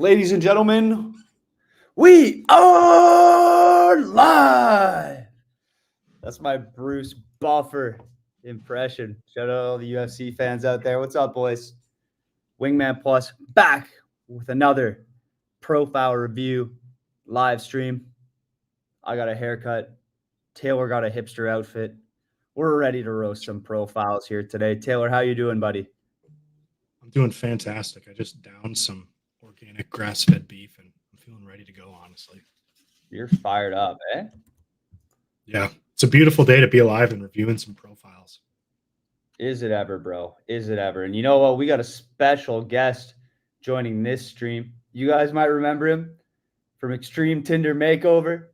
Ladies and gentlemen, we are live. That's my Bruce Buffer impression. Shout out all the UFC fans out there. What's up, boys? Wingman Plus back with another profile review live stream. I got a haircut. Taylor got a hipster outfit. We're ready to roast some profiles here today. Taylor, how you doing, buddy? I'm doing fantastic. I just downed some organic grass-fed beef, and I'm feeling ready to go, honestly. You're fired up, eh? Yeah, it's a beautiful day to be alive and reviewing some profiles. Is it ever, bro? Is it ever? And you know what? We got a special guest joining this stream. You guys might remember him from Extreme Tinder Makeover,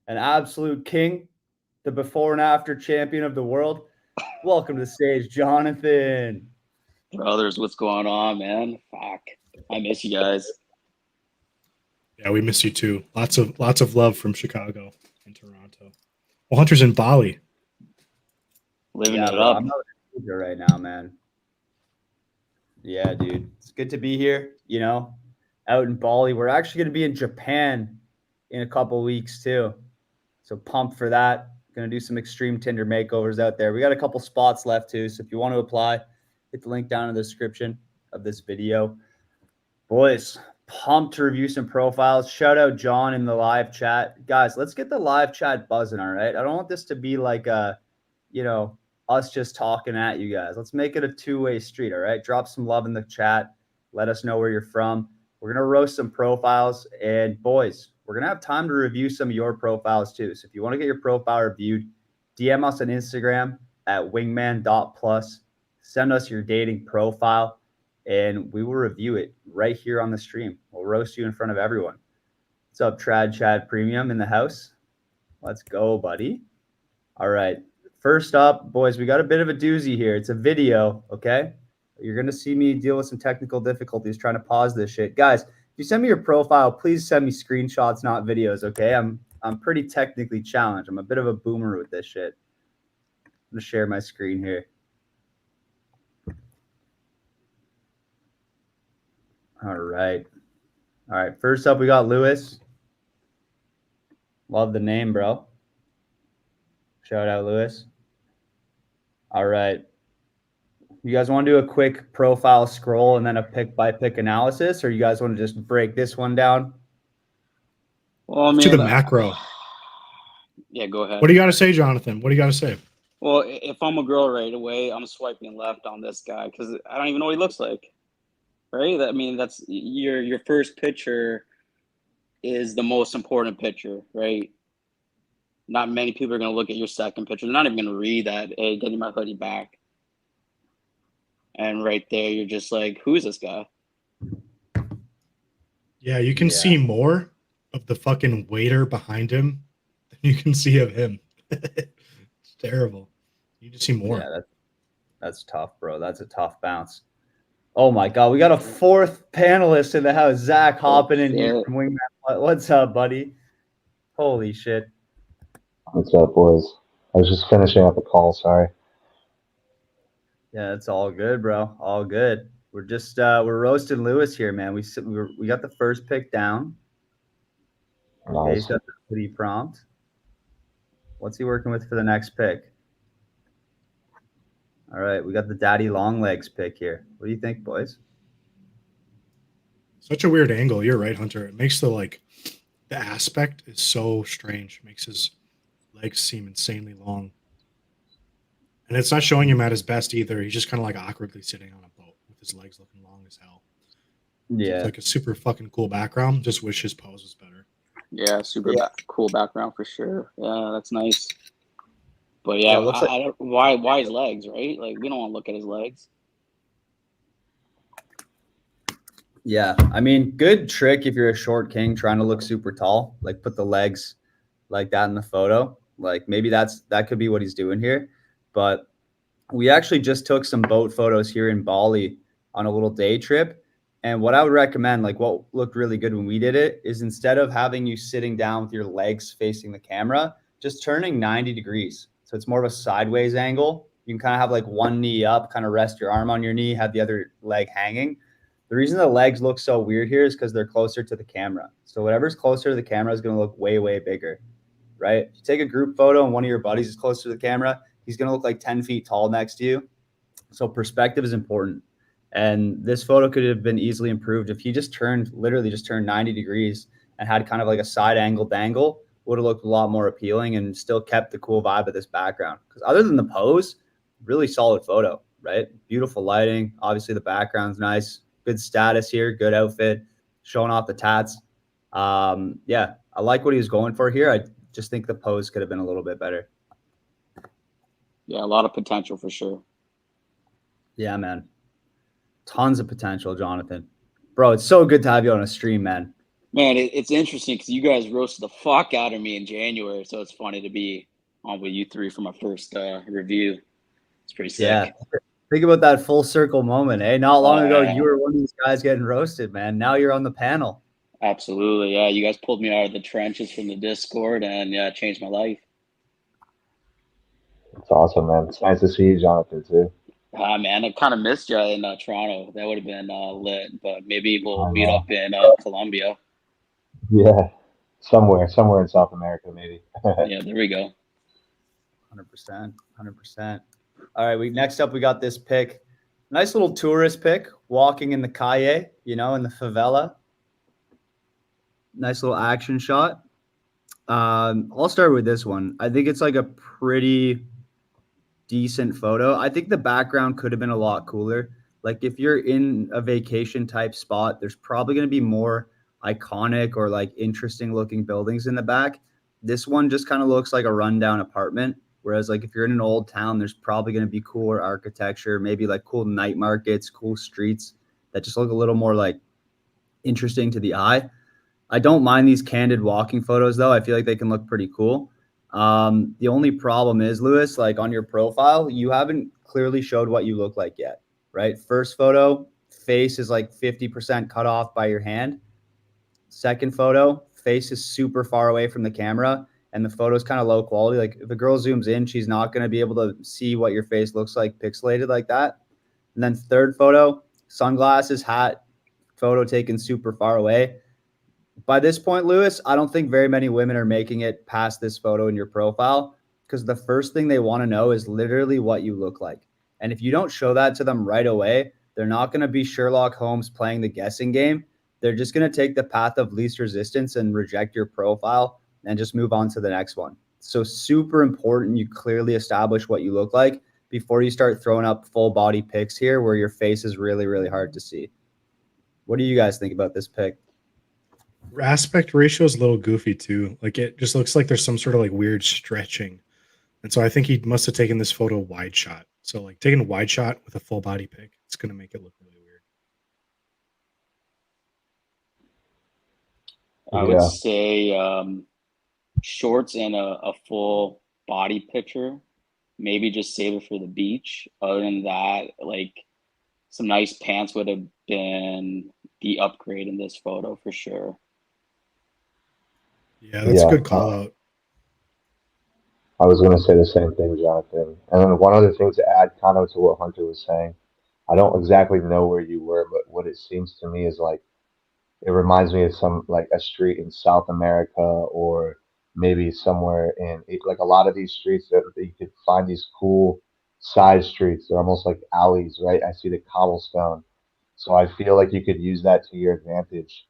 an absolute king, the before and after champion of the world. Welcome to the stage, Jonathan. Brothers, what's going on, man? Fuck, I miss you guys. Yeah, we miss you too. Lots of love from Chicago and Toronto. Well, Hunter's in Bali. Living Yeah, it bro, up. I'm out here right now, man. Yeah, dude. It's good to be here, out in Bali. We're actually going to be in Japan in a couple weeks too. So pumped for that. Going to do some Extreme Tinder makeovers out there. We got a couple spots left too. So if you want to apply, hit the link down in the description of this video. Boys, pumped to review some profiles. Shout out John in the live chat. Guys, let's get the live chat buzzing, all right? I don't want this to be like us just talking at you guys. Let's make it a two-way street, all right? Drop some love in the chat. Let us know where you're from. We're going to roast some profiles. And boys, we're going to have time to review some of your profiles too. So if you want to get your profile reviewed, DM us on Instagram at wingman.plus. Send us your dating profile, and we will review it right here on the stream. We'll roast you in front of everyone. What's up, Trad Chad Premium in the house? Let's go, buddy. All right. First up, boys, we got a bit of a doozy here. It's a video, okay? You're going to see me deal with some technical difficulties trying to pause this shit. Guys, if you send me your profile, please send me screenshots, not videos, okay? I'm pretty technically challenged. I'm a bit of a boomer with this shit. I'm going to share my screen here. All right. First up, we got Lewis. Love the name, bro. Shout out, Lewis. All right. You guys want to do a quick profile scroll and then a pick-by-pick analysis, or you guys want to just break this one down? Well, I mean, To the macro. Yeah, go ahead. What do you got to say, Jonathan? What do you got to say? Well, if I'm a girl right away, I'm swiping left on this guy because I don't even know what he looks like. Right? I mean, that's your first picture is the most important picture, right? Not many people are going to look at your second picture. They're not even going to read that, hey, getting my hoodie back. And right there, you're just like, who's this guy? Yeah, you can see more of the fucking waiter behind him than you can see of him. It's terrible. You just see more. Yeah, that's tough, bro. That's a tough bounce. Oh my God, we got a fourth panelist in the house. Zach hopping in here from Wingman. What's up, buddy? Holy shit. What's up, boys? I was just finishing up a call, sorry. Yeah, it's all good, bro. All good. We're just we're roasting Lewis here, man. We got the first pick down. Nice. Okay, he's got the pretty prompt. What's he working with for the next pick? All right, we got the daddy long legs pick here. What do you think, boys? Such a weird angle. You're right, Hunter. It makes the aspect is so strange. It makes his legs seem insanely long. And it's not showing him at his best either. He's just kind of like awkwardly sitting on a boat with his legs looking long as hell. Yeah. So it's like a super fucking cool background. Just wish his pose was better. Yeah, cool background for sure. Yeah, that's nice. But yeah, I don't, why his legs, right? Like, we don't want to look at his legs. Yeah, I mean, good trick if you're a short king trying to look super tall. Like, put the legs like that in the photo. Like, maybe that could be what he's doing here. But we actually just took some boat photos here in Bali on a little day trip. And what I would recommend, like what looked really good when we did it, is instead of having you sitting down with your legs facing the camera, just turning 90 degrees. So it's more of a sideways angle. You can kind of have like one knee up, kind of rest your arm on your knee, have the other leg hanging. The reason the legs look so weird here is because they're closer to the camera. So whatever's closer to the camera is going to look way, way bigger, right? If you take a group photo and one of your buddies is closer to the camera, he's going to look like 10 feet tall next to you. So perspective is important. And this photo could have been easily improved if he literally just turned 90 degrees and had kind of like a side angle dangle, would have looked a lot more appealing and still kept the cool vibe of this background. Because other than the pose, really solid photo, right? Beautiful lighting. Obviously the background's nice. Good status here. Good outfit. Showing off the tats. Yeah, I like what he was going for here. I just think the pose could have been a little bit better. Yeah, a lot of potential for sure. Yeah, man. Tons of potential, Jonathan. Bro, it's so good to have you on a stream, man. Man, it's interesting because you guys roasted the fuck out of me in January, so it's funny to be on with you three for my first review. It's pretty sick. Yeah. Think about that full circle moment, eh? Not long ago, you were one of these guys getting roasted, man. Now you're on the panel. Absolutely. Yeah, you guys pulled me out of the trenches from the Discord and yeah, it changed my life. It's awesome, man. It's nice to see you, Jonathan, too. Man, I kind of missed you in Toronto. That would have been lit, but maybe we'll meet up in Colombia. Yeah, somewhere in South America, maybe. Yeah, there we go. 100%. 100%. All right, next up, we got this pic. Nice little tourist pic, walking in the calle, in the favela. Nice little action shot. I'll start with this one. I think it's like a pretty decent photo. I think the background could have been a lot cooler. Like if you're in a vacation type spot, there's probably going to be more iconic or like interesting looking buildings in the back. This one just kind of looks like a rundown apartment. Whereas like if you're in an old town, there's probably going to be cooler architecture, maybe like cool night markets, cool streets that just look a little more like interesting to the eye. I don't mind these candid walking photos though. I feel like they can look pretty cool. The only problem is, Lewis, like on your profile, you haven't clearly showed what you look like yet, right? First photo, face is like 50% cut off by your hand. Second photo, face is super far away from the camera and the photo is kind of low quality. Like if a girl zooms in, she's not going to be able to see what your face looks like pixelated like that. And then third photo, sunglasses, hat, photo taken super far away. By this point, Lewis, I don't think very many women are making it past this photo in your profile because the first thing they want to know is literally what you look like. And if you don't show that to them right away, they're not going to be Sherlock Holmes playing the guessing game. They're just going to take the path of least resistance and reject your profile and just move on to the next one. So super important you clearly establish what you look like before you start throwing up full body pics here where your face is really, really hard to see. What do you guys think about this pic? Aspect ratio is a little goofy too. Like it just looks like there's some sort of like weird stretching. And so I think he must have taken this photo wide shot. So like taking a wide shot with a full body pic, it's going to make it look really weird. I would say shorts and a full body picture. Maybe just save it for the beach. Other than that, like some nice pants would have been the upgrade in this photo for sure. Yeah, that's a good call out. I was going to say the same thing, Jonathan. And then one other thing to add, kind of to what Hunter was saying. I don't exactly know where you were, but what it seems to me is like it reminds me of some like a street in South America or maybe somewhere in like a lot of these streets that you could find these cool side streets. They're almost like alleys, right? I see the cobblestone. So I feel like you could use that to your advantage.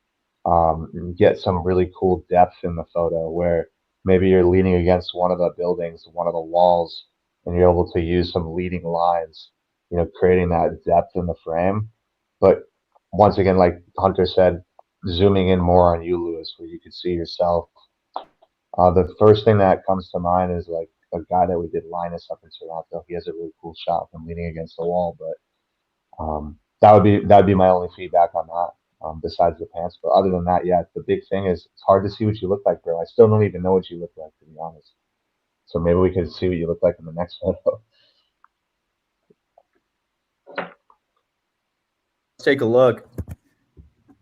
And get some really cool depth in the photo where maybe you're leaning against one of the buildings, one of the walls, and you're able to use some leading lines, creating that depth in the frame. But once again, like Hunter said, zooming in more on you, Lewis, where you could see yourself. The first thing that comes to mind is like a guy that we did Linus up in Toronto. He has a really cool shot of him leaning against the wall, but that would be my only feedback on that. Besides the pants, but other than that, yeah, the big thing is it's hard to see what you look like, bro. I still don't even know what you look like, to be honest. So maybe we can see what you look like in the next photo. Let's take a look.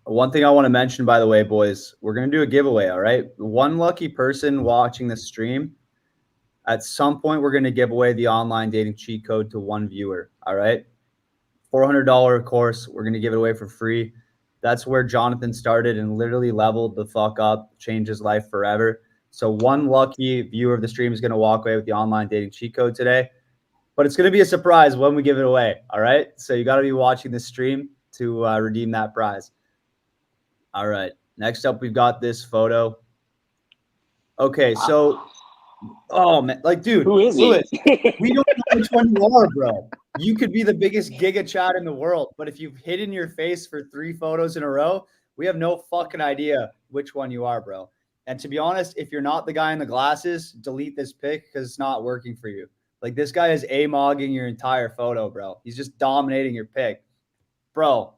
One thing I want to mention, by the way, boys, we're going to do a giveaway, all right? One lucky person watching the stream, at some point, we're going to give away the online dating cheat code to one viewer, all right? $400 course. We're going to give it away for free. That's where Jonathan started and literally leveled the fuck up, changed his life forever. So one lucky viewer of the stream is going to walk away with the online dating cheat code today. But it's going to be a surprise when we give it away. All right. So you got to be watching the stream to redeem that prize. All right. Next up, we've got this photo. Okay. So, oh, man. Like, dude, Who is Lewis, he? we don't know which one you are, bro. You could be the biggest giga chat in the world. But if you've hidden your face for 3 photos in a row, we have no fucking idea which one you are, bro. And to be honest, if you're not the guy in the glasses, delete this pic because it's not working for you. Like, this guy is A-mogging your entire photo, bro. He's just dominating your pic. Bro,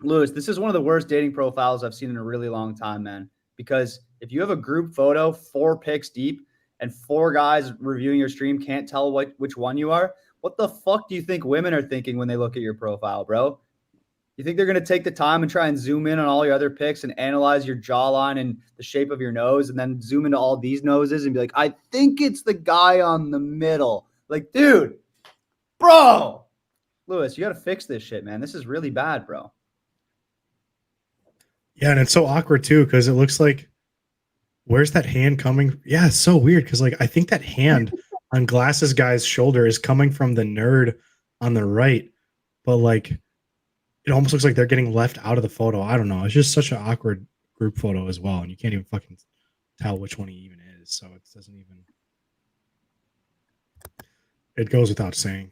Lewis, this is one of the worst dating profiles I've seen in a really long time, man. Because if you have a group photo, 4 pics deep, and 4 guys reviewing your stream can't tell which one you are, what the fuck do you think women are thinking when they look at your profile, bro? You think they're going to take the time and try and zoom in on all your other pics and analyze your jawline and the shape of your nose and then zoom into all these noses and be like, I think it's the guy on the middle. Like, dude, bro, Lewis, you got to fix this shit, man. This is really bad, bro. Yeah, and it's so awkward too because it looks like, where's that hand coming? Yeah, it's so weird because like I think that hand on Glasses Guy's shoulder is coming from the nerd on the right, but like it almost looks like they're getting left out of the photo. I don't know. It's just such an awkward group photo as well, and you can't even fucking tell which one he even is. So it doesn't even. It goes without saying.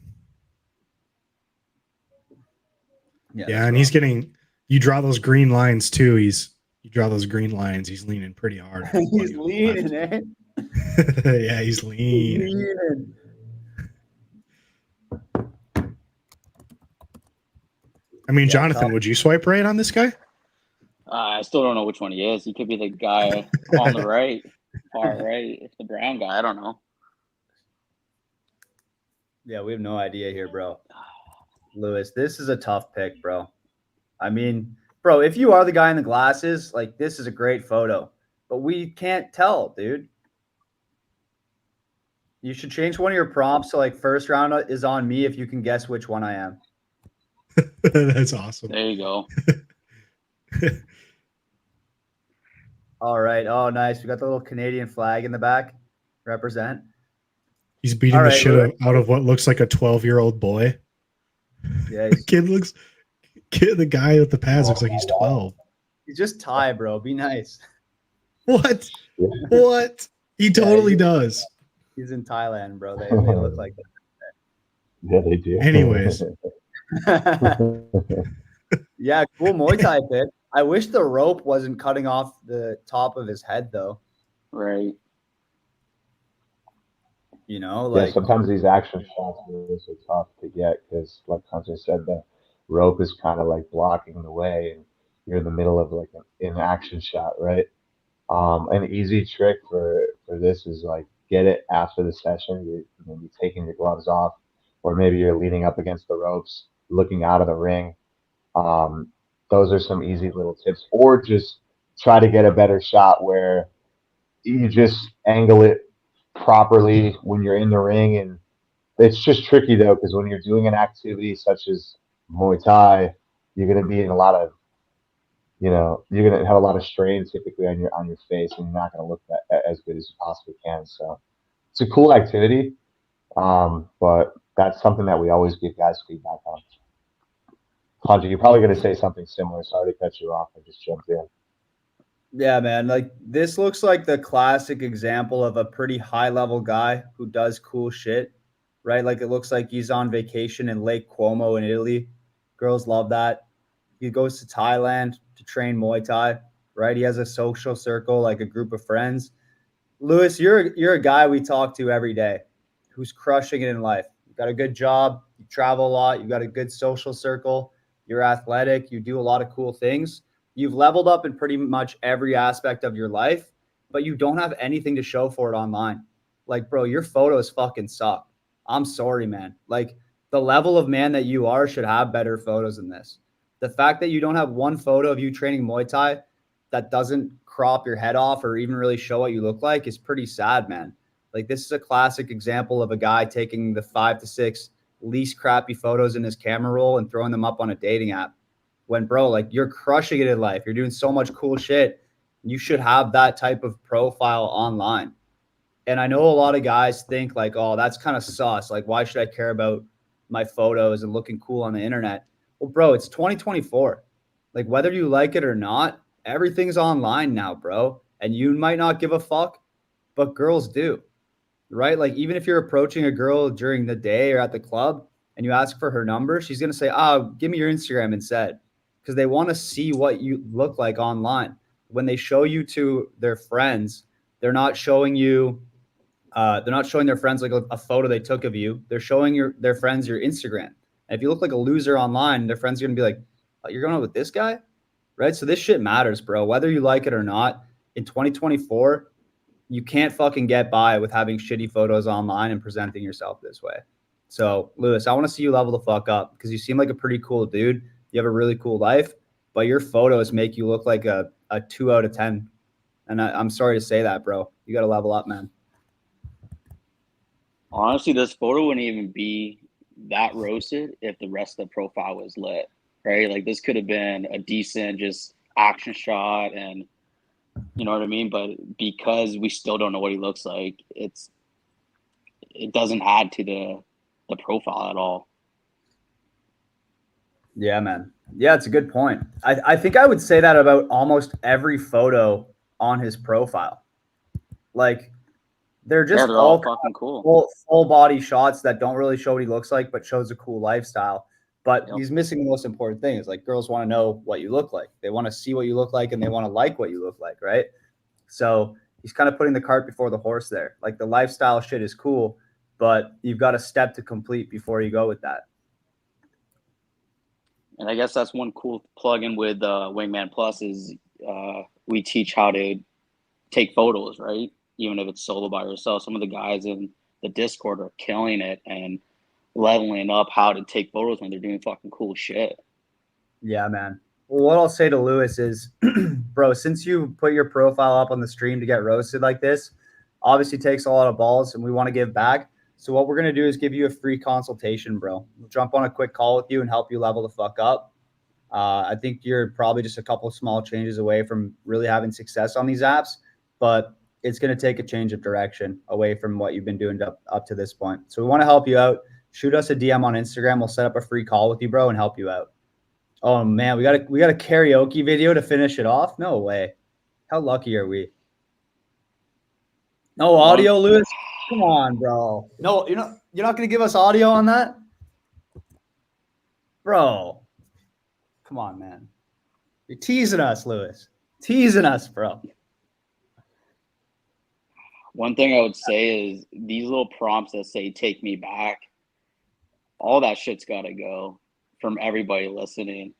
Yeah, and he's getting. You draw those green lines too. You draw those green lines. He's leaning pretty hard. He's leaning, eh? Yeah, he's leaning. I mean, yeah, Jonathan, would you swipe right on this guy? I still don't know which one he is. He could be the guy on the right, far right. It's the brown guy. I don't know. Yeah, we have no idea here, bro. Lewis, this is a tough pick, bro. I mean, bro, if you are the guy in the glasses, like, this is a great photo. But we can't tell, dude. You should change one of your prompts to, like, first round is on me if you can guess which one I am. That's awesome. There you go. All right. Oh, nice. We got the little Canadian flag in the back. Represent. He's beating the shit out of what looks like a 12-year-old boy. Yeah. The guy with the pads looks like he's 12. He's just Thai, bro. Be nice. What? What? He totally does. He's in Thailand, bro. They look like that. Yeah, they do. Anyways. Yeah, cool Muay Thai pick. I wish the rope wasn't cutting off the top of his head, though. Right. You know, like, yeah, sometimes these action shots are so tough to get because, like Hunter said, the rope is kind of like blocking the way, and you're in the middle of like an action shot, right? An easy trick for this is like get it after the session. You're taking your gloves off, or maybe you're leaning up against the ropes, looking out of the ring. Those are some easy little tips, or just try to get a better shot where you just angle it properly when you're in the ring. And it's just tricky though, because when you're doing an activity such as Muay Thai, you're going to be in a lot of, you're going to have a lot of strain typically on your face, and you're not going to look as good as you possibly can. So it's a cool activity, but that's something that we always give guys feedback on. Hunter, you're probably going to say something similar. Sorry to cut you off. I just jumped in. Yeah, man. Like, this looks like the classic example of a pretty high-level guy who does cool shit, right? Like, it looks like he's on vacation in Lake Como in Italy. Girls love that. He goes to Thailand to train Muay Thai, right? He has a social circle, like a group of friends. Lewis, you're a guy we talk to every day who's crushing it in life. You've got a good job. You travel a lot. You've got a good social circle. You're athletic. You do a lot of cool things. You've leveled up in pretty much every aspect of your life, but you don't have anything to show for it online. Like, bro, your photos fucking suck. I'm sorry, man. Like, the level of man that you are should have better photos than this. The fact that you don't have one photo of you training Muay Thai that doesn't crop your head off or even really show what you look like is pretty sad, man. Like, this is a classic example of a guy taking the 5 to 6 least crappy photos in his camera roll and throwing them up on a dating app. When, bro, like, you're crushing it in life. You're doing so much cool shit. You should have that type of profile online. And I know a lot of guys think like, oh, that's kind of sus. Like, why should I care about my photos and looking cool on the internet? Well, bro, it's 2024. Like, whether you like it or not, everything's online now, bro. And you might not give a fuck, but girls do, right? Like, even if you're approaching a girl during the day or at the club and you ask for her number, she's going to say, give me your Instagram instead, because they want to see what you look like online. When they show you to their friends, they're not showing their friends like a photo they took of you. They're showing their friends your Instagram. And if you look like a loser online, their friends are going to be like, oh, you're going out with this guy? Right? So this shit matters, bro. Whether you like it or not, in 2024, you can't fucking get by with having shitty photos online and presenting yourself this way. So, Lewis, I want to see you level the fuck up because you seem like a pretty cool dude. You have a really cool life, but your photos make you look like a 2 out of 10. And I'm sorry to say that, bro. You got to level up, man. Honestly, this photo wouldn't even be that roasted if the rest of the profile was lit, right? Like, this could have been a decent just action shot, and you know what I mean? But because we still don't know what he looks like, it doesn't add to the profile at all. Yeah, man. Yeah, it's a good point. I think I would say that about almost every photo on his profile. Like, they're just They're all fucking cool. Full body shots that don't really show what he looks like, but shows a cool lifestyle. But Yep. he's missing the most important thing. Is like, girls want to know what you look like. They want to see what you look like, and they want to like what you look like, right? So he's kind of putting the cart before the horse there. Like, the lifestyle shit is cool, but you've got a step to complete before you go with that. And I guess that's one cool plug-in with Wingman Plus is we teach how to take photos, right? Even if it's solo by yourself. Some of the guys in the Discord are killing it and leveling up how to take photos when they're doing fucking cool shit. Yeah, man. Well, what I'll say to Lewis is, bro, since you put your profile up on the stream to get roasted like this, obviously takes a lot of balls, and we want to give back. So what we're going to do is give you a free consultation, bro. We'll jump on a quick call with you and help you level the fuck up. I think you're probably just a couple of small changes away from really having success on these apps, but it's going to take a change of direction away from what you've been doing up to this point. So we want to help you out. Shoot us a DM on Instagram. We'll set up a free call with you, bro, and help you out. Oh man, we got a karaoke video to finish it off? No way. How lucky are we? No audio, Lewis? Come on, bro. No, you're not gonna give us audio on that? Bro. Come on, man. You're teasing us, Lewis. Teasing us, bro. One thing I would say is these little prompts that say "take me back," all that shit's got to go from everybody listening.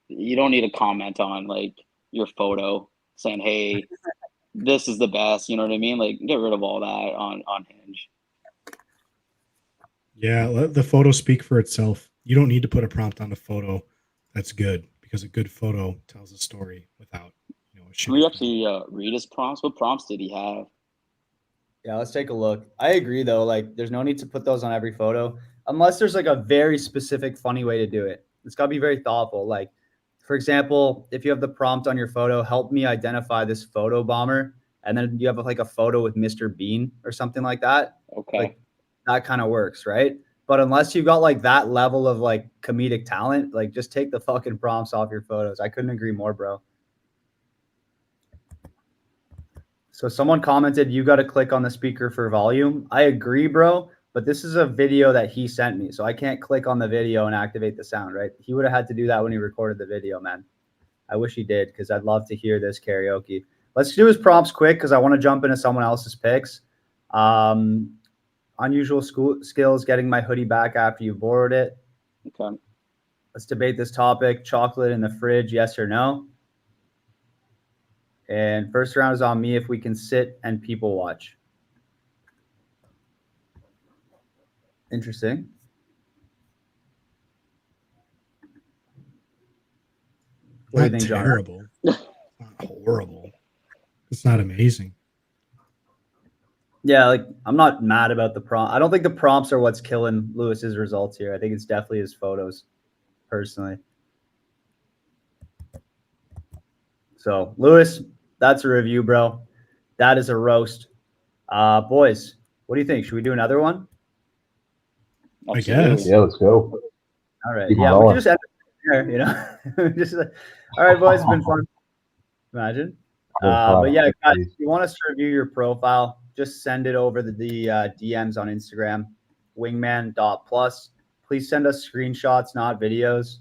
You don't need to comment on like your photo saying, "Hey, this is the best." You know what I mean? Like, get rid of all that on Hinge. Yeah, let the photo speak for itself. You don't need to put a prompt on a photo that's good, because a good photo tells a story without, a Can we shitty actually read his prompts? What prompts did he have? Yeah, let's take a look. I agree though. Like, there's no need to put those on every photo unless there's like a very specific, funny way to do it. It's got to be very thoughtful. Like, for example, if you have the prompt on your photo, help me identify this photo bomber, and then you have like a photo with Mr. Bean or something like that. Okay. Like, that kind of works, right? But unless you've got like that level of like comedic talent, like, just take the fucking prompts off your photos. I couldn't agree more, bro. So someone commented, you got to click on the speaker for volume. I agree, bro. But this is a video that he sent me. So I can't click on the video and activate the sound, right? He would have had to do that when he recorded the video, man. I wish he did, because I'd love to hear this karaoke. Let's do his prompts quick, because I want to jump into someone else's picks. Unusual skills, getting my hoodie back after you borrowed it. Okay. Let's debate this topic. Chocolate in the fridge, yes or no? And first round is on me if we can sit and people watch. Interesting. What do you Not think, John? terrible. It's not horrible. It's not amazing. Yeah, like I'm not mad about the prompt. I don't think the prompts are what's killing Lewis's results here. I think it's definitely his photos, personally. So, Lewis, that's a review, bro. That is a roast. Boys, what do you think? Should we do another one? I guess. Yeah, let's go. All right. Keep Yeah, we can going. just end it there, you know. Just all right, boys. It's been fun. Imagine. But yeah, guys, if you want us to review your profile, just send it over the DMs on Instagram, wingman.plus. Please send us screenshots, not videos,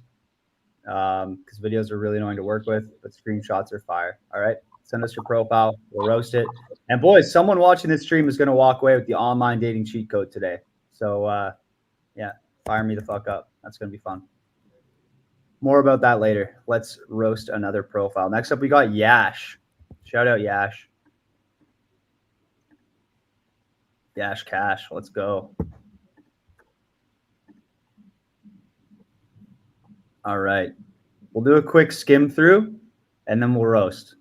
because videos are really annoying to work with, but screenshots are fire. All right. Send us your profile. We'll roast it. And boys, someone watching this stream is going to walk away with the online dating cheat code today. So, yeah, fire me the fuck up. That's going to be fun. More about that later. Let's roast another profile. Next up, we got Yash. Shout out Yash. Yash Cash. Let's go. All right. We'll do a quick skim through and then we'll roast.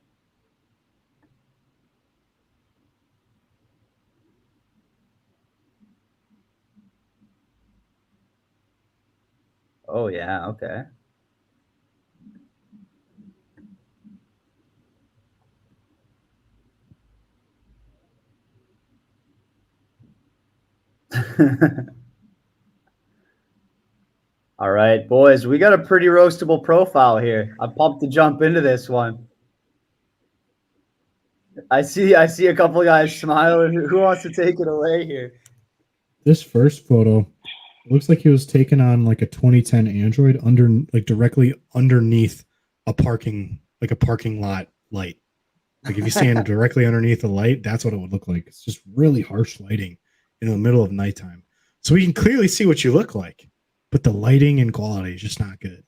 Oh, yeah. Okay. All right, boys, we got a pretty roastable profile here. I'm pumped to jump into this one. I see a couple guys smiling. Who wants to take it away here? This first photo looks like he was taken on like a 2010 Android under like directly underneath a parking lot light. Like if you stand directly underneath the light, that's what it would look like. It's just really harsh lighting in the middle of nighttime. So we can clearly see what you look like, but the lighting and quality is just not good.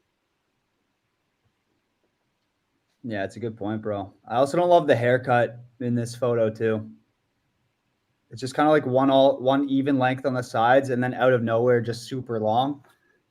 Yeah, it's a good point, bro. I also don't love the haircut in this photo too. It's just kind of like one even length on the sides and then out of nowhere just super long.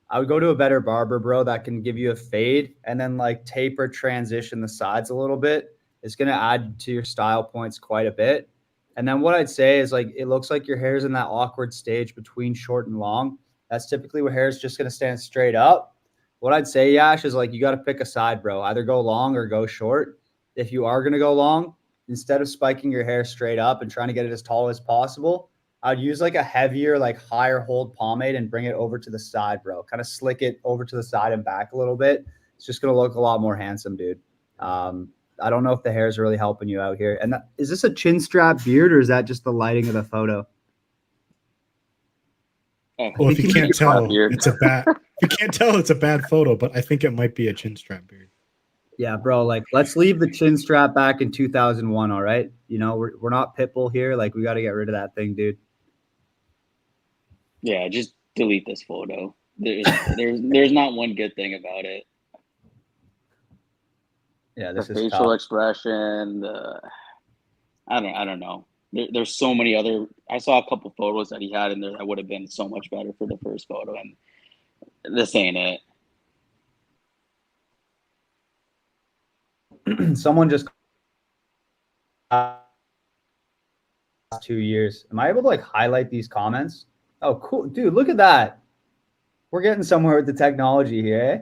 I would go to a better barber, bro, that can give you a fade and then like taper transition the sides a little bit. It's going to add to your style points quite a bit. And then what I'd say is like it looks like your hair's in that awkward stage between short and long. That's typically where hair is just going to stand straight up. What I'd say, Yash, is like you got to pick a side, bro. Either go long or go short. If you are going to go long, instead of spiking your hair straight up and trying to get it as tall as possible, I'd use like a heavier, like higher hold pomade and bring it over to the side, bro. Kind of slick it over to the side and back a little bit. It's just going to look a lot more handsome, dude. I don't know if the hair is really helping you out here. And is this a chin strap beard or is that just the lighting of the photo? Well, if you can't tell, it's a bad. If you can't tell, it's a bad photo. But I think it might be a chin strap beard. Yeah, bro. Like, let's leave the chin strap back in 2001. All right, you know we're not Pitbull here. Like, we got to get rid of that thing, dude. Yeah, just delete this photo. There's not one good thing about it. Yeah, this the is facial tough. expression. I don't know. There's so many other. I saw a couple photos that he had in there that would have been so much better for the first photo, and this ain't it. Someone just 2 years. Am I able to like highlight these comments? Oh, cool, dude. Look at that. We're getting somewhere with the technology here. Eh?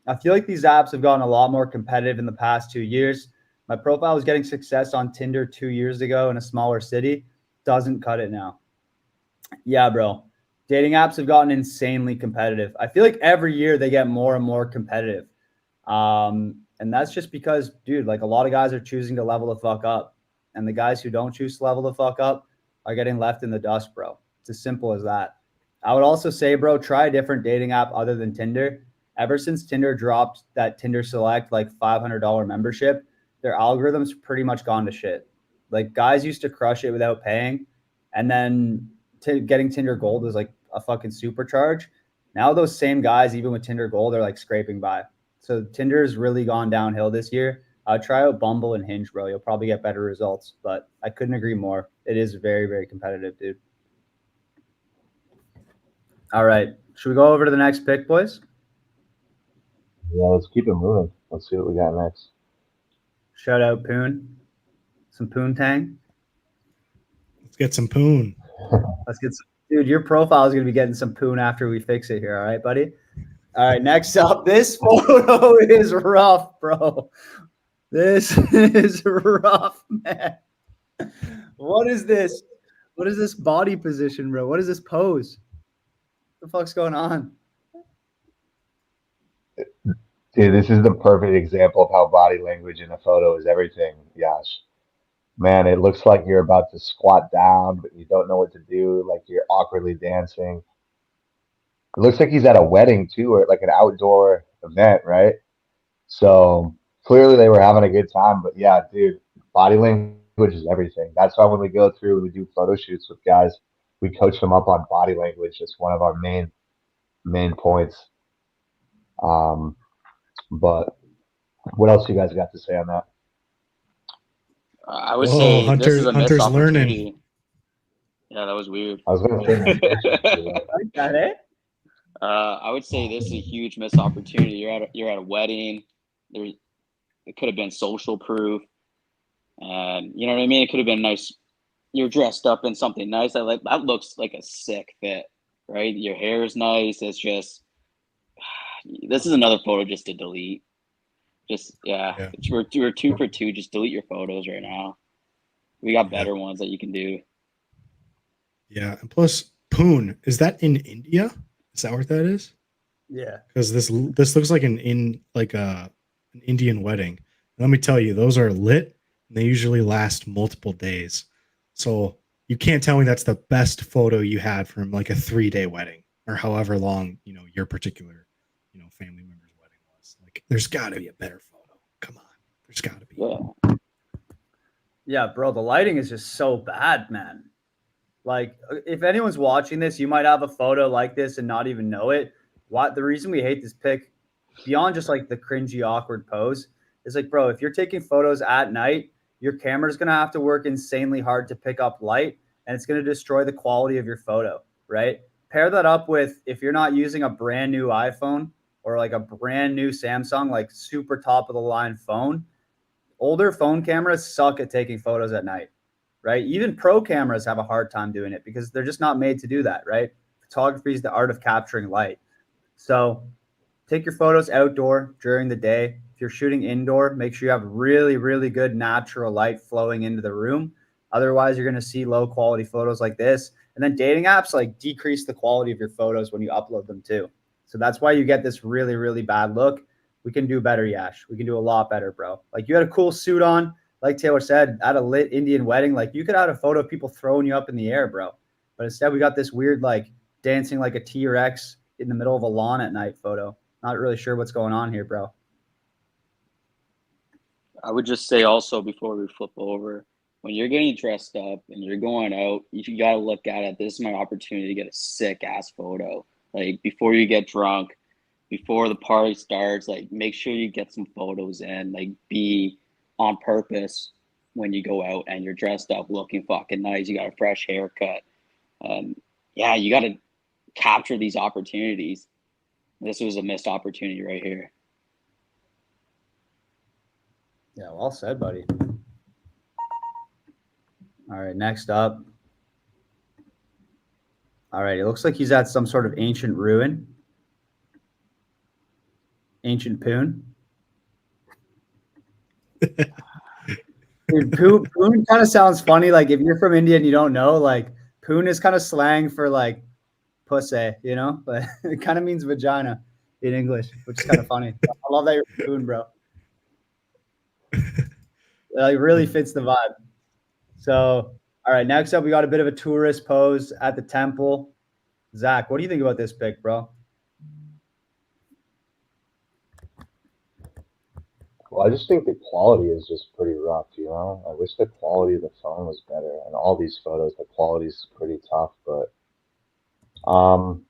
I feel like these apps have gotten a lot more competitive in the past 2 years. My profile was getting success on Tinder 2 years ago in a smaller city. Doesn't cut it now. Yeah, bro. Dating apps have gotten insanely competitive. I feel like every year they get more and more competitive. And that's just because, dude, like a lot of guys are choosing to level the fuck up. And the guys who don't choose to level the fuck up are getting left in the dust, bro. It's as simple as that. I would also say, bro, try a different dating app other than Tinder. Ever since Tinder dropped that Tinder Select like $500 membership, their algorithm's pretty much gone to shit. Like guys used to crush it without paying, and then getting Tinder Gold was like a fucking supercharge. Now those same guys, even with Tinder Gold, are like scraping by. So Tinder's really gone downhill this year. Try out Bumble and Hinge, bro. You'll probably get better results. But I couldn't agree more. It is very, very competitive, dude. All right. Should we go over to the next pick, boys? Yeah, let's keep it moving. Let's see what we got next. Shout out Poon. Some Poontang. get some poon. Let's get some, dude. Your profile is gonna be getting some poon after we fix it here. All right, buddy. All right. Next up, this photo is rough, bro. This is rough, man. What is this? What is this body position, bro? What is this pose? What the fuck's going on? Dude, this is the perfect example of how body language in a photo is everything, Yash. Man, it looks like you're about to squat down, but you don't know what to do, like you're awkwardly dancing. It looks like he's at a wedding too, or like an outdoor event, right? So clearly they were having a good time. But yeah, dude, body language is everything. That's why when we go through, we do photo shoots with guys, we coach them up on body language. It's one of our main points. Um, but what else you guys got to say on that? I would Whoa, say this is a missed Hunter's learning. opportunity. Yeah, that was weird. I was going to say my first, Like that, eh? I would say this is a huge missed opportunity. You're at a wedding. It could have been social proof, and you know what I mean. It could have been nice. You're dressed up in something nice. That looks like a sick fit, right? Your hair is nice. It's just this is another photo just to delete. Just Yeah. we're 2 for 2. Just delete your photos right now. We got better ones that you can do. Yeah, and plus poon, is that in India? Is that what that is? Yeah. Because this looks like an Indian wedding. And let me tell you, those are lit and they usually last multiple days. So you can't tell me that's the best photo you had from like a 3-day wedding or however long, your particular, family member's wedding was. Like there's gotta be a better photo. Come on. There's gotta be. Yeah. Yeah, bro. The lighting is just so bad, man. Like, if anyone's watching this, you might have a photo like this and not even know it. The reason we hate this pic, beyond just like the cringy, awkward pose, is like, bro, if you're taking photos at night, your camera's gonna have to work insanely hard to pick up light, and it's gonna destroy the quality of your photo, right? Pair that up with if you're not using a brand new iPhone or like a brand new Samsung, like super top of the line phone. Older phone cameras suck at taking photos at night, right? Even pro cameras have a hard time doing it because they're just not made to do that, right? Photography is the art of capturing light. So take your photos outdoor during the day. If you're shooting indoor, make sure you have really, really good natural light flowing into the room. Otherwise, you're going to see low quality photos like this. And then dating apps like decrease the quality of your photos when you upload them too. So that's why you get this really, really bad look. We can do better, Yash. We can do a lot better, bro. Like you had a cool suit on, like Taylor said, at a lit Indian wedding. Like you could have a photo of people throwing you up in the air, bro. But instead, we got this weird, like dancing like a T-Rex in the middle of a lawn at night photo. Not really sure what's going on here, bro. I would just say also before we flip over, when you're getting dressed up and you're going out, you got to look at it. This is my opportunity to get a sick ass photo. Like before you get drunk, before the party starts, like make sure you get some photos in. Like be on purpose when you go out and you're dressed up, looking fucking nice. You got a fresh haircut. Yeah, you got to capture these opportunities. This was a missed opportunity right here. Yeah, well said, buddy. All right, next up. All right, it looks like he's at some sort of ancient ruin. Ancient poon. Dude, poon kind of sounds funny. Like if you're from India and you don't know, like poon is kind of slang for like pussy, but it kind of means vagina in English, which is kind of funny. I love that you're poon, bro. It really fits the vibe. So, all right, next up, we got a bit of a tourist pose at the temple. Zach, what do you think about this pic, bro? Well, I just think the quality is just pretty rough, I wish the quality of the phone was better. And all these photos, the quality is pretty tough, but I'll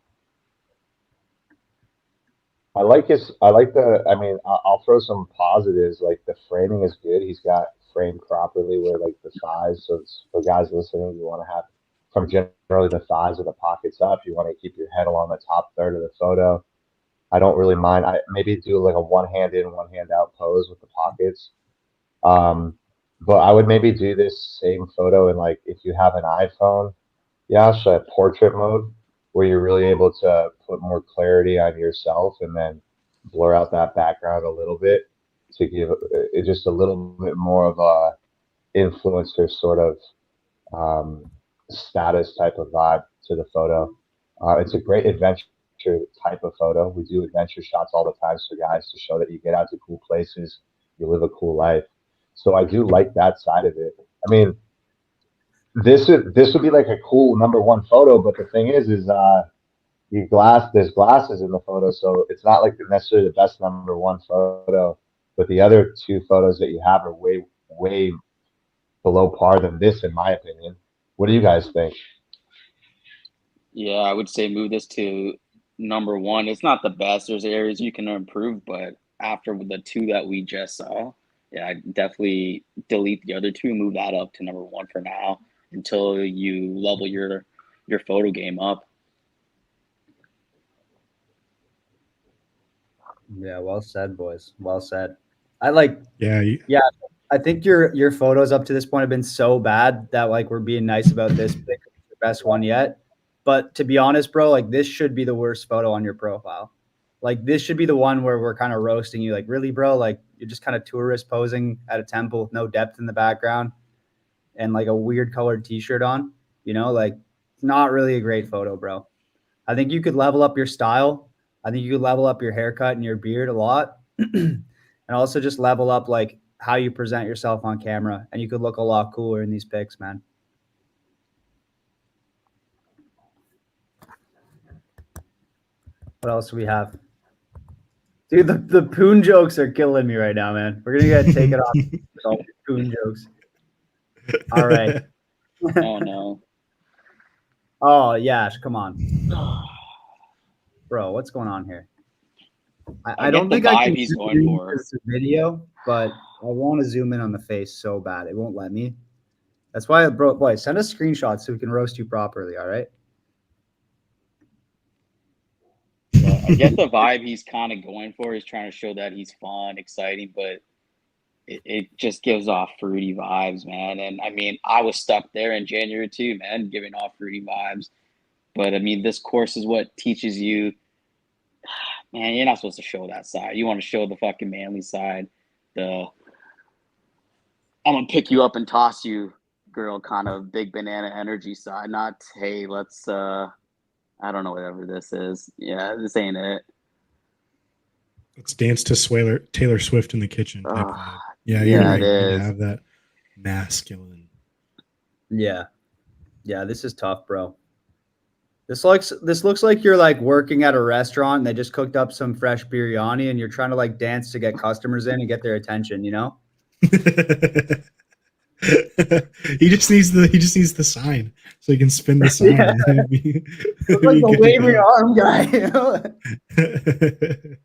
throw some positives. Like the framing is good. He's got framed properly where like the thighs. So it's, for guys listening, you want to have from generally the thighs or the pockets up. You want to keep your head along the top third of the photo. I don't really mind. I maybe do like a one hand in, one hand out pose with the pockets. But I would maybe do this same photo in like if you have an iPhone, Yash, portrait mode, where you're really able to put more clarity on yourself and then blur out that background a little bit to give it just a little bit more of a influencer sort of um, status type of vibe to the photo. It's a great adventure type of photo. We do adventure shots all the time for guys to show that you get out to cool places, you live a cool life. So I do like that side of it. I mean, this would be like a cool number one photo, but the thing is there's glasses in the photo, so it's not like necessarily the best number one photo. But the other two photos that you have are way below par than this, in my opinion. What do you guys think? Yeah, I would say move this to number one. It's not the best. There's areas you can improve, but after the two that we just saw, yeah, I'd definitely delete the other two, move that up to number one for now until you level your photo game up. Yeah, well said, boys. Well said. I like. Yeah, Yeah, I think your photos up to this point have been so bad that like we're being nice about this pick, the best one yet. But to be honest, bro, like this should be the worst photo on your profile. Like this should be the one where we're kind of roasting you. Like really, bro, like you're just kind of tourist posing at a temple with no depth in the background and like a weird colored t-shirt on. You know, like it's not really a great photo, bro. I think you could level up your style. I think you could level up your haircut and your beard a lot. And also just level up like how you present yourself on camera. And you could look a lot cooler in these pics, man. What else do we have? Dude, the poon jokes are killing me right now, man. We're gonna get taken off with all these poon jokes. All right. Oh no. Oh, Yash, come on. Bro, what's going on here? I I don't get the think I vibe can he's zoom going in for. because it's a video, but I want to zoom in on the face so bad. It won't let me. That's why, bro, boy, send us screenshots so we can roast you properly, all right? Yeah, I get the vibe he's kind of going for. He's trying to show that he's fun, exciting, but it just gives off fruity vibes, man. And I mean, I was stuck there in January too, man, giving off fruity vibes. But I mean, this course is what teaches you, man, you're not supposed to show that side. You want to show the fucking manly side, the I'm gonna pick you up and toss you girl kind of big banana energy side, not hey, let's I don't know whatever this is. Yeah, this ain't it. let's dance to Taylor Swift in the kitchen type vibe. Yeah, you're Yeah, it right. You need to is. have that masculine. Yeah. Yeah, this is tough, bro. This looks like you're like working at a restaurant and they just cooked up some fresh biryani and you're trying to like dance to get customers in and get their attention, you know? He just needs the sign so he can spin the sign. Yeah. And then it'd be, Look it'd like be the good waving to arm guy, you know? go. The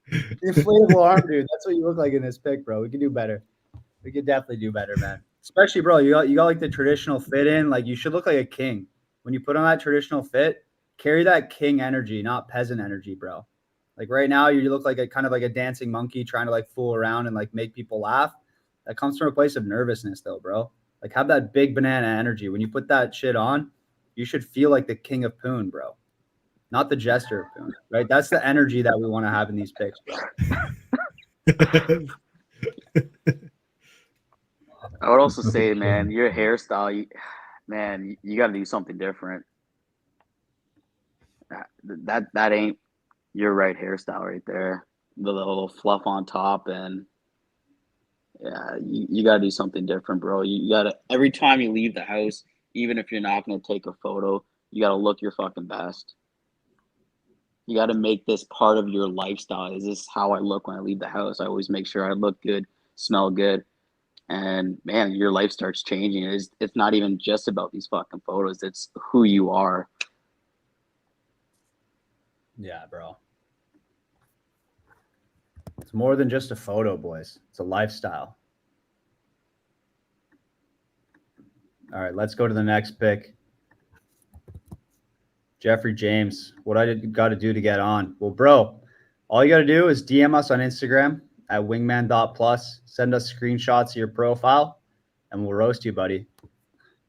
inflatable arm dude. That's what you look like in this pic, bro. We can do better. We could definitely do better, man. Especially, bro, you got like the traditional fit in. Like you should look like a king. When you put on that traditional fit, carry that king energy, not peasant energy, bro. Like right now, you look like a kind of like a dancing monkey trying to like fool around and like make people laugh. That comes from a place of nervousness, though, bro. Like have that big banana energy. When you put that shit on, you should feel like the king of Poon, bro. Not the jester of Poon, right? That's the energy that we want to have in these pics, bro. I would also say, man, your hairstyle, man, you got to do something different. That ain't your right hairstyle right there. The little fluff on top, and yeah, you got to do something different, bro. You got to every time you leave the house, even if you're not going to take a photo, you got to look your fucking best. You got to make this part of your lifestyle. Is this how I look when I leave the house? I always make sure I look good, smell good, and man, your life starts changing. It's not even just about these fucking photos. It's who you are. Yeah, bro. It's more than just a photo, boys. It's a lifestyle. All right, let's go to the next pick. Jeffrey James, what I got to do to get on? Well, bro, all you got to do is DM us on Instagram at wingman.plus. Send us screenshots of your profile, and we'll roast you, buddy.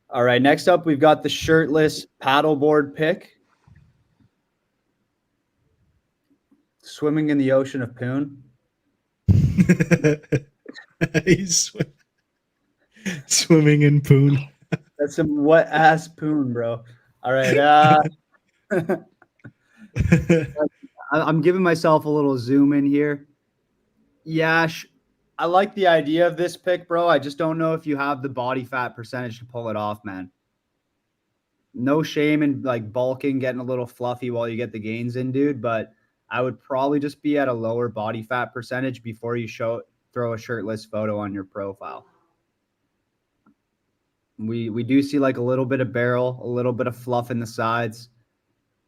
All right, next up, we've got the shirtless paddleboard pick. Swimming in the ocean of poon. He's swimming in poon. That's some wet ass poon, bro. All right. I'm giving myself a little zoom in here. Yash, I like the idea of this pick, bro. I just don't know if you have the body fat percentage to pull it off, man. No shame in like bulking, getting a little fluffy while you get the gains in, dude. But I would probably just be at a lower body fat percentage before you throw a shirtless photo on your profile. We do see like a little bit of barrel, a little bit of fluff in the sides.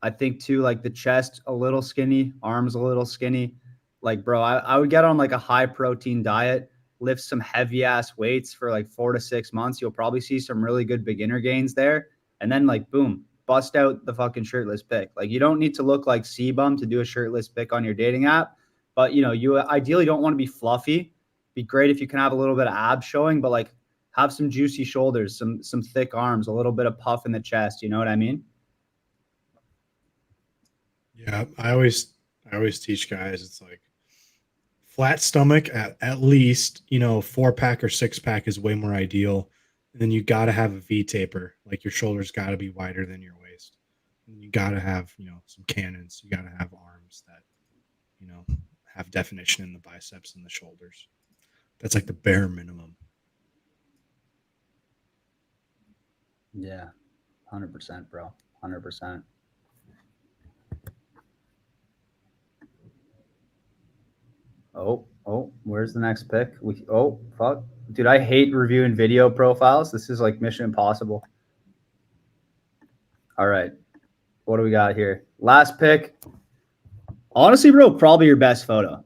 I think too, like the chest a little skinny, arms a little skinny. Like, bro, I would get on like a high protein diet, lift some heavy ass weights for like 4 to 6 months. You'll probably see some really good beginner gains there. And then like, boom, bust out the fucking shirtless pic. Like you don't need to look like C-bum to do a shirtless pic on your dating app. But you know, you ideally don't want to be fluffy. Be great if you can have a little bit of abs showing, but like have some juicy shoulders, some thick arms, a little bit of puff in the chest. You know what I mean? Yeah, I always teach guys it's like flat stomach at least, 4-pack or 6-pack is way more ideal. And then you got to have a V taper. Like your shoulders got to be wider than your waist. And you got to have, some cannons. You got to have arms that, have definition in the biceps and the shoulders. That's like the bare minimum. Yeah, 100%, bro. 100%. Oh, where's the next pick? Fuck. Dude, I hate reviewing video profiles. This is like Mission Impossible. All right. What do we got here? Last pick. Honestly, bro, probably your best photo.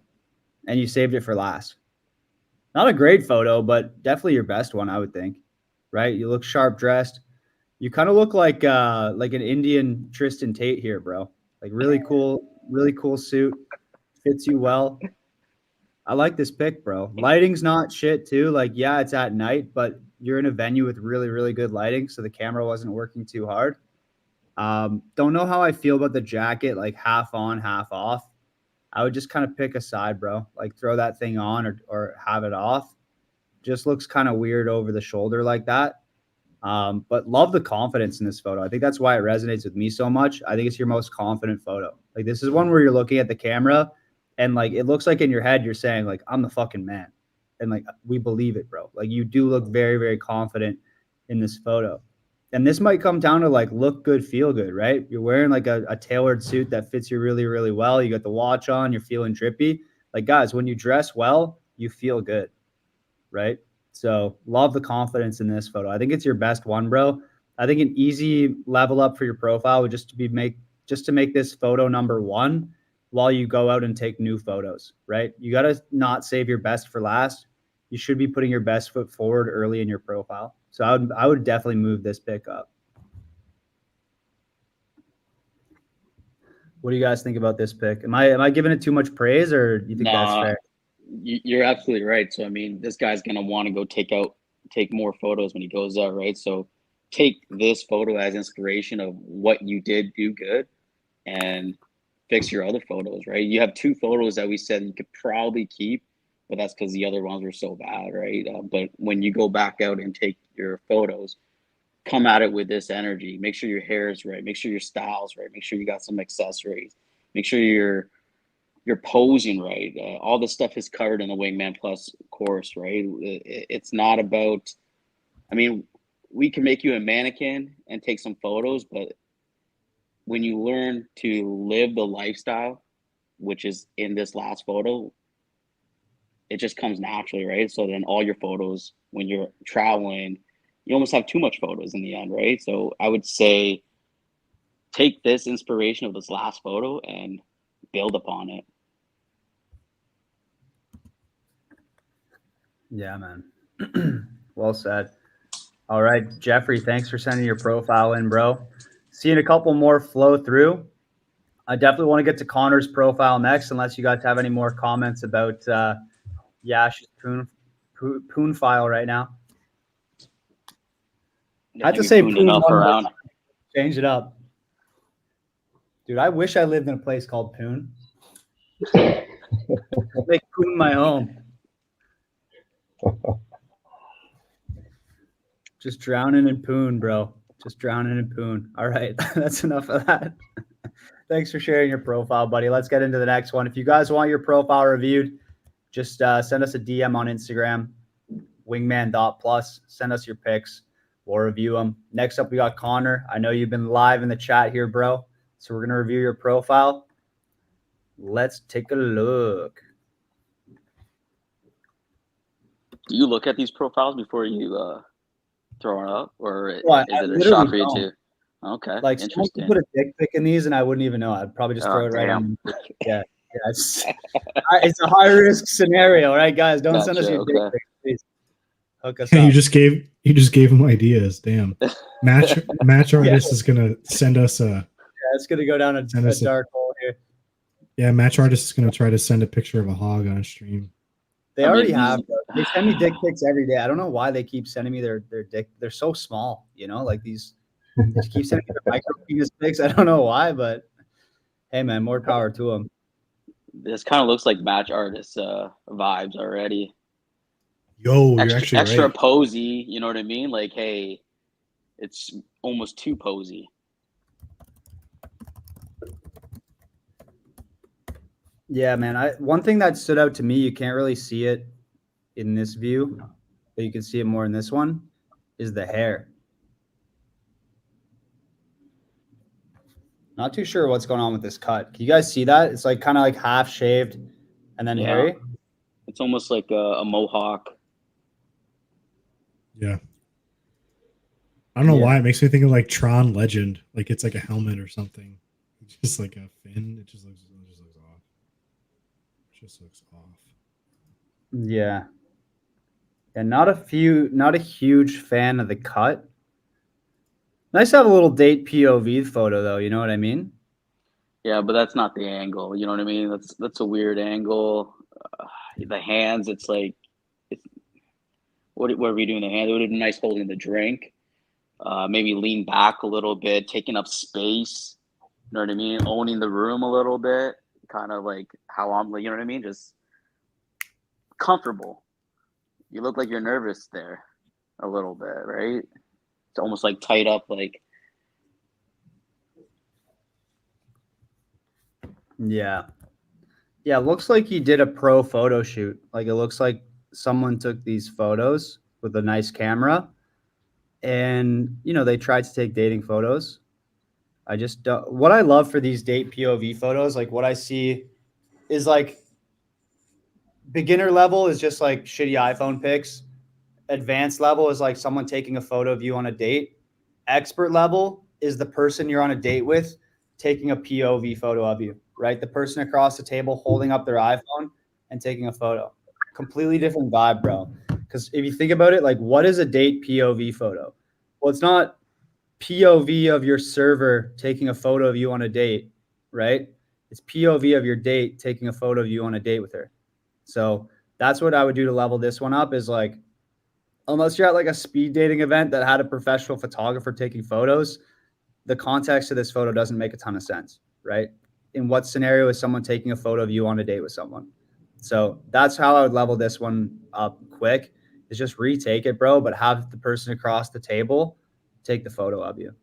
And you saved it for last. Not a great photo, but definitely your best one, I would think. Right? You look sharp dressed. You kind of look like an Indian Tristan Tate here, bro. Like really cool suit. Fits you well. I like this pick, bro. Lighting's not shit too. Like, yeah, it's at night, but you're in a venue with really, really good lighting, so the camera wasn't working too hard. Don't know how I feel about the jacket, like half on, half off. I would just kind of pick a side, bro. Like throw that thing on or have it off. Just looks kind of weird over the shoulder like that. But love the confidence in this photo. I think that's why it resonates with me so much. I think it's your most confident photo. Like this is one where you're looking at the camera and like it looks like in your head you're saying like I'm the fucking man. And like we believe it, bro. Like you do look very, very confident in this photo. And this might come down to like look good, feel good, right? You're wearing like a tailored suit that fits you really, really well. You got the watch on, you're feeling drippy. Like guys, when you dress well, you feel good, right? So love the confidence in this photo. I think it's your best one, bro. I think an easy level up for your profile would just to make this photo number one while you go out and take new photos, right? You got to not save your best for last. You should be putting your best foot forward early in your profile. So I would definitely move this pick up. What do you guys think about this pick? Am I giving it too much praise, or do you think that's fair? You're absolutely right. So I mean, this guy's gonna want to go take more photos when he goes out, right? So take this photo as inspiration of what you did do good, and fix your other photos, right? You have 2 photos that we said you could probably keep, but that's because the other ones were so bad, right? But when you go back out and take your photos, come at it with this energy. Make sure your hair is right. Make sure your style's right. Make sure you got some accessories. Make sure you're posing right. All this stuff is covered in the Wingman Plus course, right? It's not about. I mean, we can make you a mannequin and take some photos, but when you learn to live the lifestyle, which is in this last photo, it just comes naturally, right? So then all your photos, when you're traveling, you almost have too much photos in the end, right? So I would say take this inspiration of this last photo and build upon it. Yeah, man. Well said. All right, Jeffrey, thanks for sending your profile in, bro. Seeing a couple more flow through. I definitely want to get to Connor's profile next, unless you guys have any more comments about Yash's poon file right now. I have to say Poon Poon enough one more around. time. Change it up. Dude, I wish I lived in a place called Poon. Make Poon my home. Just drowning in Poon, bro. Just drowning in Poon. All right, that's enough of that. Thanks for sharing your profile, buddy. Let's get into the next one. If you guys want your profile reviewed, just send us a DM on Instagram, wingman.plus. Send us your pics. We'll review them. Next up, we got Connor. I know you've been live in the chat here, bro. So we're going to review your profile. Let's take a look. Do you look at these profiles before you throw it up, or Well, is I it a shot for you literally too? Okay, like someone interesting. could put a dick pic in these and I wouldn't even know. I'd probably just throw it right damn. on. Yeah. It's a high risk scenario, right, guys? Don't send us Gotcha, your dick okay. pics, please. Hook us Yeah, up. you just gave him ideas. Damn. Match artist is gonna send us a. Yeah, it's gonna go down a dark hole here. Yeah, match artist is gonna try to send a picture of a hog on stream. They already have. They send me dick pics every day. I don't know why they keep sending me their dick. They're so small, you know, like these. They keep sending me their micro penis pics. I don't know why, but hey, man, more power to them. This kind of looks like match artist vibes already. Yo, you're actually extra right. posy, you know what I mean? Like, hey, it's almost too posy. Yeah, man. One thing that stood out to me, you can't really see it in this view, but you can see it more in this one, is the hair. Not too sure what's going on with this cut. Can you guys see that? It's like kind of like half shaved and then hairy. It's almost like a mohawk. Yeah. I don't know why it makes me think of like Tron Legend, like it's like a helmet or something. It's just like a fin. It just looks off. It just looks off. Yeah. And not a huge fan of the cut. Nice to have a little date POV photo though, you know what I mean? Yeah, but that's not the angle. You know what I mean? That's a weird angle. The hands, it's like, what are we doing? The hands? It would have been nice holding the drink. Maybe lean back a little bit, taking up space. You know what I mean? Owning the room a little bit, kind of like how I'm. You know what I mean? Just comfortable. You look like you're nervous there, a little bit, right? It's almost like tight up, like. Yeah. Yeah, looks like he did a pro photo shoot. Like it looks like someone took these photos with a nice camera and, you know, they tried to take dating photos. I just what I love for these date POV photos, like what I see is like beginner level is just like shitty iPhone pics. Advanced level is like someone taking a photo of you on a date. Expert level is the person you're on a date with taking a POV photo of you, right? The person across the table holding up their iPhone and taking a photo. Completely different vibe, bro. Because if you think about it, like what is a date POV photo? Well, it's not POV of your server taking a photo of you on a date, right? It's POV of your date taking a photo of you on a date with her. So that's what I would do to level this one up is like, unless you're at like a speed dating event that had a professional photographer taking photos, the context of this photo doesn't make a ton of sense, right? In what scenario is someone taking a photo of you on a date with someone? So that's how I would level this one up quick is just retake it, bro, but have the person across the table take the photo of you.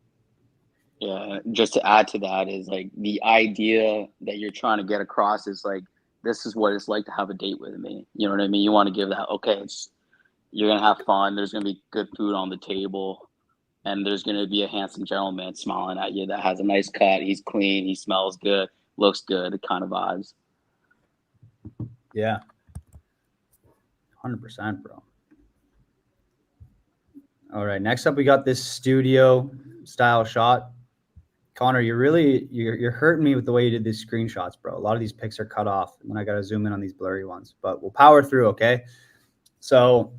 Yeah, just to add to that is like the idea that you're trying to get across is like, this is what it's like to have a date with me. You know what I mean? You want to give that, okay, you're going to have fun. There's going to be good food on the table. And there's going to be a handsome gentleman smiling at you that has a nice cut. He's clean. He smells good. Looks good. The kind of vibes. Yeah. 100%, bro. All right. Next up, we got this studio style shot. Connor, you're hurting me with the way you did these screenshots, bro. A lot of these pics are cut off, and then I got to zoom in on these blurry ones. But we'll power through, okay? So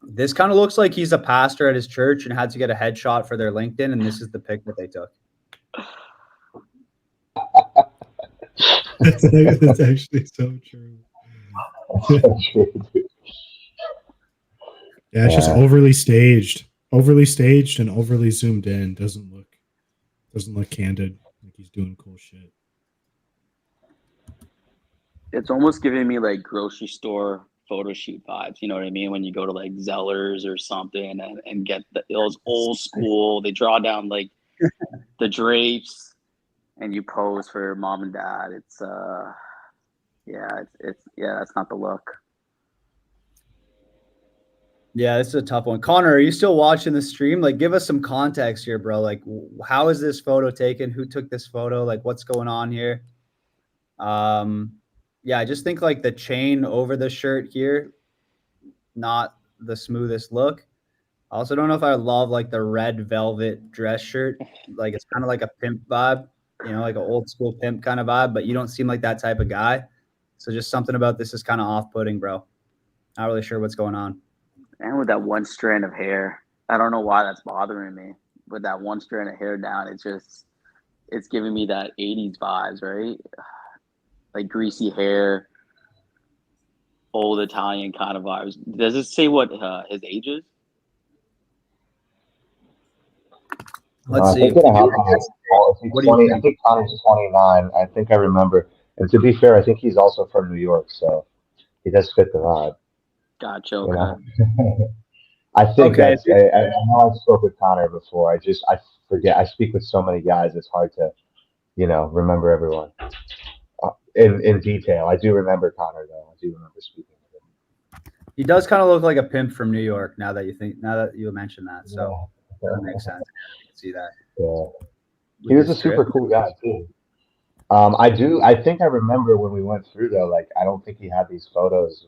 this kind of looks like he's a pastor at his church and had to get a headshot for their LinkedIn, and this is the pic that they took. That's actually so true. So true, dude. Yeah, it's just overly staged. overly staged and overly zoomed in. Doesn't look candid. Like he's doing cool shit. It's almost giving me like grocery store photo shoot vibes. You know what I mean? When you go to like Zellers or something and get those old school, they draw down like the drapes and you pose for mom and dad. It's that's not the look. Yeah, this is a tough one. Connor, are you still watching the stream? Like, give us some context here, bro. Like, how is this photo taken? Who took this photo? Like, what's going on here? Yeah, I just think like the chain over the shirt here, not the smoothest look. I also don't know if I love like the red velvet dress shirt. Like, it's kind of like a pimp vibe, like an old school pimp kind of vibe, but you don't seem like that type of guy. So just something about this is kind of off-putting, bro. Not really sure what's going on. And with that one strand of hair, I don't know why that's bothering me. With that one strand of hair down, it's giving me that 80s vibes, right? Like greasy hair, old Italian kind of vibes. Does it say what his age is? Let's I see. think it happens. What do you think? I think Connor's 29. I think I remember. And to be fair, I think he's also from New York, so he does fit the vibe. Gotcha. You Okay. know? I think Okay. I know I spoke with Connor before. I forget. I speak with so many guys. It's hard to, remember everyone in detail. I do remember Connor though. I do remember speaking with him. He does kind of look like a pimp from New York. Now that you mentioned that, so Yeah. that makes sense. I can see that. Yeah. With He was this a super drip. cool guy too. I think I remember when we went through though, like I don't think he had these photos.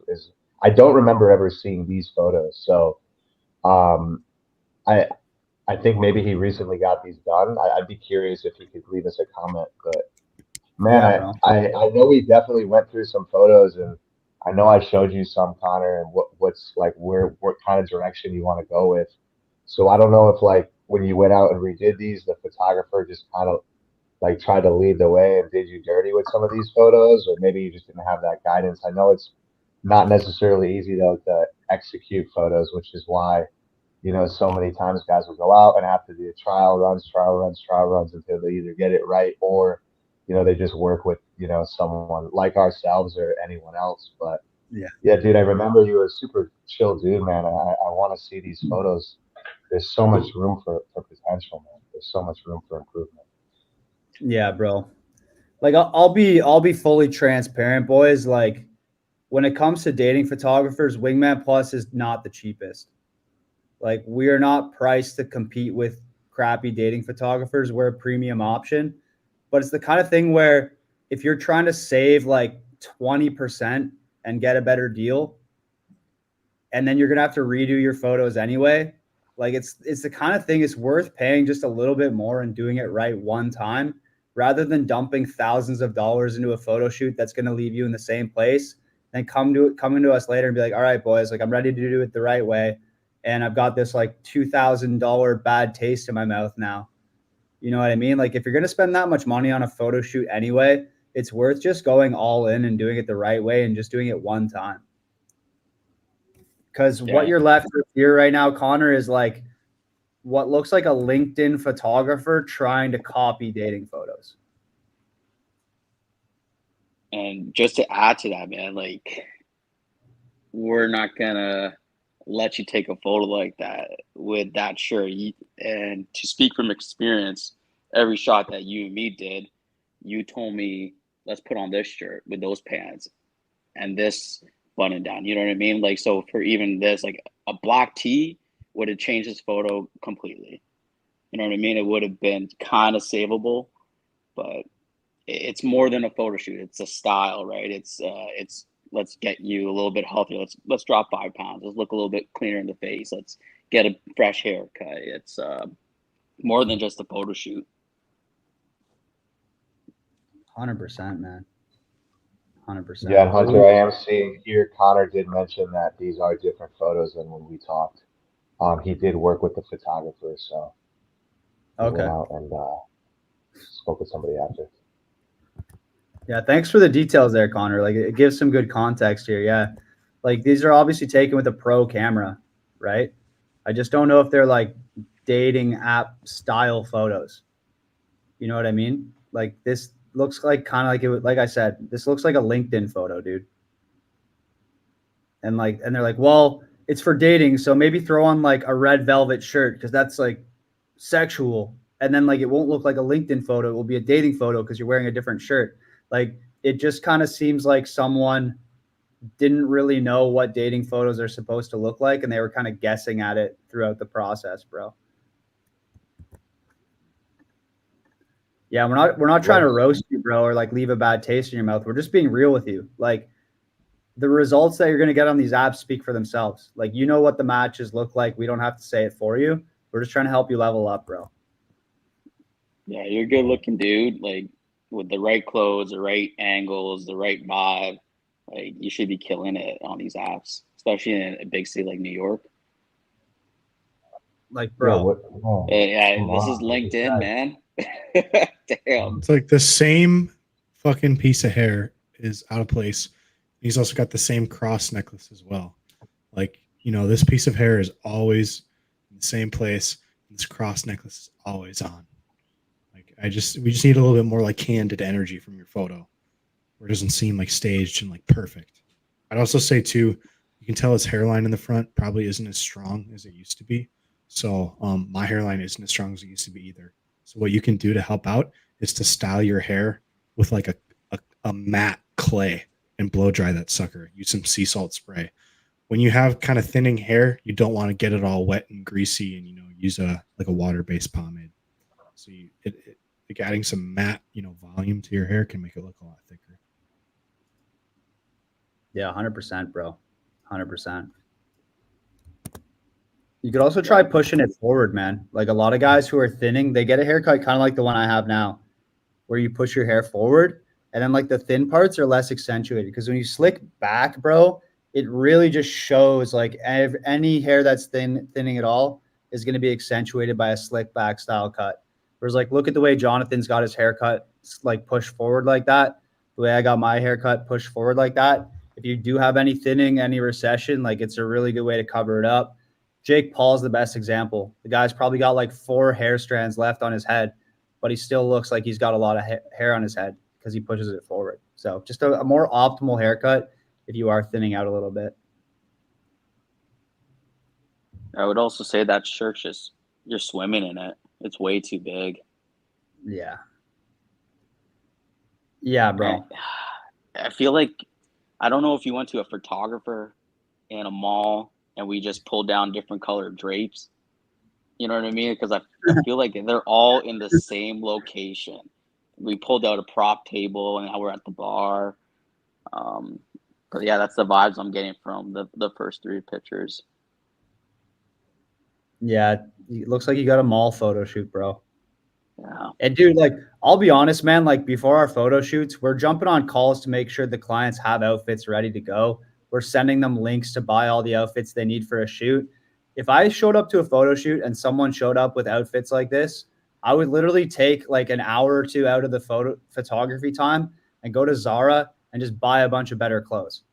I don't remember ever seeing these photos. So um, I I think maybe he recently got these done. I'd be curious if he could leave us a comment. But man, Yeah, bro. I know we definitely went through some photos, and I know I showed you some, Connor, and what's like what kind of direction you want to go with. So I don't know if like when you went out and redid these, the photographer just kind of like tried to lead the way and did you dirty with some of these photos, or maybe you just didn't have that guidance. I know it's not necessarily easy though to execute photos, which is why so many times guys will go out and have to do trial runs until they either get it right or, they just work with, someone like ourselves or anyone else. But yeah, dude, I remember you were a super chill dude, man. I want to see these photos. There's so much room for potential, man. There's so much room for improvement. Yeah, bro. Like I'll be fully transparent, boys. Like when it comes to dating photographers, Wingman Plus is not the cheapest. Like we are not priced to compete with crappy dating photographers. We're a premium option, but it's the kind of thing where if you're trying to save like 20% and get a better deal, and then you're gonna have to redo your photos anyway, like it's the kind of thing it's worth paying just a little bit more and doing it right one time rather than dumping thousands of dollars into a photo shoot that's going to leave you in the same place and coming to us later and be like, all right, boys, like I'm ready to do it the right way. And I've got this like $2,000 bad taste in my mouth now. You know what I mean? Like if you're going to spend that much money on a photo shoot anyway, it's worth just going all in and doing it the right way and just doing it one time. Because what you're left with here right now, Connor, is like what looks like a LinkedIn photographer trying to copy dating photos. And just to add to that, man, like we're not gonna let you take a photo like that with that shirt. And to speak from experience, every shot that you and me did, you told me, let's put on this shirt with those pants and this button down. You know what I mean? Like, so for even this, like a black tee would have changed this photo completely. You know what I mean? It would have been kind of savable, but it's more than a photo shoot. It's a style, right? It's let's get you a little bit healthier. Let's drop 5 pounds. Let's look a little bit cleaner in the face. Let's get a fresh haircut. It's more than just a photo shoot. 100%, man. 100%. Yeah, and Hunter, I am seeing here. Connor did mention that these are different photos than when we talked. He did work with the photographer, so he went out and spoke with somebody after. Yeah, thanks for the details there, Connor. Like it gives some good context here. Yeah. Like these are obviously taken with a pro camera, right? I just don't know if they're like dating app style photos. You know what I mean? Like this looks like kind of like it would, like I said, this looks like a LinkedIn photo, dude. And they're like, well, it's for dating, so maybe throw on like a red velvet shirt because that's like sexual. And then like it won't look like a LinkedIn photo; it will be a dating photo because you're wearing a different shirt. Like it just kind of seems like someone didn't really know what dating photos are supposed to look like, and they were kind of guessing at it throughout the process, bro. Yeah, we're not trying to roast you, bro, or like leave a bad taste in your mouth. We're just being real with you. Like the results that you're going to get on these apps speak for themselves. Like you know what the matches look like. We don't have to say it for you. We're just trying to help you level up, bro. Yeah, you're a good looking dude. Like with the right clothes, the right angles, the right vibe. Like you should be killing it on these apps, especially in a big city like New York. Like, Yeah, bro, what? Oh, Yeah, come this is on, like LinkedIn, I man. Damn. It's like the same fucking piece of hair is out of place. He's also got the same cross necklace as well. Like, this piece of hair is always in the same place. And this cross necklace is always on. Like, we just need a little bit more like candid energy from your photo, where it doesn't seem like staged and like perfect. I'd also say too, you can tell his hairline in the front probably isn't as strong as it used to be. So my hairline isn't as strong as it used to be either. So what you can do to help out is to style your hair with like a matte clay and blow dry that sucker. Use some sea salt spray. When you have kind of thinning hair, you don't want to get it all wet and greasy, and use a water-based pomade. So like adding some matte volume to your hair can make it look a lot thicker. yeah, 100%, bro. 100%. You could also try pushing it forward, man. Like a lot of guys who are thinning, they get a haircut kind of like the one I have now, where you push your hair forward and then like the thin parts are less accentuated because when you slick back, bro, it really just shows like any hair that's thinning at all is going to be accentuated by a slick back style cut. Whereas like look at the way Jonathan's got his haircut like pushed forward like that. The way I got my haircut pushed forward like that. If you do have any thinning, any recession, like it's a really good way to cover it up. Jake Paul's the best example. The guy's probably got like 4 hair strands left on his head, but he still looks like he's got a lot of hair on his head because he pushes it forward. So just a more optimal haircut if you are thinning out a little bit. I would also say that shirt you're swimming in it. It's way too big. Yeah. Yeah, bro. I feel like I don't know if you went to a photographer in a mall and we just pulled down different colored drapes. You know what I mean? Because I feel like they're all in the same location. We pulled out a prop table and now we're at the bar. But yeah, that's the vibes I'm getting from the first 3 pictures. Yeah, it looks like you got a mall photo shoot, bro. Yeah. And dude, like, I'll be honest, man, like before our photo shoots, we're jumping on calls to make sure the clients have outfits ready to go. We're sending them links to buy all the outfits they need for a shoot. If I showed up to a photo shoot and someone showed up with outfits like this, I would literally take like an hour or 2 out of the photography time and go to Zara and just buy a bunch of better clothes.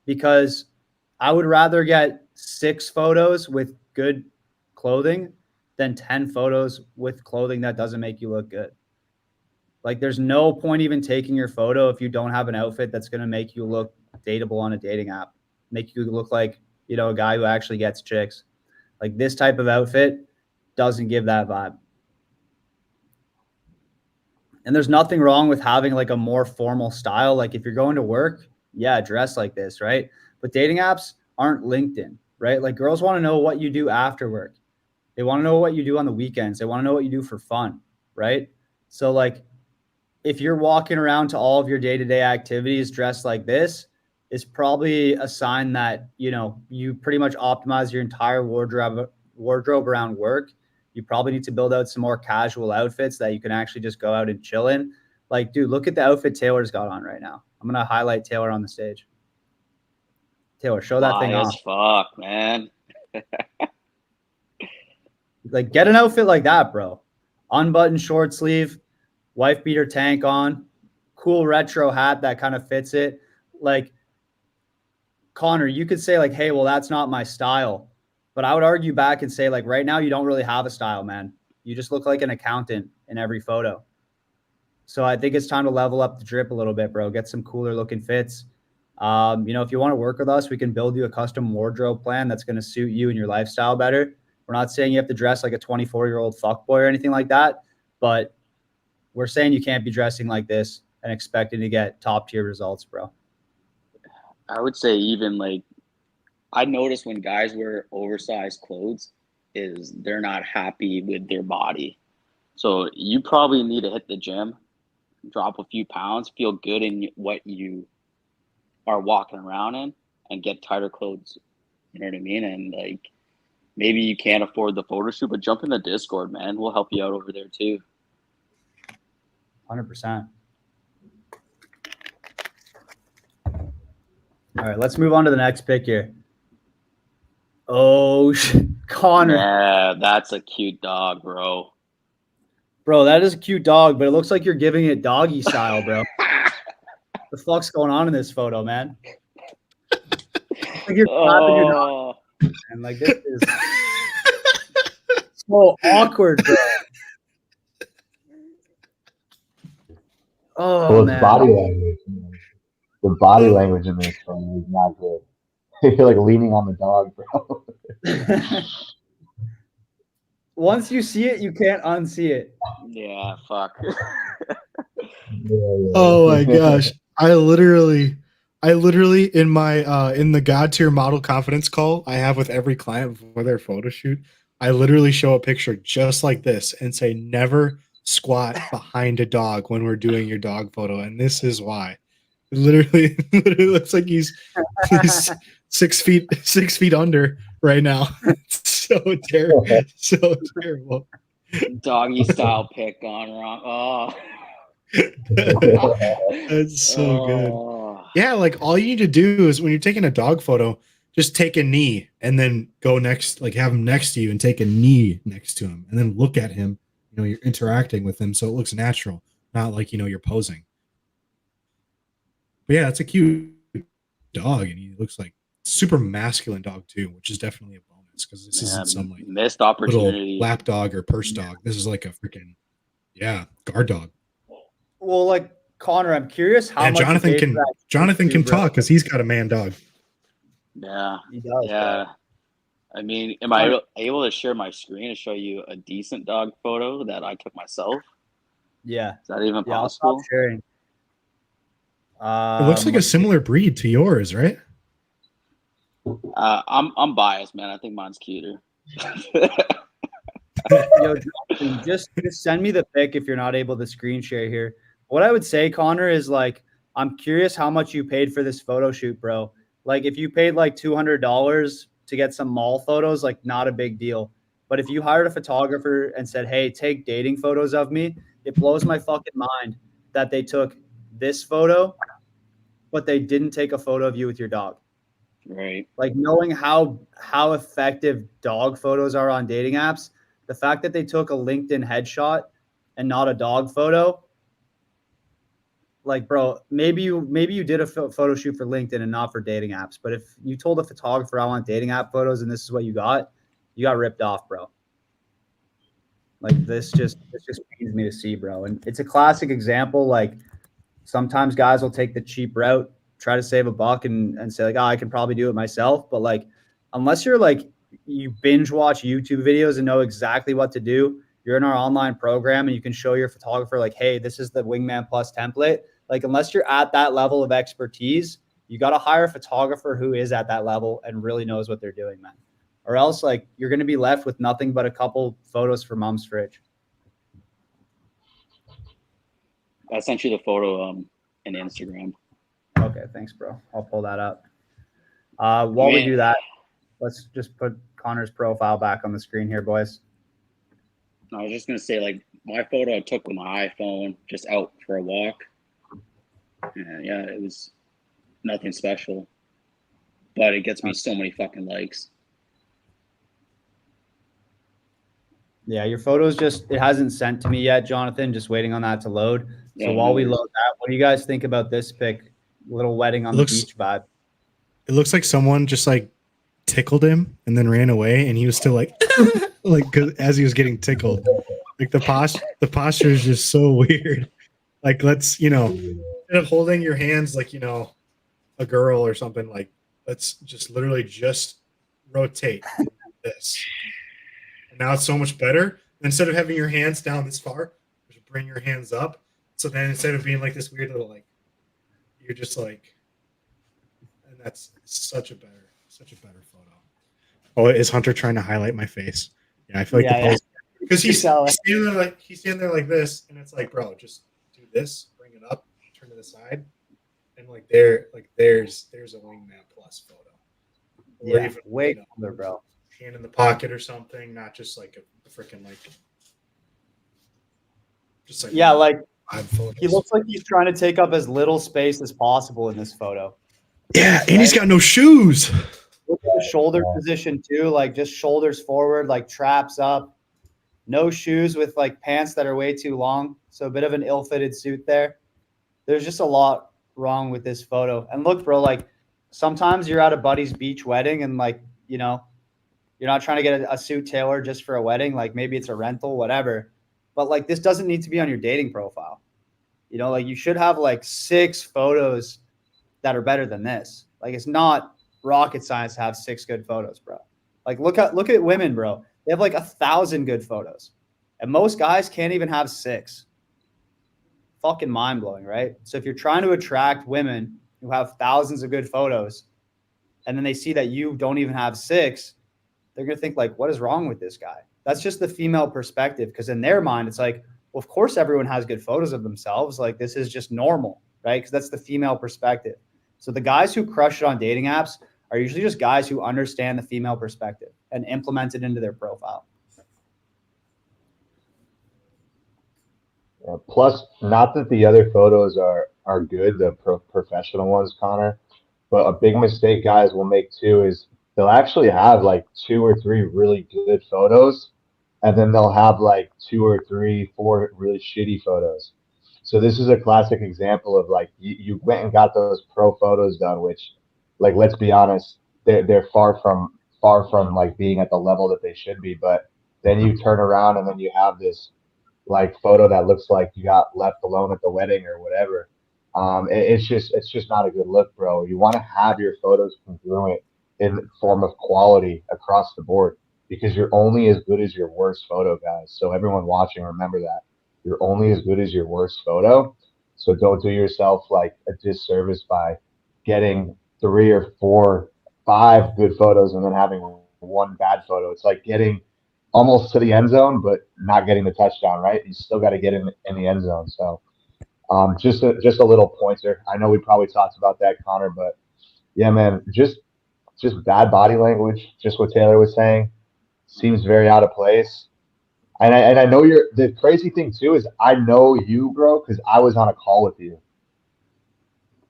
Because I would rather get 6 photos with good clothing than 10 photos with clothing that doesn't make you look good. Like there's no point even taking your photo if you don't have an outfit that's going to make you look dateable on a dating app, make you look like, a guy who actually gets chicks. Like this type of outfit doesn't give that vibe. And there's nothing wrong with having like a more formal style. Like if you're going to work, yeah, dress like this, right? But dating apps aren't LinkedIn, right? Like girls want to know what you do after work. They want to know what you do on the weekends. They want to know what you do for fun, right? So like if you're walking around to all of your day-to-day activities dressed like this, is probably a sign that, you pretty much optimize your entire wardrobe around work. You probably need to build out some more casual outfits that you can actually just go out and chill in. Like, dude, look at the outfit Taylor's got on right now. I'm going to highlight Taylor on the stage. Taylor, show that thing Fly off. as fuck, man. Like, get an outfit like that, bro. Unbuttoned short sleeve, wife beater tank on, cool retro hat that kind of fits it. Like, Connor, you could say like, hey, well, that's not my style. But I would argue back and say, like, right now, you don't really have a style, man. You just look like an accountant in every photo. So I think it's time to level up the drip a little bit, bro. Get some cooler looking fits. If you want to work with us, we can build you a custom wardrobe plan that's going to suit you and your lifestyle better. We're not saying you have to dress like a 24-year-old fuckboy or anything like that, but we're saying you can't be dressing like this and expecting to get top tier results, bro. I would say even like I notice when guys wear oversized clothes is they're not happy with their body. So you probably need to hit the gym, drop a few pounds, feel good in what you are walking around in, and get tighter clothes. You know what I mean? And like maybe you can't afford the photo shoot, but jump in the Discord, man. We'll help you out over there too. 100%. All right, let's move on to the next pick here. Oh, Connor. Yeah, that's a cute dog, bro. Bro, that is a cute dog, but it looks like you're giving it doggy style, bro. The fuck's going on in this photo, man? Like you're clapping your dog, and like this is so awkward, bro. Oh, Well, it's man. body language. The body language in this photo is not good. You're like leaning on the dog, bro. Once you see it, you can't unsee it. Yeah, fuck. Oh my gosh. I literally in my in the God tier model confidence call I have with every client before their photo shoot, I literally show a picture just like this and say never squat behind a dog when we're doing your dog photo. And this is why. It literally looks like he's 6 feet under right now. It's so terrible. So terrible. Doggy style pick gone wrong. Oh. That's so good. Yeah, like all you need to do is when you're taking a dog photo, just take a knee and then go next, like have him next to you and take a knee next to him and then look at him. You know, you're interacting with him so it looks natural, not like, you're posing. But yeah, it's a cute dog and he looks like super masculine dog too, which is definitely a bonus because this isn't some like missed opportunity little lap dog or purse dog. This is like a freaking guard dog. Well, like Connor, I'm curious how much Jonathan can talk because he's got a man dog. Yeah, he does, yeah. bro. I mean, am I able to share my screen and show you a decent dog photo that I took myself? Yeah. Is that even I'll possible? stop sharing. It looks like a similar breed to yours, right? I'm biased, man. I think mine's cuter. Yo, Jonathan, just send me the pic if you're not able to screen share here. What I would say, Connor, is like, I'm curious how much you paid for this photo shoot, bro. Like, if you paid like $200 to get some mall photos, like, not a big deal. But if you hired a photographer and said, hey, take dating photos of me, it blows my fucking mind that they took this photo, but they didn't take a photo of you with your dog. Right. Like, knowing how effective dog photos are on dating apps, the fact that they took a LinkedIn headshot and not a dog photo, like, bro, maybe you did a photo shoot for LinkedIn and not for dating apps. But if you told a photographer I want dating app photos and this is what you got ripped off, bro. Like, this just pains me to see, bro. And it's a classic example. Like, sometimes guys will take the cheap route, try to save a buck and say like, oh, I can probably do it myself. But like, unless you're like, you binge watch YouTube videos and know exactly what to do, you're in our online program and you can show your photographer like, hey, this is the Wingman Plus template. Like, unless you're at that level of expertise, you got to hire a photographer who is at that level and really knows what they're doing, man. Or else, like, you're going to be left with nothing but a couple photos for mom's fridge. I sent you the photo in Instagram. Okay, thanks, bro. I'll pull that up. While we do that, let's just put Connor's profile back on the screen here, boys. I was just gonna say, like, my photo I took with my iPhone, just out for a walk. And yeah, it was nothing special, but it gets me so many fucking likes. Yeah, your photos it hasn't sent to me yet, Jonathan. Just waiting on that to load. So while we load that, what do you guys think about this pic? Little wedding on the beach vibe. It looks like someone just like tickled him and then ran away, and he was still like, like 'cause as he was getting tickled. Like the posture is just so weird. Like let's instead of holding your hands like a girl or something, like let's just literally just rotate this. And now it's so much better. Instead of having your hands down this far, just bring your hands up. So then instead of being like this weird little like, you're just like, and that's such a better photo. Oh, is Hunter trying to highlight my face? Yeah, I feel like the pose because he's standing there like this, and it's like, bro, just do this, bring it up, turn to the side, and there's a wingman plus photo. Or even, way cooler, bro. Hand in the pocket or something, not just like a freaking just like he looks like he's trying to take up as little space as possible in this photo. Yeah, and he's got no shoes. Look at the shoulder position too, like just shoulders forward, like traps up, no shoes with like pants that are way too long. So a bit of an ill-fitted suit there. There's just a lot wrong with this photo. And look, bro, like sometimes you're at a buddy's beach wedding and like, you're not trying to get a suit tailored just for a wedding. Like maybe it's a rental, whatever. But like this doesn't need to be on your dating profile. Like you should have like 6 photos that are better than this. Like it's not rocket science to have 6 good photos, bro. Like look at women, bro. They have like 1,000 good photos. And most guys can't even have 6. Fucking mind blowing, right? So if you're trying to attract women who have thousands of good photos, and then they see that you don't even have 6, they're going to think like, what is wrong with this guy? That's just the female perspective. Because in their mind, it's like, well, of course, everyone has good photos of themselves. Like this is just normal, right? Because that's the female perspective. So the guys who crush it on dating apps are usually just guys who understand the female perspective and implement it into their profile. Yeah, plus, not that the other photos are good, the professional ones, Connor, but a big mistake guys will make too is they'll actually have like 2 or 3 really good photos, and then they'll have like 2 or 3, 4 really shitty photos. So this is a classic example of like you went and got those pro photos done, which, like, let's be honest, they're far from like being at the level that they should be. But then you turn around and then you have this like photo that looks like you got left alone at the wedding or whatever. It's just not a good look, bro. You want to have your photos congruent in form of quality across the board, because you're only as good as your worst photo, guys. So everyone watching, remember that you're only as good as your worst photo. So don't do yourself like a disservice by getting 3 or 4, 5 good photos and then having 1 bad photo. It's like getting almost to the end zone, but not getting the touchdown, right? You still got to get in the end zone. So just a little pointer. I know we probably talked about that, Connor, but yeah, man, just bad body language, just what Taylor was saying, seems very out of place. And I know the crazy thing too is I know you, bro, because I was on a call with you.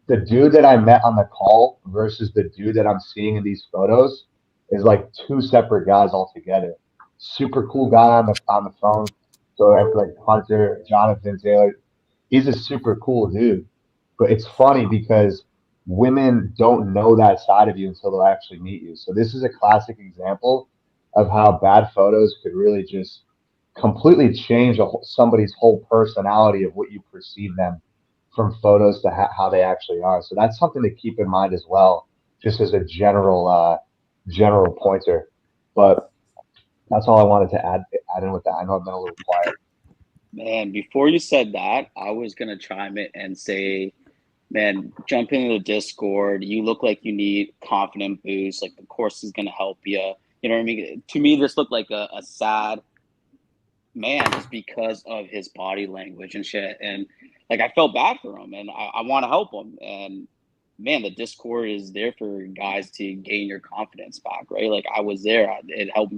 The dude that I met on the call versus the dude that I'm seeing in these photos is like 2 separate guys altogether. Super cool guy on the phone. So after like Hunter, Jonathan, Taylor, he's a super cool dude. But it's funny because women don't know that side of you until they'll actually meet you. So this is a classic example of how bad photos could really just completely change somebody's whole personality of what you perceive them from photos to how they actually are. So that's something to keep in mind as well, just as a general pointer. But that's all I wanted to add in with that. I know I've been a little quiet. Man, before you said that, I was gonna chime in and say, man, jump into the Discord. You look like you need confident boost. Like the course is gonna help you. You know what I mean? To me, this looked like a sad man just because of his body language and shit. And like I felt bad for him, and I want to help him. And man, the Discord is there for guys to gain your confidence back, right? Like I was there. It helped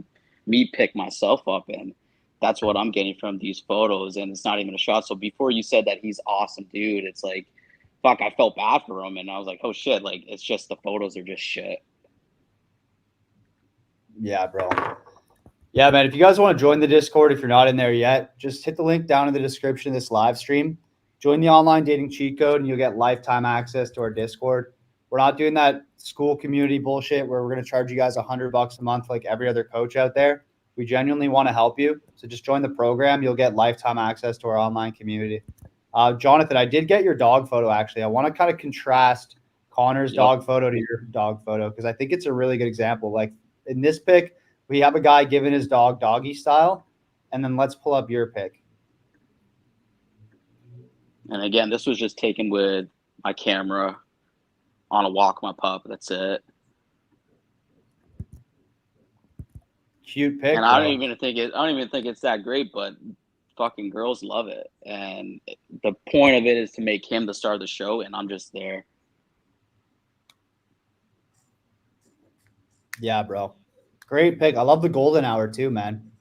me pick myself up, and that's what I'm getting from these photos. And it's not even a shot. So before you said that he's awesome, dude, it's like, fuck, I felt bad for him, and I was like, oh shit, like it's just the photos are just shit. Yeah, bro. Yeah, man. If you guys want to join the Discord, if you're not in there yet, just hit the link down in the description of this live stream. Join the online dating cheat code, and you'll get lifetime access to our Discord. We're not doing that school community bullshit where we're going to charge you guys $100 a month like every other coach out there. We genuinely want to help you. So just join the program. You'll get lifetime access to our online community. Jonathan, I did get your dog photo, actually. I want to kind of contrast Connor's dog photo to your dog photo because I think it's a really good example. Like in this pic, we have a guy giving his dog doggy style. And then let's pull up your pic. And again, this was just taken with my camera on a walk with my pup. That's it. Cute pic. And I don't even think it's that great, but fucking girls love it. And the point of it is to make him the star of the show, and I'm just there. Yeah, bro. Great pick. I love the golden hour too, man.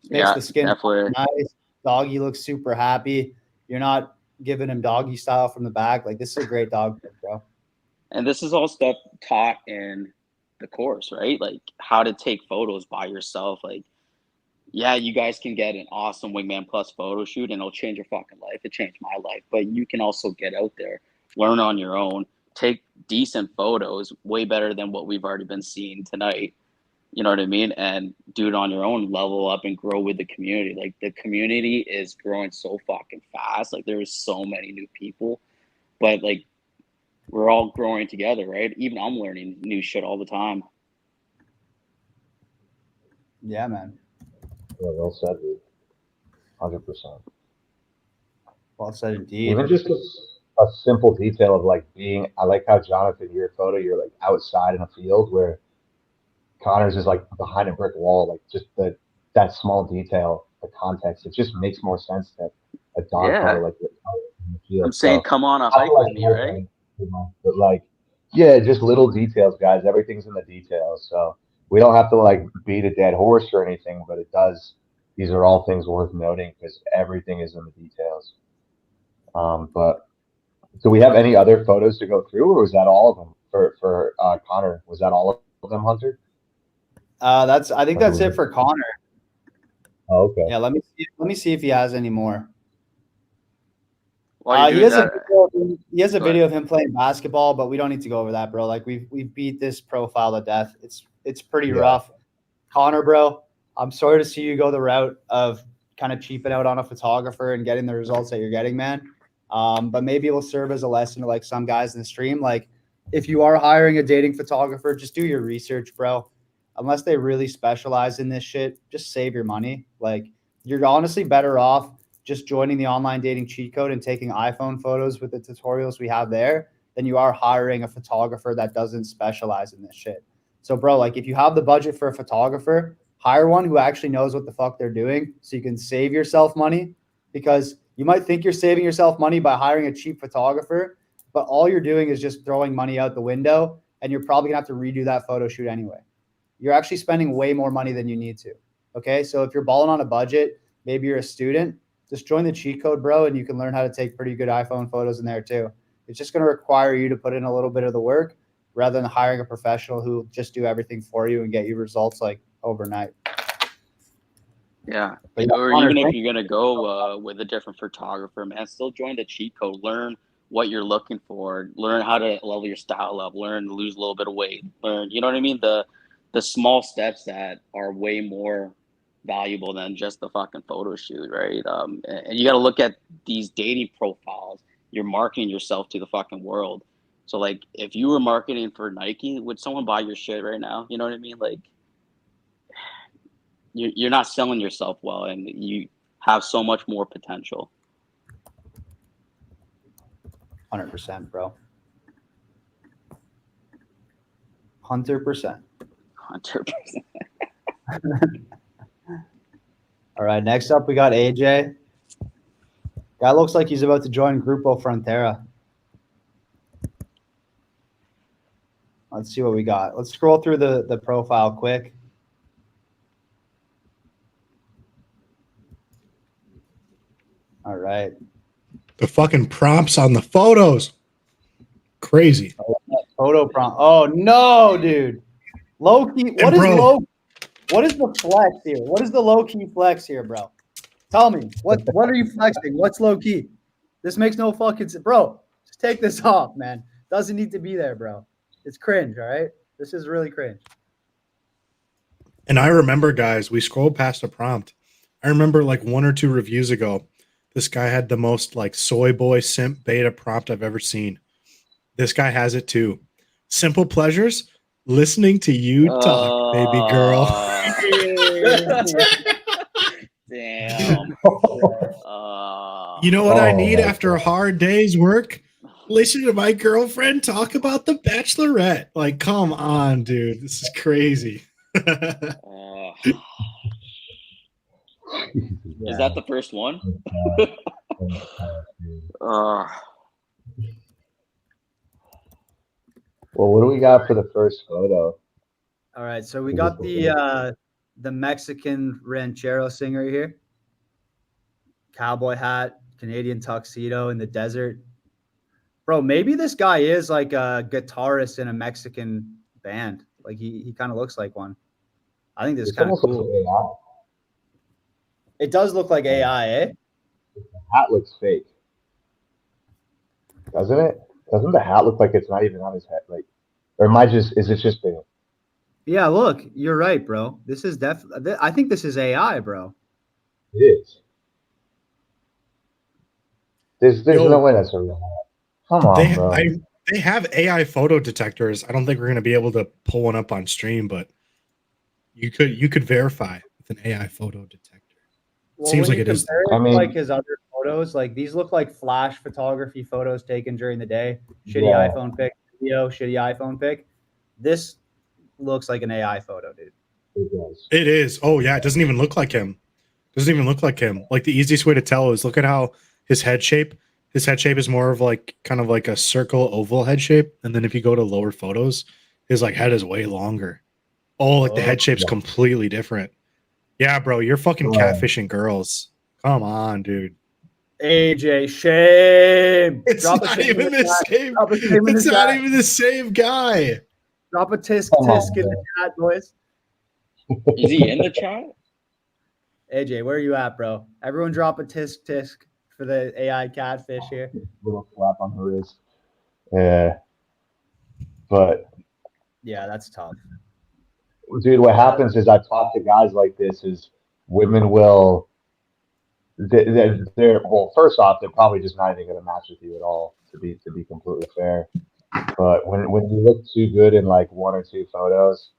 Makes the skin definitely nice. Doggy looks super happy. You're not giving him doggy style from the back. Like, this is a great dog pick, bro. And this is all stuff taught in the course, right? Like how to take photos by yourself. Like, yeah, you guys can get an awesome Wingman Plus photo shoot and it'll change your fucking life. It changed my life. But you can also get out there, learn on your own, take decent photos, way better than what we've already been seeing tonight. You know what I mean? And do it on your own, level up and grow with the community. Like, the community is growing so fucking fast. Like, there's so many new people, but like, we're all growing together, right? Even I'm learning new shit all the time. Yeah, man. Yeah, well said, dude. 100%. Well said indeed. Even just a simple detail of like being, I like how Jonathan, your photo, you're like outside in a field where Connor's is like behind a brick wall. Like, just that small detail, the context, it just makes more sense that a dog photo like this in the field. I'm saying, come on a hike with me, right? But like, yeah, just little details, guys. Everything's in the details. So we don't have to like beat a dead horse or anything, but it does. These are all things worth noting because everything is in the details. But do we have any other photos to go through, or was that all of them for Connor? Was that all of them, Hunter? I think that's it for Connor. Oh, okay. Yeah, let me see if he has any more. He has a video of him playing basketball, but we don't need to go over that, bro. Like, we beat this profile to death. It's pretty rough. Connor, bro, I'm sorry to see you go the route of kind of cheaping out on a photographer and getting the results that you're getting, man. But maybe it will serve as a lesson to like some guys in the stream. Like, if you are hiring a dating photographer, just do your research, bro. Unless they really specialize in this shit, just save your money. Like, you're honestly better off just joining the online dating cheat code and taking iPhone photos with the tutorials we have there than you are hiring a photographer that doesn't specialize in this shit. So, bro, like, if you have the budget for a photographer, hire one who actually knows what the fuck they're doing so you can save yourself money, because you might think you're saving yourself money by hiring a cheap photographer, but all you're doing is just throwing money out the window, and you're probably gonna have to redo that photo shoot anyway. You're actually spending way more money than you need to. Okay. So if you're balling on a budget, maybe you're a student, just join the cheat code, bro, and you can learn how to take pretty good iPhone photos in there too. It's just going to require you to put in a little bit of the work rather than hiring a professional who just do everything for you and get you results like overnight. Yeah. But or even if you're going to go with a different photographer, man, still join the cheat code. Learn what you're looking for. Learn how to level your style up. Learn to lose a little bit of weight. Learn, you know what I mean? The small steps that are way more valuable than just the fucking photo shoot, right? And you got to look at these dating profiles. You're marketing yourself to the fucking world. So, like, if you were marketing for Nike, would someone buy your shit right now? You know what I mean? Like, you're not selling yourself well, and you have so much more potential. 100%, bro. 100%. 100%. All right, next up we got AJ. Guy looks like he's about to join Grupo Frontera. Let's see what we got. Let's scroll through the profile quick. All right. The fucking prompts on the photos. Crazy. Photo prompt. Oh no, dude. Low key. What is the flex here? What is the low key flex here, bro? Tell me. What are you flexing? What's low key? This makes no fucking sense. Bro, just take this off, man. Doesn't need to be there, bro. It's cringe, all right? This is really cringe. And I remember, guys, we scrolled past a prompt. I remember like 1 or 2 reviews ago, this guy had the most like soy boy simp beta prompt I've ever seen. This guy has it too. Simple pleasures, listening to you talk, baby girl. Damn. You know what I Oh need my after a God. hard day's work? Listen to my girlfriend talk about the Bachelorette. Like, come on, dude. This is crazy. Uh, is that the first one? Uh, Well, what do we got for the first photo? All right, so we got the Mexican ranchero singer here. Cowboy hat, Canadian tuxedo in the desert. Bro, maybe this guy is like a guitarist in a Mexican band. Like he kind of looks like one. I think this is This kind of almost looks cool. like AI. It does look like AI, eh? The hat looks fake, doesn't it? Doesn't the hat look like it's not even on his head? Like, or am I just? Is it just the? Yeah, look, you're right, bro. This is I think this is AI, bro. It is. There's no Yo, way that's a real hat. Come on, bro. they have AI photo detectors. I don't think we're gonna be able to pull one up on stream, but you could verify with an AI photo detector. Well, Seems when like you it is. compare it I to mean, like his other photos, like these look like flash photography photos taken during the day. Shitty yeah, iPhone pic, video, shitty iPhone pic. This looks like an AI photo, dude. it does. It is. Oh yeah, it doesn't even look like him. Doesn't even look like him. Like the easiest way to tell is look at how his head shape. His head shape is more of like kind of like a circle oval head shape, and then if you go to lower photos, his like head is way longer. Oh, like the Oh, head shape's Yeah. completely different. Yeah, bro, you're fucking Bro, catfishing girls. Come on, dude. AJ, shame. It's Drop a not shame in even the the chat. same. Drop a shame in the It's not chat. even the same guy. Drop a tisk come tisk on, in the bro. chat, boys. is he in the chat? AJ, where are you at, bro? Everyone drop a tisk tisk for the AI catfish here. Little slap on the wrist. Yeah, but Yeah, that's tough. dude, what happens is I talk to guys like this is women will they're well, first off, they're probably just not even going to match with you at all. To be completely fair, but when you look too good in like 1 or 2 photos,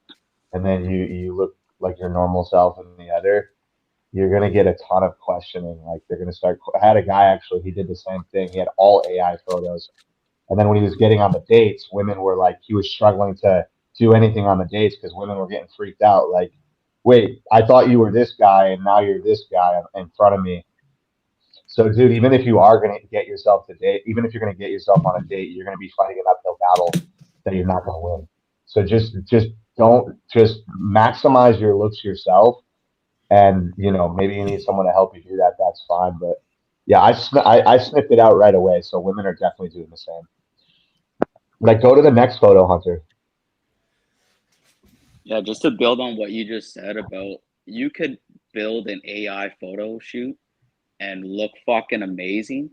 and then you look like your normal self in the other, you're gonna get a ton of questioning. Like they're gonna start. I had a guy actually. He did the same thing. He had all AI photos, and then when he was getting on the dates, women were like, he was struggling to do anything on the dates because women were getting freaked out. Like, wait, I thought you were this guy, and now you're this guy in front of me. So, dude, even if you are gonna get yourself to date, even if you're gonna get yourself on a date, you're gonna be fighting an uphill battle that you're not gonna win. So just don't just maximize your looks yourself, and maybe you need someone to help you do that. That's fine, but yeah, I sniffed it out right away. So women are definitely doing the same. Like, go to the next photo, Hunter. Yeah, just to build on what you just said about you could build an AI photo shoot and look fucking amazing,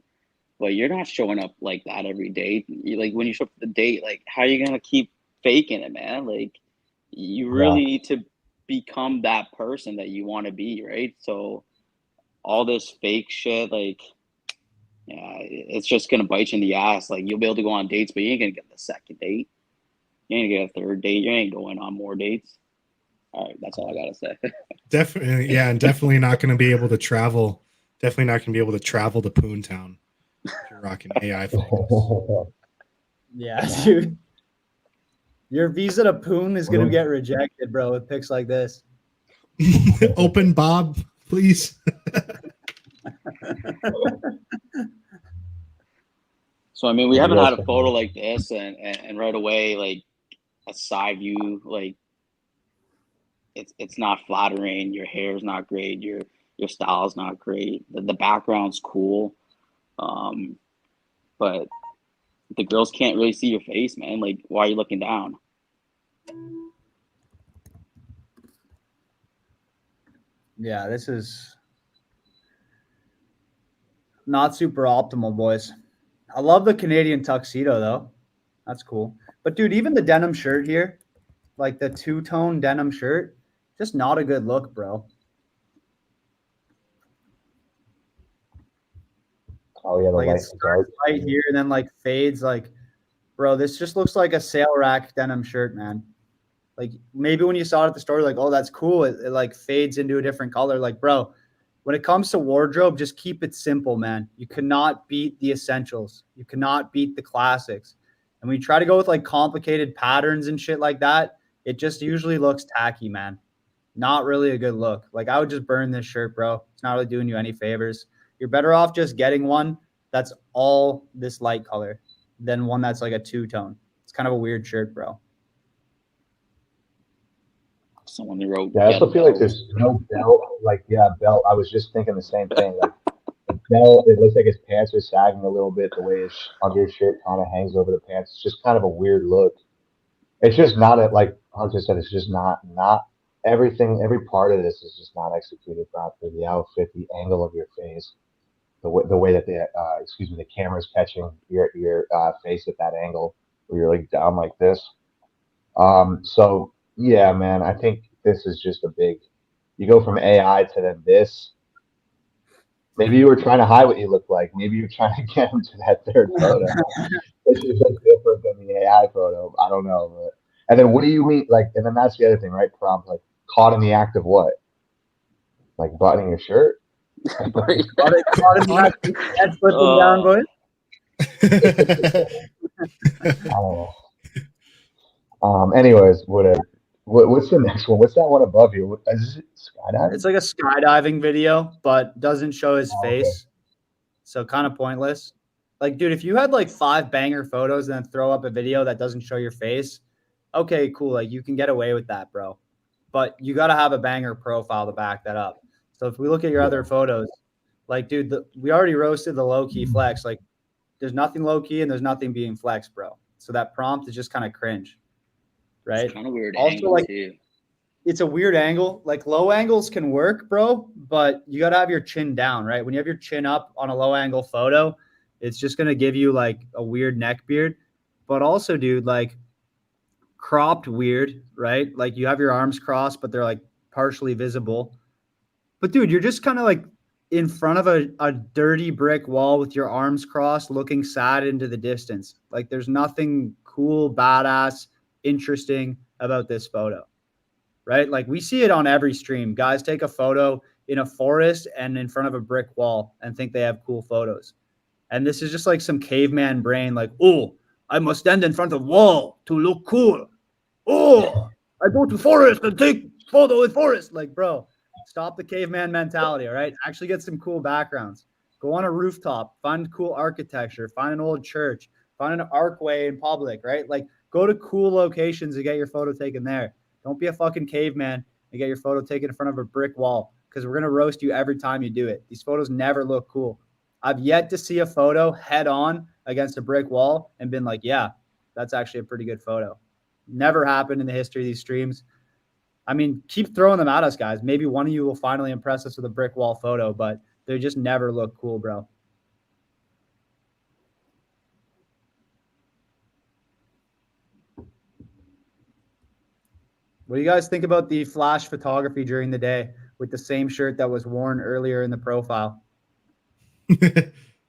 but you're not showing up like that every day. Like when you show up to the date, like how are you gonna keep faking it, man? Like you Yeah, really need to become that person that you want to be, right? So all this fake shit, like yeah, it's just gonna bite you in the ass. Like you'll be able to go on dates, but you ain't gonna get the second date. You ain't gonna get a third date. You ain't going on more dates. All right, that's all I gotta say. Definitely, yeah, and definitely not going to be able to travel. Definitely not going to be able to travel to Poontown if you're rocking AI photos. Yeah, dude. Your visa to Poon is gonna get rejected, bro, with pics like this. Open Bob, please. So I mean, we What do you haven't guys had a think? photo like this, and right away, like a side view, like it's not flattering. Your hair is not great. Your style's not great. The background's cool, um, but the girls can't really see your face, man. Like, why are you looking down? Yeah, this is not super optimal, boys. I love the Canadian tuxedo though. That's cool. But dude, even the denim shirt here, like the two-tone denim shirt, just not a good look, bro. Oh yeah, the Like light it and dark. starts right here and then like fades. Like, bro, this just looks like a sale rack denim shirt, man. Like maybe when you saw it at the store, like, oh, that's cool. It like fades into a different color. Like, bro, when it comes to wardrobe, just keep it simple, man. You cannot beat the essentials. You cannot beat the classics. And when you try to go with like complicated patterns and shit like that, it just usually looks tacky, man. Not really a good look. Like I would just burn this shirt, bro. It's not really doing you any favors. You're better off just getting one that's all this light color than one that's like a two-tone. It's kind of a weird shirt, bro. Someone who wrote. Yeah, I also feel like there's no belt. Like, yeah, belt. I was just thinking the same thing. Like, the belt, it looks like his pants are sagging a little bit. The way his undershirt kind of hangs over the pants. It's just kind of a weird look. It's just not like Hunter said. It's just not everything. Every part of this is just not executed properly. The outfit, the angle of your face, the way that the camera's catching your face at that angle where you're like down like this. So yeah, man, I think this is just a big. You go from AI to then this. Maybe you were trying to hide what you look like. Maybe you're trying to get him to that third photo. This is like different than the AI photo. I don't know, but and then what do you mean? Like, and then that's the other thing, right? Prompt like caught in the act of what? Like buttoning your shirt. Caught it in that head flipping down, boy. I don't know. Anyways, whatever. What's the next one? What's that one above you? Is it skydiving? It's like a skydiving video, but doesn't show his Oh, okay. face. So kind of pointless. Like, dude, if you had like 5 banger photos and then throw up a video that doesn't show your face, okay, cool. Like you can get away with that, bro. But you got to have a banger profile to back that up. So if we look at your other photos, like, dude, we already roasted the low key flex. Like, there's nothing low key and there's nothing being flexed, bro. So that prompt is just kind of cringe, right? It's kind of weird Also, angle like, too. it's a weird angle. Like low angles can work, bro, but you got to have your chin down, right? When you have your chin up on a low angle photo, it's just going to give you like a weird neck beard. But also, dude, like cropped weird, right? Like you have your arms crossed, but they're like partially visible. But dude, you're just kind of like in front of a dirty brick wall with your arms crossed, looking sad into the distance. Like there's nothing cool, badass, interesting about this photo, right? Like we see it on every stream. Guys take a photo in a forest and in front of a brick wall and think they have cool photos. And this is just like some caveman brain, like, oh, I must stand in front of wall to look cool. Oh, I go to forest and take photo in forest. Like, bro, stop the caveman mentality, all right? Actually get some cool backgrounds. Go on a rooftop, find cool architecture, find an old church, find an archway in public, right? Like, go to cool locations and get your photo taken there. Don't be a fucking caveman and get your photo taken in front of a brick wall because we're going to roast you every time you do it. These photos never look cool. I've yet to see a photo head on against a brick wall and been like, yeah, that's actually a pretty good photo. Never happened in the history of these streams. I mean, keep throwing them at us, guys. Maybe one of you will finally impress us with a brick wall photo, but they just never look cool, bro. What do you guys think about the flash photography during the day with the same shirt that was worn earlier in the profile?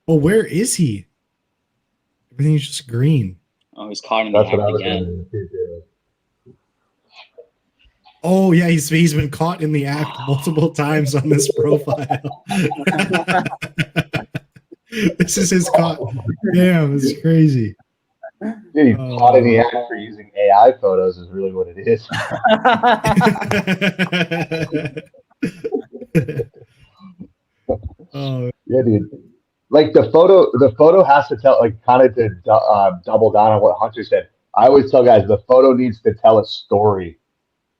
Well, where is he? Everything's just green. Oh, he's caught in the That's what I act was again. wondering too. Oh yeah, he's been caught in the act multiple times on this profile. This is his caught. Damn, it's crazy. Dude, he's caught in the act for using AI photos is really what it is. Oh Yeah, dude. Like the photo has to tell, like, kind of to double down on what Hunter said. I always tell guys the photo needs to tell a story,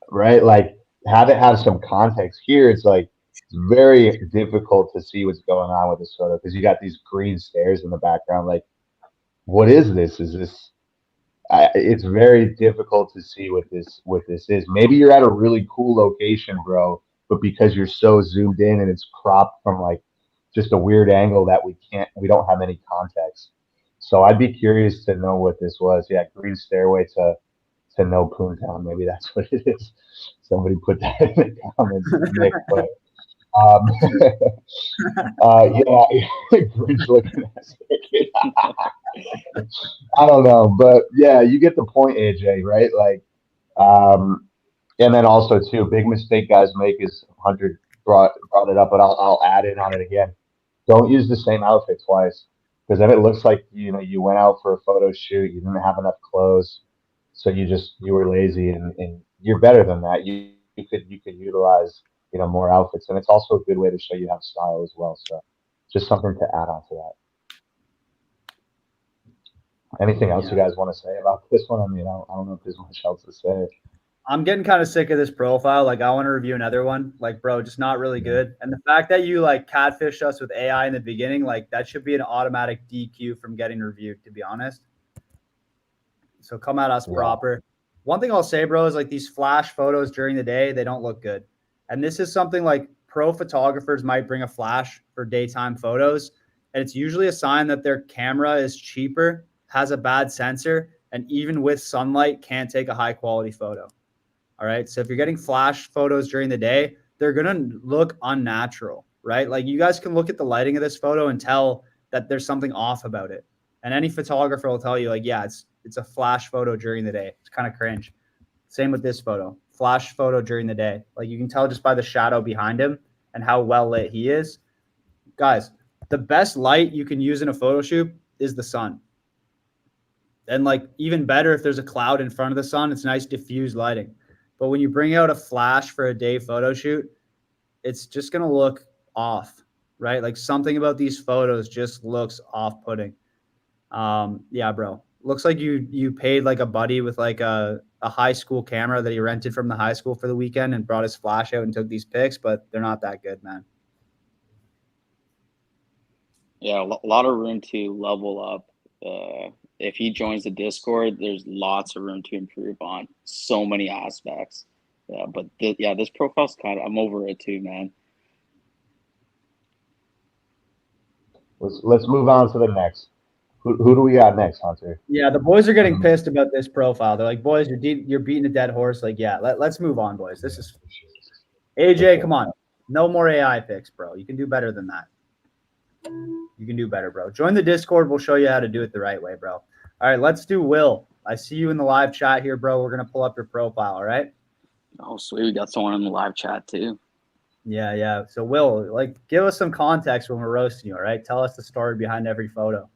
right? Like have it have some context. Here, it's like it's very difficult to see what's going on with this photo because you got these green stairs in the background. Like, what is this? Is this? It's very difficult to see what this is. Maybe you're at a really cool location, bro, but because you're so zoomed in and it's cropped from like just a weird angle that we don't have any context. So I'd be curious to know what this was. Yeah, Green Stairway to No Coontown. Maybe that's what it is. Somebody put that in the comments, Nick. But um, yeah, Grinch looking ass. I don't know, but yeah, you get the point, AJ, right? Like, and then also too, big mistake guys make is Hunter brought it up, but I'll add in on it again. Don't use the same outfit twice, because then it looks like you went out for a photo shoot, you didn't have enough clothes, so you were lazy, and you're better than that. You could utilize more outfits, and it's also a good way to show you have style as well. So just something to add on to that. Anything else you guys want to say about this one? I mean, I don't know if there's much else to say. I'm getting kind of sick of this profile. Like, I want to review another one. Like, bro, just not really good. And the fact that you like catfished us with AI in the beginning, like that should be an automatic DQ from getting reviewed, to be honest. So come at us proper. One thing I'll say, bro, is like these flash photos during the day, they don't look good. And this is something like pro photographers might bring a flash for daytime photos. And it's usually a sign that their camera is cheaper, has a bad sensor, and even with sunlight can't take a high quality photo. All right. So if you're getting flash photos during the day, they're going to look unnatural, right? Like you guys can look at the lighting of this photo and tell that there's something off about it. And any photographer will tell you like, yeah, it's a flash photo during the day. It's kind of cringe. Same with this photo, flash photo during the day. Like you can tell just by the shadow behind him and how well lit he is. Guys, the best light you can use in a photo shoot is the sun. And like even better if there's a cloud in front of the sun, it's nice diffused lighting. But when you bring out a flash for a day photo shoot, it's just going to look off, right? Like something about these photos just looks off-putting. Yeah, bro. Looks like you paid like a buddy with like a high school camera that he rented from the high school for the weekend and brought his flash out and took these pics, but they're not that good, man. Yeah, a lot of room to level up. If he joins the Discord, there's lots of room to improve on so many aspects. Yeah, but this profile's I'm over it too, man. Let's move on to the next. Who do we got next, Hunter? Yeah, the boys are getting pissed about this profile. They're like, boys, you're beating a dead horse. Like, yeah, let's move on, boys. This is AJ. Come on, no more AI pics, bro. You can do better than that. You can do better, bro. Join the Discord. We'll show you how to do it the right way, bro. All right, let's do Will. I see you in the live chat here, bro. We're going to pull up your profile, all right? Oh, sweet. We got someone in the live chat, too. Yeah. So, Will, like, give us some context when we're roasting you, all right? Tell us the story behind every photo.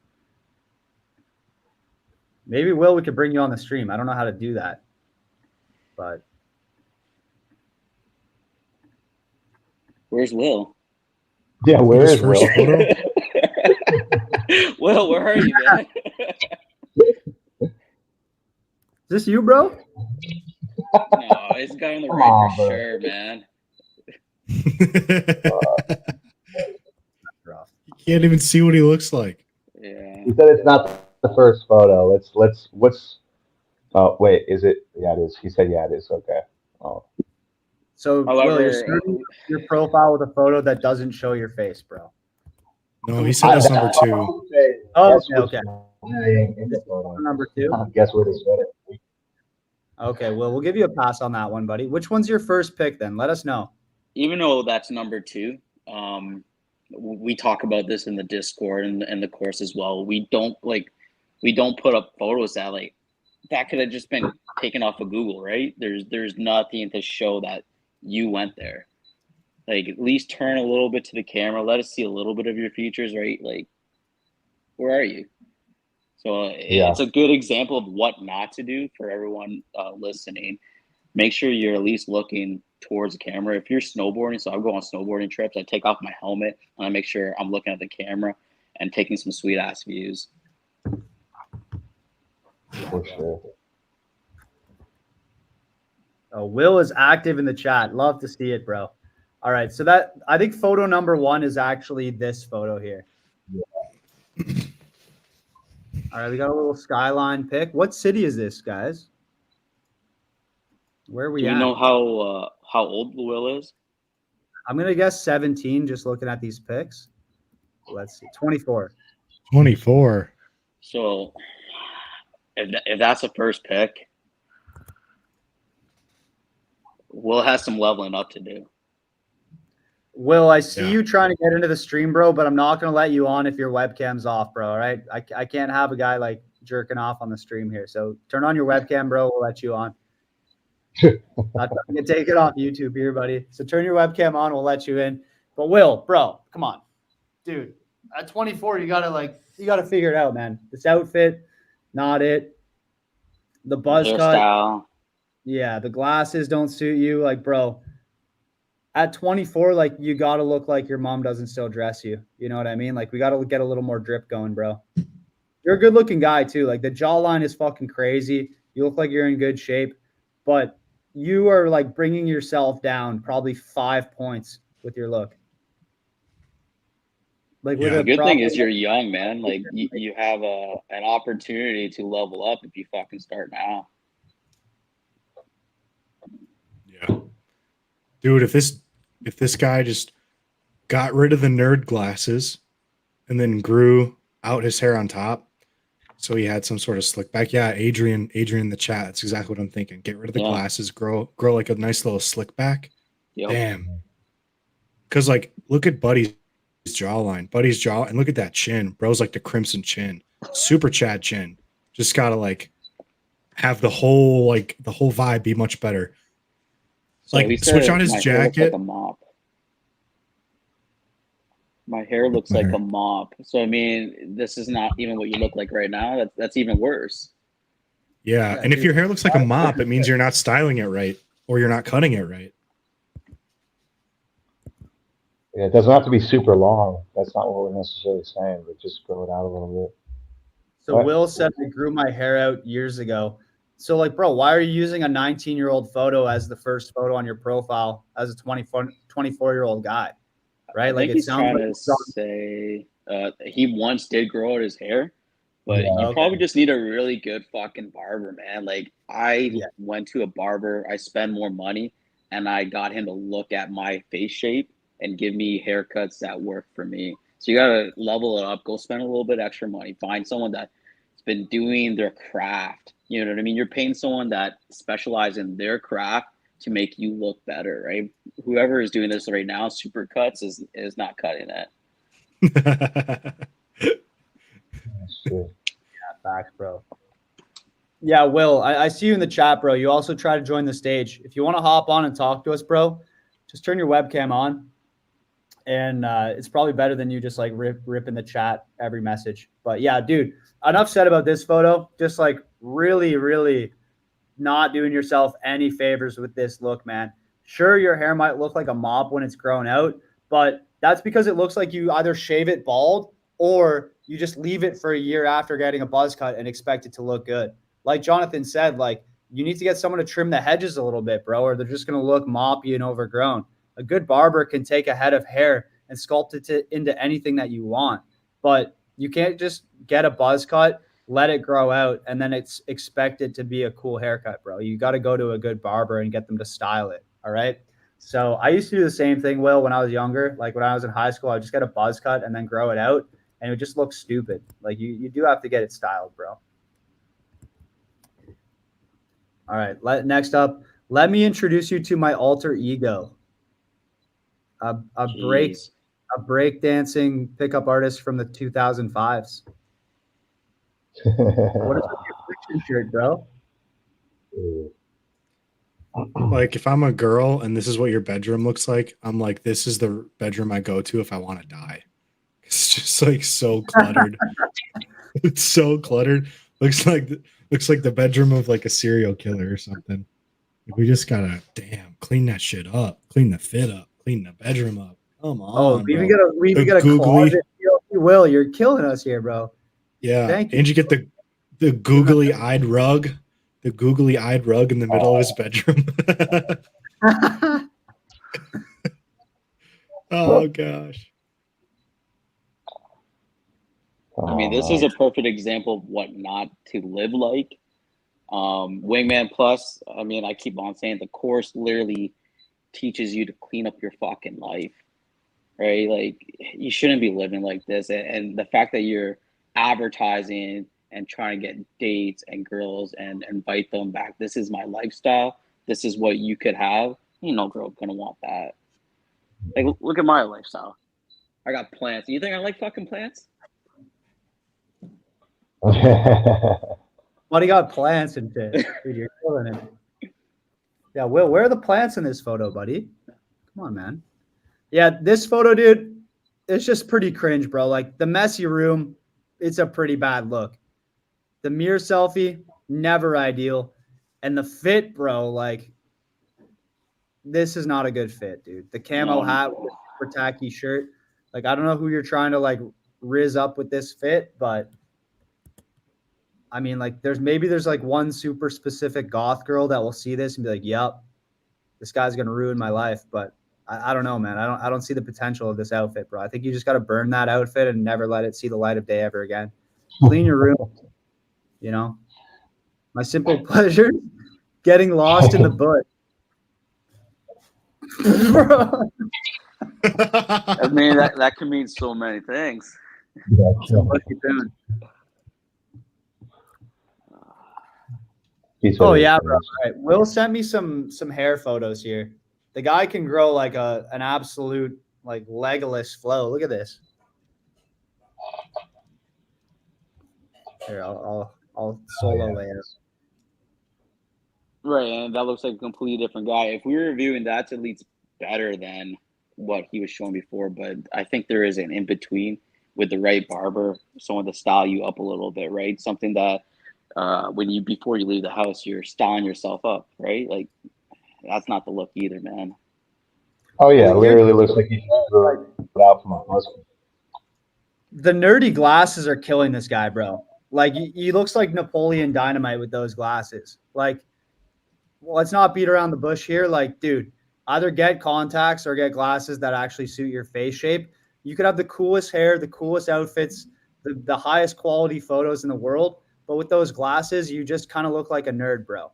Maybe, Will, we could bring you on the stream. I don't know how to do that, but. Where's Will? Yeah, where is Will? Will, where are you, man? Is this you, bro? No, it's the guy on the right for sure, man. You can't even see what he looks like. Yeah. He said it's not the first photo. What's oh wait, is it? Yeah, it is. He said yeah, it is. Okay. Oh. So, Will, you're starting your profile with a photo that doesn't show your face, bro. No, he said that's number 2. Oh, okay. Number 2. Guess what it said. Okay, well, we'll give you a pass on that one, buddy. Which one's your first pick then? Let us know. Even though that's number 2, we talk about this in the Discord and the course as well. We don't put up photos that could have just been taken off of Google, right? There's nothing to show that you went there. Like, at least turn a little bit to the camera. Let us see a little bit of your features, right? Like, where are you? So it's a good example of what not to do for everyone listening. Make sure you're at least looking towards the camera. If you're snowboarding, so I go on snowboarding trips, I take off my helmet and I make sure I'm looking at the camera and taking some sweet ass views. For sure. Oh, Will is active in the chat. Love to see it, bro. All right, so that I think photo number 1 is actually this photo here. Yeah. All right, we got a little skyline pic. What city is this, guys? Where are we at? Do you know how old Will is? I'm gonna guess 17. Just looking at these pics. Let's see, 24. 24. So if that's the first pick, Will has some leveling up to do. Will, I see Yeah. you trying to get into the stream, bro, but I'm not going to let you on if your webcam's off, bro. All right. I can't have a guy like jerking off on the stream here. So turn on your webcam, bro. We'll let you on. Not trying to take it off YouTube here, buddy. So turn your webcam on. We'll let you in. But Will, bro, come on, dude. At 24, you gotta figure it out, man. This outfit, not it. The buzz cut, Hairstyle. yeah. The glasses don't suit you, like, bro. At 24, like, you gotta look like your mom doesn't still dress you. You know what I mean? Like, we gotta get a little more drip going, bro. You're a good looking guy too. Like, the jawline is fucking crazy. You look like you're in good shape, but you are like bringing yourself down probably 5 points with your look. Like, with Yeah. The a good thing proper is you're young, man. Like you have an opportunity to level up if you fucking start now. Yeah. Dude, if this guy just got rid of the nerd glasses and then grew out his hair on top, so he had some sort of slick back. Yeah, Adrian in the chat. That's exactly what I'm thinking. Get rid of the Yeah. glasses, grow like a nice little slick back. Yep. Damn. Because like, look at Buddy's jawline, and look at that chin. Bro's like the crimson chin, super Chad chin. Just gotta like have the whole vibe be much better. So Like, he switch said on his my hair looks like jacket. a mop. My hair looks like a mop. So I mean, this is not even what you look like right now. That's even worse. Yeah, Yeah, and if dude. your hair looks like a mop, it means you're not styling it right or you're not cutting it right. Yeah, it doesn't have to be super long. That's not what we're necessarily saying, but just grow it out a little bit. So What? Will said I grew my hair out years ago. So, like, bro, why are you using a 19-year-old photo as the first photo on your profile as a 24-year-old guy? I Right? Like, think it he's sounds trying like to it's on. say he once did grow out his hair, but Yeah. you Okay. probably just need a really good fucking barber, man. Like I Yeah. went to a barber, I spent more money, and I got him to look at my face shape and give me haircuts that work for me. So you gotta level it up, go spend a little bit extra money, find someone that's been doing their craft. You know what I mean? You're paying someone that specializes in their craft to make you look better, right? Whoever is doing this right now, Supercuts is not cutting it. That's true. Facts, bro. Yeah, Will, I see you in the chat, bro. You also try to join the stage. If you want to hop on and talk to us, bro, just turn your webcam on. And it's probably better than you just like ripping the chat every message. But yeah, dude, enough said about this photo. Just like really, really not doing yourself any favors with this look, man. Sure, your hair might look like a mop when it's grown out, but that's because it looks like you either shave it bald or you just leave it for a year after getting a buzz cut and expect it to look good. Like Jonathan said, like, you need to get someone to trim the hedges a little bit, bro, or they're just going to look moppy and overgrown. A good barber can take a head of hair and sculpt it into anything that you want, but you can't just get a buzz cut, let it grow out, and then it's expected to be a cool haircut, bro. You got to go to a good barber and get them to style it. All right. So I used to do the same thing, Will, when I was younger. Like when I was in high school, I would just get a buzz cut and then grow it out, and it would just look stupid. Like you do have to get it styled, bro. All right. Next up, let me introduce you to my alter ego, a Jeez. breakdancing pickup artist from the 2005s. What is with your fiction shirt, bro? Like, if I'm a girl and this is what your bedroom looks like, I'm like, this is the bedroom I go to if I want to die. It's just like so cluttered. It's so cluttered. Looks like the bedroom of like a serial killer or something. We just gotta clean that shit up, clean the fit up, clean the bedroom up. Come Oh, on, we even bro. got a Googly, closet. Will, you're killing us here, bro. yeah. Thank you. And you get the googly eyed rug, in the middle of his bedroom. Oh gosh. I mean, this is a perfect example of what not to live like. Wingman Plus, I mean, I keep on saying the course literally teaches you to clean up your fucking life, right? Like, you shouldn't be living like this. And the fact that you're advertising and trying to get dates and girls and invite them back. This is my lifestyle. This is what you could have. Ain't no girl gonna want that. Like, look at my lifestyle. I got plants. You think I like fucking plants? Buddy got plants and shit. Dude, you're killing it. Yeah, Will, where are the plants in this photo, buddy? Come on, man. Yeah, this photo, dude, it's just pretty cringe, bro. Like the messy room, it's a pretty bad look. The mirror selfie, never ideal. And the fit, bro, like this is not a good fit, dude. The camo hat with the super tacky shirt. Like, I don't know who you're trying to like rizz up with this fit, but I mean, like, there's like one super specific goth girl that will see this and be like, "Yep, this guy's gonna ruin my life." But I don't know, man. I don't see the potential of this outfit, bro. I think you just got to burn that outfit and never let it see the light of day ever again. Clean your room, you know. My simple pleasure, getting lost in the bush. Bro. I mean, that can mean so many things. So what you doing? Oh yeah, bro. All right. Will sent me some hair photos here. The guy can grow like an absolute like Legolas flow. Look at this. Here, I'll solo layer. Right, and that looks like a completely different guy. If we were reviewing, that's at least better than what he was showing before. But I think there is an in between with the right barber, someone to style you up a little bit, right? Something that before you leave the house, you're styling yourself up, right? Like that's not the look either, man. Oh yeah, it literally looks like he just grew it out from a husband. The nerdy glasses are killing this guy, bro. Like he looks like Napoleon Dynamite with those glasses. Like, well, let's not beat around the bush here. Like, dude, either get contacts or get glasses that actually suit your face shape. You could have the coolest hair, the coolest outfits, the highest quality photos in the world. But with those glasses, you just kind of look like a nerd, bro.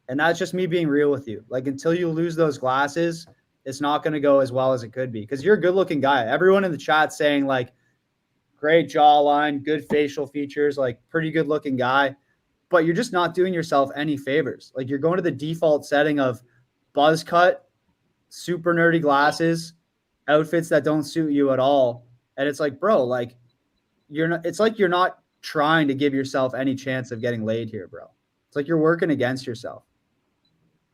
And that's just me being real with you. Like, until you lose those glasses, it's not going to go as well as it could be because you're a good looking guy. Everyone in the chat saying, like, great jawline, good facial features, like, pretty good looking guy. But you're just not doing yourself any favors. Like, you're going to the default setting of buzz cut, super nerdy glasses, outfits that don't suit you at all. And it's like, bro, like, it's like you're not trying to give yourself any chance of getting laid here, bro. It's like you're working against yourself.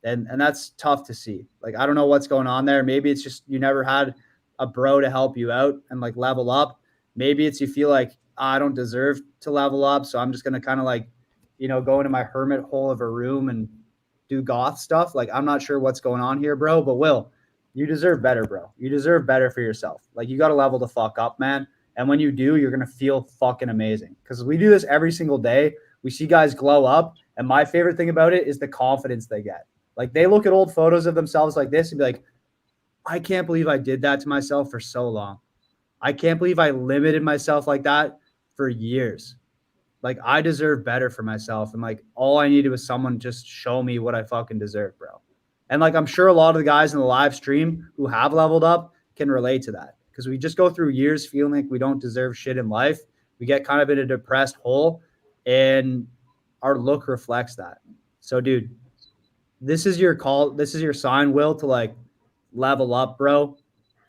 And that's tough to see. Like, I don't know what's going on there. Maybe it's just you never had a bro to help you out and like level up. Maybe it's you feel like I don't deserve to level up, so I'm just gonna kind of like, go into my hermit hole of a room and do goth stuff. Like, I'm not sure what's going on here, bro. But Will, you deserve better, bro. You deserve better for yourself. Like, you got to level the fuck up, man. And when you do, you're gonna feel fucking amazing. Because we do this every single day. We see guys glow up, and my favorite thing about it is the confidence they get. Like, they look at old photos of themselves like this and be like, I can't believe I did that to myself for so long. I can't believe I limited myself like that for years. Like, I deserve better for myself. And like, all I needed was someone just show me what I fucking deserve, bro. And like, I'm sure a lot of the guys in the live stream who have leveled up can relate to that because we just go through years feeling like we don't deserve shit in life. We get kind of in a depressed hole and our look reflects that. So, dude, this is your call. This is your sign, Will, to like level up, bro,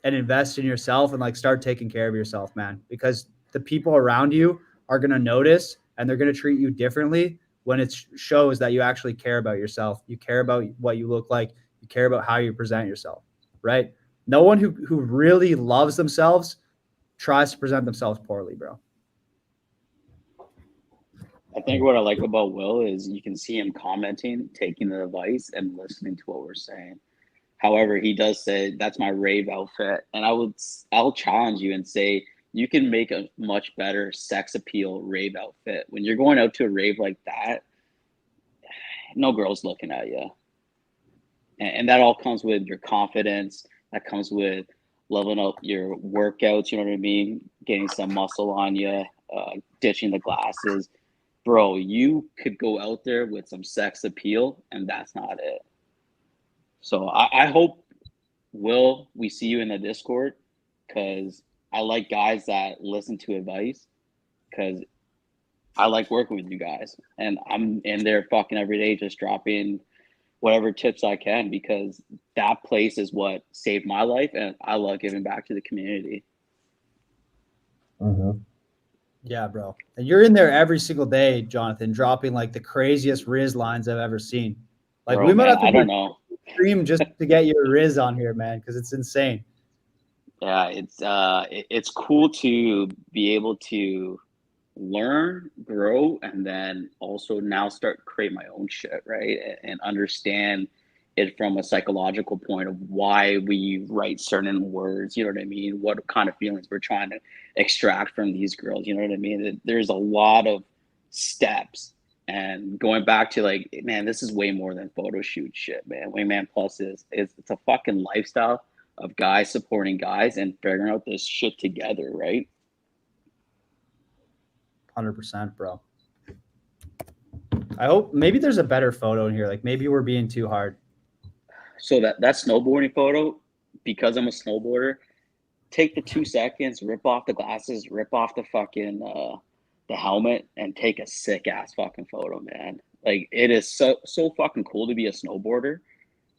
and invest in yourself and like start taking care of yourself, man, because the people around you are going to notice and they're going to treat you differently when it shows that you actually care about yourself. You care about what you look like. You care about how you present yourself, right? No one who really loves themselves tries to present themselves poorly, bro. I think what I like about Will is you can see him commenting, taking the advice, and listening to what we're saying. However, he does say that's my rave outfit, and I'll challenge you and say you can make a much better sex appeal rave outfit. When you're going out to a rave like that, no girl's looking at you, and that all comes with your confidence. That comes with leveling up your workouts. You know what I mean? Getting some muscle on you, ditching the glasses. Bro, you could go out there with some sex appeal, and that's not it. So I hope, Will, we see you in the Discord because I like guys that listen to advice because I like working with you guys, and I'm in there fucking every day, just dropping whatever tips I can, because that place is what saved my life, and I love giving back to the community. Mm-hmm. Yeah, bro. And you're in there every single day, Jonathan, dropping like the craziest Riz lines I've ever seen. Like Bro, we might man, have to I do don't know. a stream just to get your Riz on here, man, because it's insane. Yeah, it's cool to be able to learn, grow, and then also now start create my own shit, right? And understand it from a psychological point of why we write certain words, you know what I mean? What kind of feelings we're trying to extract from these girls, you know what I mean? There's a lot of steps. And going back to like, man, this is way more than photo shoot shit, man. Wingman Plus is it's a fucking lifestyle of guys supporting guys and figuring out this shit together, right? 100%, bro. I hope maybe there's a better photo in here. Like maybe we're being too hard. So that snowboarding photo, because I'm a snowboarder, take the 2 seconds, rip off the glasses, rip off the fucking the helmet, and take a sick ass fucking photo, man. Like it is so fucking cool to be a snowboarder,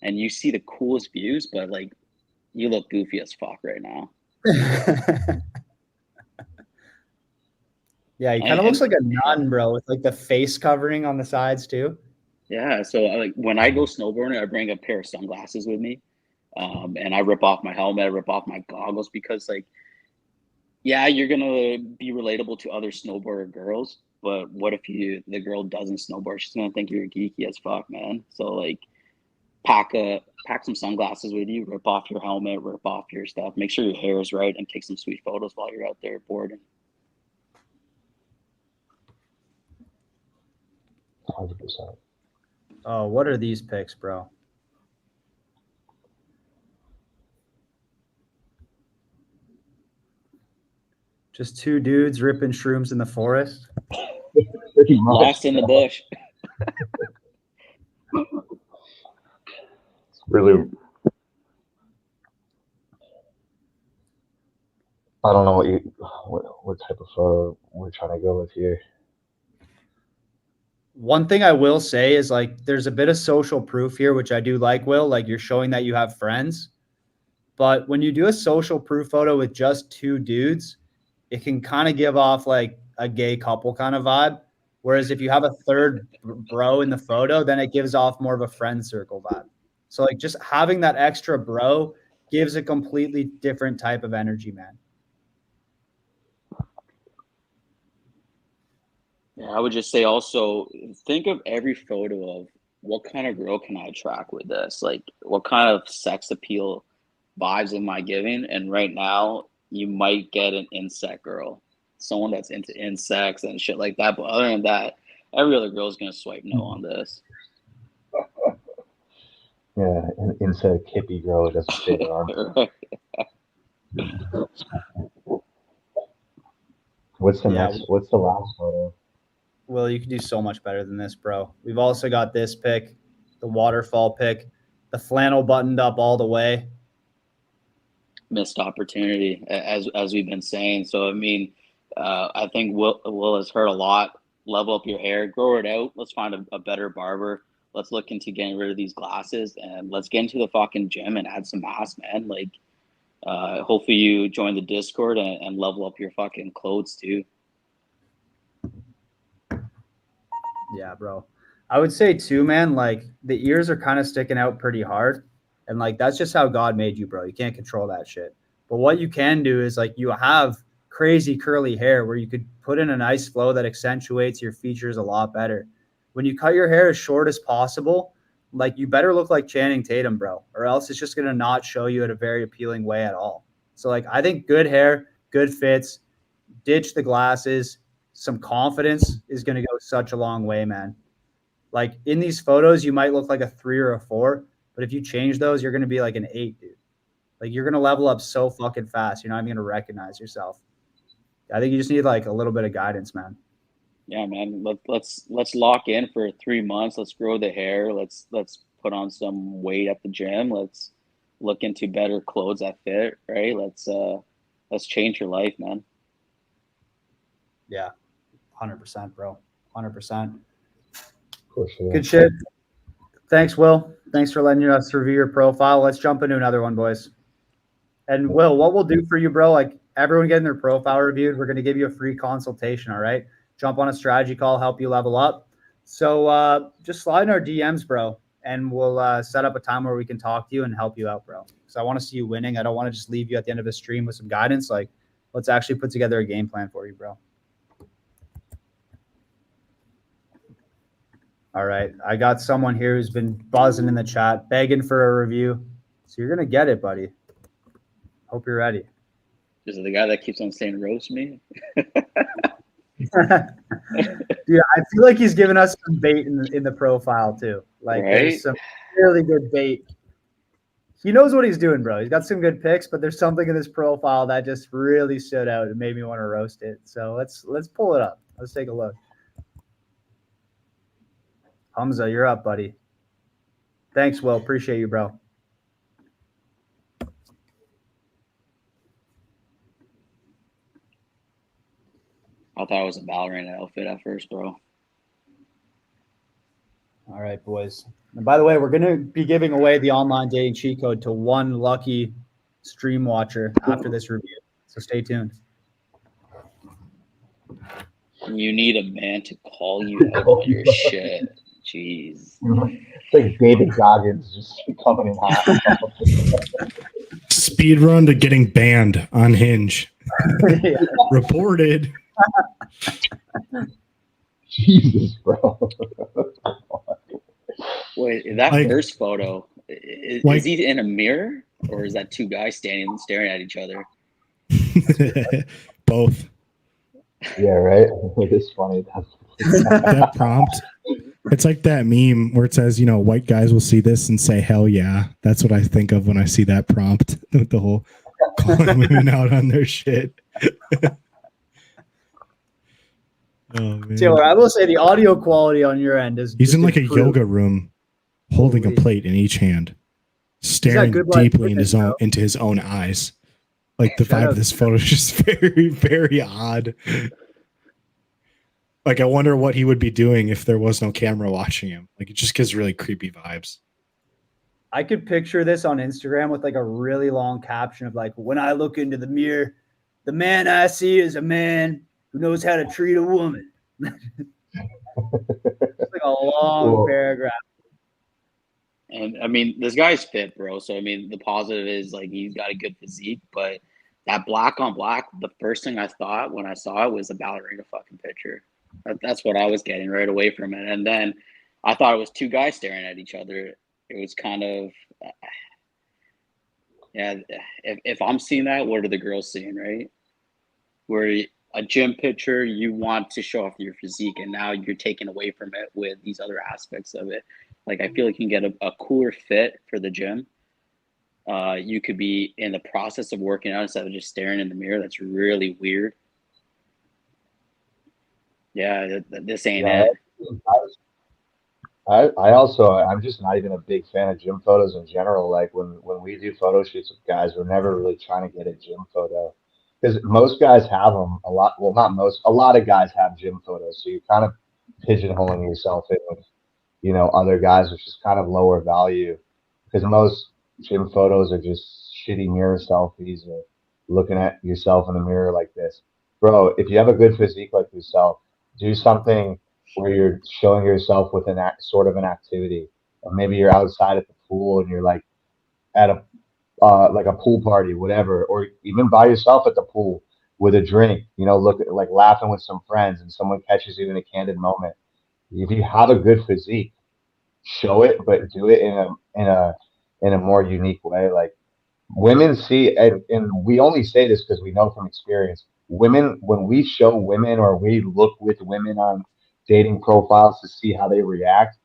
and you see the coolest views, but like you look goofy as fuck right now. Yeah, he kind of And looks like a nun, bro, with like the face covering on the sides too. yeah, so like when I go snowboarding, I bring a pair of sunglasses with me, and I rip off my helmet, I rip off my goggles, because like, yeah, you're gonna be relatable to other snowboarder girls, but what if the girl doesn't snowboard? She's gonna think you're geeky as fuck, man. So like, pack some sunglasses with you, rip off your helmet, rip off your stuff, make sure your hair is right, and take some sweet photos while you're out there boarding. 100%. Oh, what are these pics, bro? Just two dudes ripping shrooms in the forest. Pretty much. Lost in the bush. It's really. I don't know what type of photo we're trying to go with here. One thing I will say is like there's a bit of social proof here, which I do like, Will. Like you're showing that you have friends. But when you do a social proof photo with just two dudes, it can kind of give off like a gay couple kind of vibe. Whereas if you have a third bro in the photo, then it gives off more of a friend circle vibe. So like just having that extra bro gives a completely different type of energy, man. Yeah, I would just say also think of every photo of what kind of girl can I attract with this? Like, what kind of sex appeal vibes am I giving? And right now, you might get an insect girl, someone that's into insects and shit like that. But other than that, every other girl is gonna swipe no on this. Yeah, instead of hippie girl, it doesn't fit her arm. What's the Yeah. next? What's the last photo? Well, you can do so much better than this, bro. We've also got this pick, the waterfall pick, the flannel buttoned up all the way. Missed opportunity, as we've been saying. So I mean, I think Will has heard a lot. Level up your hair, grow it out. Let's find a better barber. Let's look into getting rid of these glasses, and let's get into the fucking gym and add some mass, man. Like, hopefully you join the Discord and level up your fucking clothes too. Yeah, bro. I would say too, man, like the ears are kind of sticking out pretty hard. And like that's just how God made you, bro. You can't control that shit. But what you can do is like you have crazy curly hair where you could put in a nice flow that accentuates your features a lot better. When you cut your hair as short as possible, like you better look like Channing Tatum, bro, or else it's just gonna not show you in a very appealing way at all. So like I think good hair, good fits, ditch the glasses, some confidence is gonna go such a long way, man. Like in these photos, you might look like a 3 or a 4, but if you change those, you're going to be like an 8, dude. Like you're going to level up so fucking fast. You're not even going to recognize yourself. I think you just need like a little bit of guidance, man. Yeah, man. Let's lock in for 3 months. Let's grow the hair. Let's put on some weight at the gym. Let's look into better clothes that fit. Right. Let's change your life, man. Yeah, 100%, bro. 100%. For sure. Good shit. Thanks, Will. Thanks for letting us review your profile. Let's jump into another one, boys. And Will, what we'll do for you, bro, like everyone getting their profile reviewed, we're going to give you a free consultation, all right? Jump on a strategy call, help you level up. So just slide in our DMs, bro, and we'll set up a time where we can talk to you and help you out, bro. Because I want to see you winning. I don't want to just leave you at the end of the stream with some guidance. Like, let's actually put together a game plan for you, bro. All right. I got someone here who's been buzzing in the chat, begging for a review. So you're going to get it, buddy. Hope you're ready. Is it the guy that keeps on saying roast me? Dude, I feel like he's giving us some bait in the profile too. Like There's some really good bait. He knows what he's doing, bro. He's got some good picks, but there's something in this profile that just really stood out and made me want to roast it. So let's pull it up. Let's take a look. Hamza, you're up, buddy. Thanks, Will. Appreciate you, bro. I thought it was a ballerina outfit at first, bro. All right, boys. And by the way, we're going to be giving away the online dating cheat code to one lucky stream watcher after this review. So stay tuned. You need a man to call you out on your shit. Jeez. It's like David Goggins just coming in hot. Speed run to getting banned on Hinge. Yeah. Reported. Jesus, bro. Wait, that Like- first photo, is Like- he in a mirror staring at each other? Both. Yeah, right. It's funny. That prompt. It's like that meme where it says, you know, white guys will see this and say, hell yeah. That's what I think of when I see that prompt with the whole calling women out on their shit. Oh, man. Taylor, I will say the audio quality on your end is. He's in like a improved. yoga room holding a Holy. plate in each hand, staring good life deeply fitness, into his own eyes. Like the Shout vibe out of this photo is just very, very odd. Like I wonder what he would be doing if there was no camera watching him. Like it just gives really creepy vibes. I could picture this on Instagram with like a really long caption of like, when I look into the mirror, the man I see is a man who knows how to treat a woman. It's like a long Cool. paragraph. And I mean, this guy's fit, bro. So I mean, the positive is like he's got a good physique, but that black on black, the first thing I thought when I saw it was a ballerina fucking picture. That's what I was getting right away from it. And then I thought it was two guys staring at each other. It was kind of, yeah. If I'm seeing that, what are the girls seeing, right? Where a gym picture, you want to show off your physique, and now you're taken away from it with these other aspects of it. Like I feel like you can get a cooler fit for the gym. You could be in the process of working out instead of just staring in the mirror. That's really weird. Yeah, this ain't Yeah, it. I'm just not even a big fan of gym photos in general. Like when we do photo shoots with guys, we're never really trying to get a gym photo because most guys have them a lot. Well, not most, a lot of guys have gym photos. So you're kind of pigeonholing yourself in with, you know, other guys, which is kind of lower value because most gym photos are just shitty mirror selfies or looking at yourself in the mirror like this. Bro, if you have a good physique like yourself, do something where you're showing yourself with sort of an activity, or maybe you're outside at the pool and you're like at a like a pool party, whatever, or even by yourself at the pool with a drink. You know, look like laughing with some friends, and someone catches you in a candid moment. If you have a good physique, show it, but do it in a more unique way. Like women see, and we only say this because we know from experience. Women, when we show women or we look with women on dating profiles to see how they react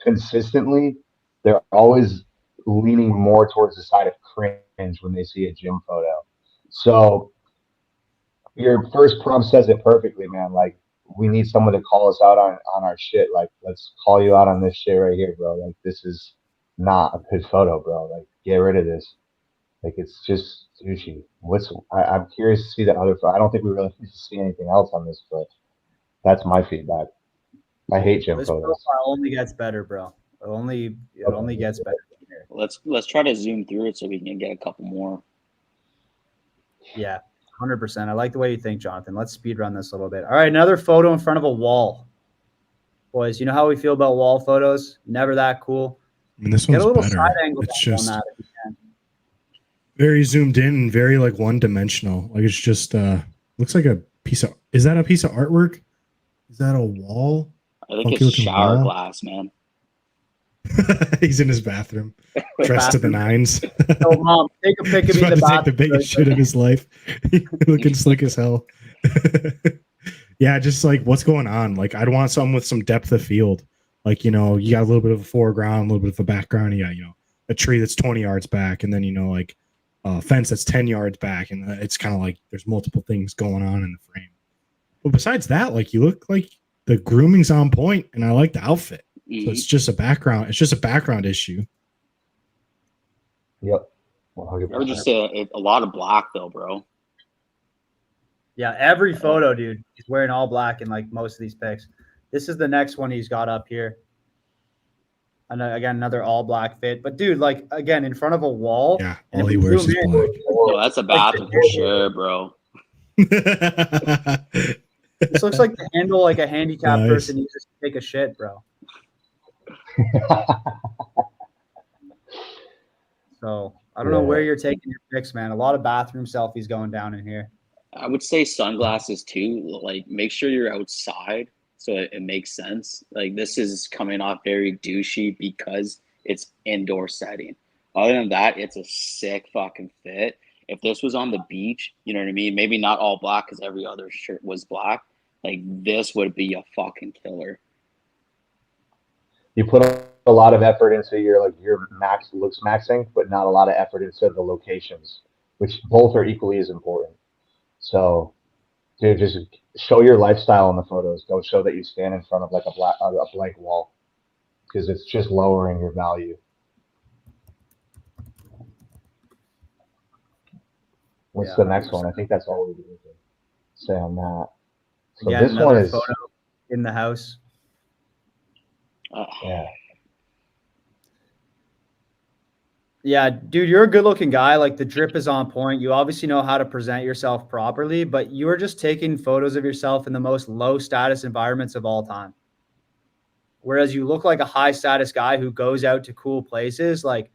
consistently, they're always leaning more towards the side of cringe when they see a gym photo. So your first prompt says it perfectly, man. Like we need someone to call us out on our shit. Like, let's call you out on this shit right here, bro. Like this is not a good photo, bro. Like get rid of this. Like it's just douchey. I'm curious to see the other. I don't think we really need to see anything else on this, but That's my feedback. I hate gym This photos. profile only gets better, bro. It only gets better from here. Let's try to zoom through it so we can get a couple more. Yeah, 100%. I like the way you think, Jonathan. Let's speed run this a little bit. All right, another photo in front of a wall. Boys, you know how we feel about wall photos? Never that cool. I mean, this Get one's a little better. side angle It's on just that if you can. very zoomed in and very like one dimensional. Like it's just looks like a piece of. Is that a piece of artwork? Is that a wall? I think Funky it's looking shower wall? glass, man. He's in his bathroom, dressed to the nines. So, Mom, take a pic of He's me in about the to take the bathroom. biggest shit of his life. Looking slick as hell. Yeah, just like what's going on. Like I'd want something with some depth of field. Like, you know, you got a little bit of a foreground, a little bit of a background. You got, you know, a tree that's 20 yards back, and then, you know, like a fence that's 10 yards back. And it's kind of like there's multiple things going on in the frame. But besides that, like you look like the grooming's on point, and I like the outfit. So it's just a background. It's just a background issue. Yep. I would just 100%. say a lot of black though, bro. Yeah, every photo, dude, he's wearing all black in like most of these pics. This is the next one he's got up here. And again, another all black fit. But dude, like again, in front of a wall. Yeah, and all if he we wears zoom is in, black. No, that's a bathroom for sure, bro. This looks like the handle like a handicapped Nice. person uses to take a shit, bro. So I don't know where you're taking your pics, man. A lot of bathroom selfies going down in here. I would say sunglasses too. Like, make sure you're outside so it makes sense. Like, this is coming off very douchey because it's indoor setting. Other than that, it's a sick fucking fit. If this was on the beach, you know what I mean? Maybe not all black because every other shirt was black. Like, this would be a fucking killer. You put a lot of effort into your looks maxing, but not a lot of effort into the locations, which both are equally as important. So, dude, just show your lifestyle in the photos. Don't show that you stand in front of like a blank wall, because it's just lowering your value. What's the next one? I think that's all we need to say on that. So Again, this one is photo in the house. Yeah. Yeah, dude, you're a good-looking guy. Like the drip is on point. You obviously know how to present yourself properly, but you are just taking photos of yourself in the most low-status environments of all time. Whereas you look like a high-status guy who goes out to cool places. Like,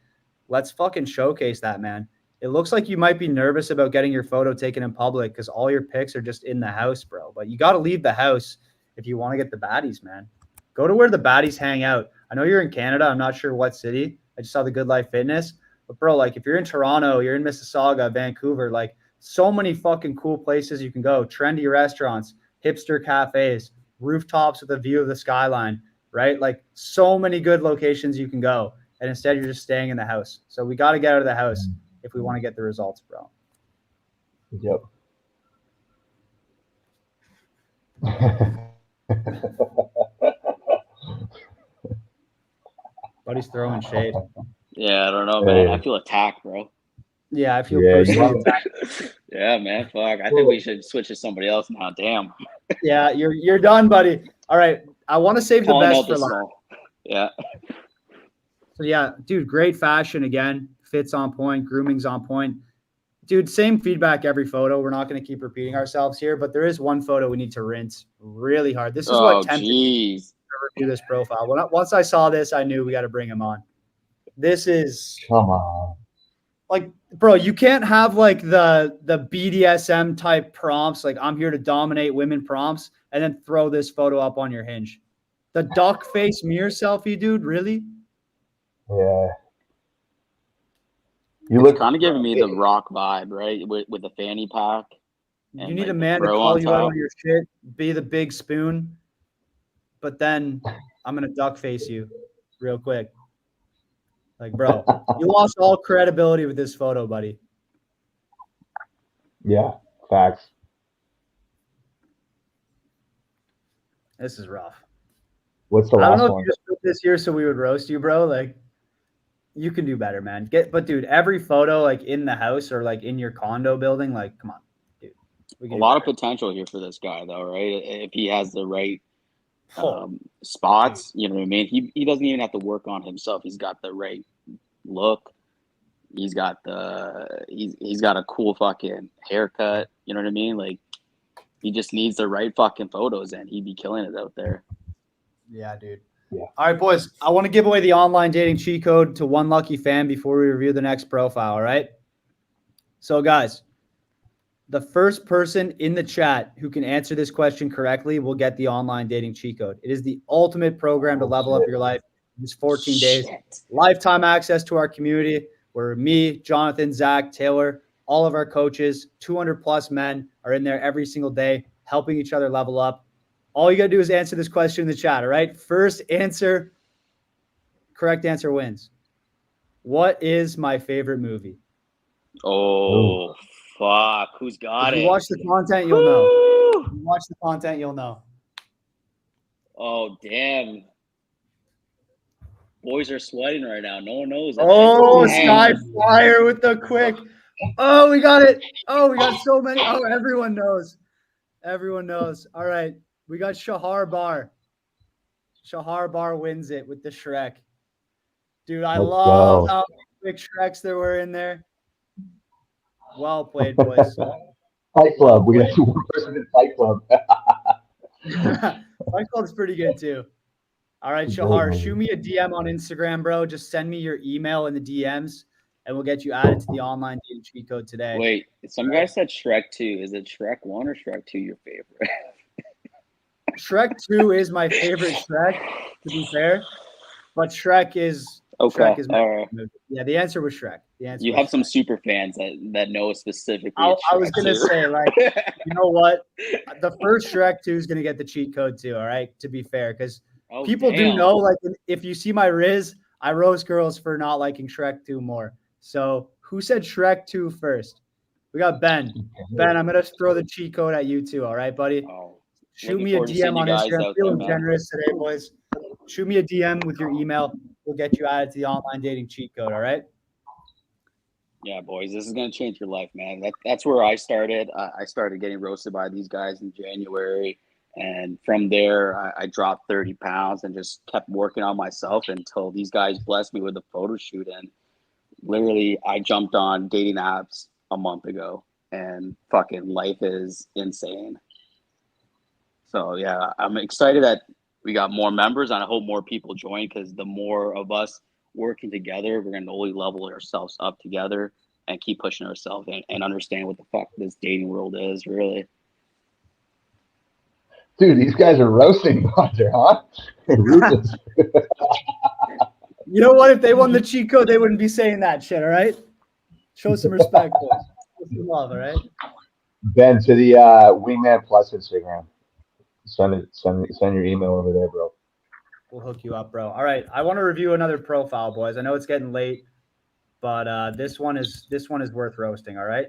let's fucking showcase that, man. It looks like you might be nervous about getting your photo taken in public because all your pics are just in the house, bro. But you got to leave the house if you want to get the baddies, man. Go to where the baddies hang out. I know you're in Canada. I'm not sure what city. I just saw the Good Life Fitness. But, bro, like if you're in Toronto, you're in Mississauga, Vancouver, like so many fucking cool places you can go. Trendy restaurants, hipster cafes, rooftops with a view of the skyline, right? Like so many good locations you can go. And instead you're just staying in the house. So we got to get out of the house if we want to get the results, bro. Yep. Buddy's throwing shade. Yeah, I don't know, man. I feel attacked, bro. Yeah, I feel personally attacked. Yeah, man. Fuck. I think we should switch to somebody else now. Damn. Yeah, you're done, buddy. All right. I want to save the best for last. Yeah. So yeah, dude, great fashion again. Fits on point, grooming's on point. Dude, same feedback every photo. We're not going to keep repeating ourselves here, but there is one photo we need to rinse really hard. This is what tempted me to review this profile. Once I saw this, I knew we got to bring him on. This is come on. Like, bro, you can't have like the BDSM type prompts, like I'm here to dominate women prompts, and then throw this photo up on your Hinge. The duck face mirror selfie, dude, really? Yeah. You look kind of giving me the Rock vibe, right? With the fanny pack. You need a man to call you out on your shit, be the big spoon, but then I'm gonna duck face you real quick. Like, bro, you lost all credibility with this photo, buddy. Yeah, facts. This is rough. What's the last one? I don't know if you just put this here so we would roast you, bro. Like, you can do better, man. But dude, every photo like in the house or like in your condo building, like, come on, dude. A lot of potential here for this guy, though, right? If he has the right spots, you know what I mean? He doesn't even have to work on himself. He's got the right look. He's got he's got a cool fucking haircut. You know what I mean? Like, he just needs the right fucking photos, and he'd be killing it out there. Yeah, dude. Yeah. All right, boys. I want to give away the online dating cheat code to one lucky fan before we review the next profile. All right. So, guys, the first person in the chat who can answer this question correctly will get the online dating cheat code. It is the ultimate program to level up your life. It's 14 days, lifetime access to our community where me, Jonathan, Zach, Taylor, all of our coaches, 200 plus men are in there every single day, helping each other level up. All you got to do is answer this question in the chat. All right. First answer, correct answer wins. What is my favorite movie? Oh, fuck. Who's got If it? you watch the content, you'll know. If you watch the content, you'll know. Oh, damn. Boys are sweating right now. No one knows. Oh, Damn. Sky Flyer with the quick. Oh, we got it. Oh, we got so many. Oh, everyone knows. Everyone knows. All right. We got Shahar Bar. Shahar Bar wins it with the Shrek. Dude, I Let's love go. how big Shreks there were in there. Well played, boys. Fight Club. We got one person in Fight Club. Fight Club's pretty good too. All right, Shahar, shoot me a DM on Instagram, bro. Just send me your email in the DMs, and we'll get you added to the online dating cheat code today. Wait, some guy said Shrek 2. Is it Shrek 1 or Shrek 2 your favorite? Shrek 2 is my favorite Shrek, to be fair. But Shrek is Okay, Shrek is my all right. movie. Yeah, the answer was Shrek. The answer You was have Shrek. some super fans that know specifically. I it's was Shrek gonna 2. say, like, you know what? The first Shrek 2 is gonna get the cheat code too. All right, to be fair, because Oh, people do damn. know, like, if you see my Riz, I roast girls for not liking Shrek 2 more. So who said Shrek 2 first? We got Ben. Ben, I'm gonna throw the cheat code at you too. All right, buddy. Oh, Shoot looking me a forward to seeing DM on you guys Instagram. out there, Feeling man. generous today, boys. Shoot me a DM with your email. We'll get you added to the online dating cheat code. All right. Yeah, boys, this is gonna change your life, man. That's where I started. I started getting roasted by these guys in January, and from there, I dropped 30 pounds and just kept working on myself until these guys blessed me with a photo shoot. And literally, I jumped on dating apps a month ago, and fucking life is insane. So yeah, I'm excited that we got more members, and I hope more people join because the more of us working together, we're gonna only level ourselves up together and keep pushing ourselves and understand what the fuck this dating world is, really. Dude, these guys are roasting Hunter, huh? Ruthless. You know what? If they won the cheat code, they wouldn't be saying that shit. All right. Show some respect, boys. Show some love. All right. Ben, to the Wingman Plus Instagram. Send your email over there, bro. We'll hook you up, bro. All right. I want to review another profile, boys. I know it's getting late, but this one is worth roasting. All right.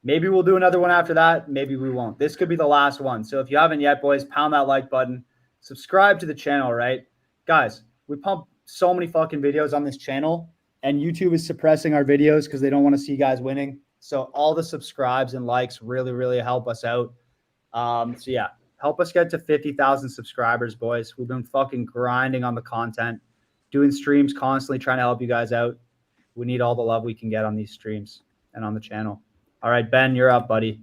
Maybe we'll do another one after that. Maybe we won't. This could be the last one. So if you haven't yet, boys, pound that like button. Subscribe to the channel, right? Guys, we pump so many fucking videos on this channel, and YouTube is suppressing our videos because they don't want to see guys winning. So all the subscribes and likes really, really help us out. So yeah, help us get to 50,000 subscribers, boys. We've been fucking grinding on the content, doing streams constantly, trying to help you guys out. We need all the love we can get on these streams and on the channel. All right, Ben, you're up, buddy.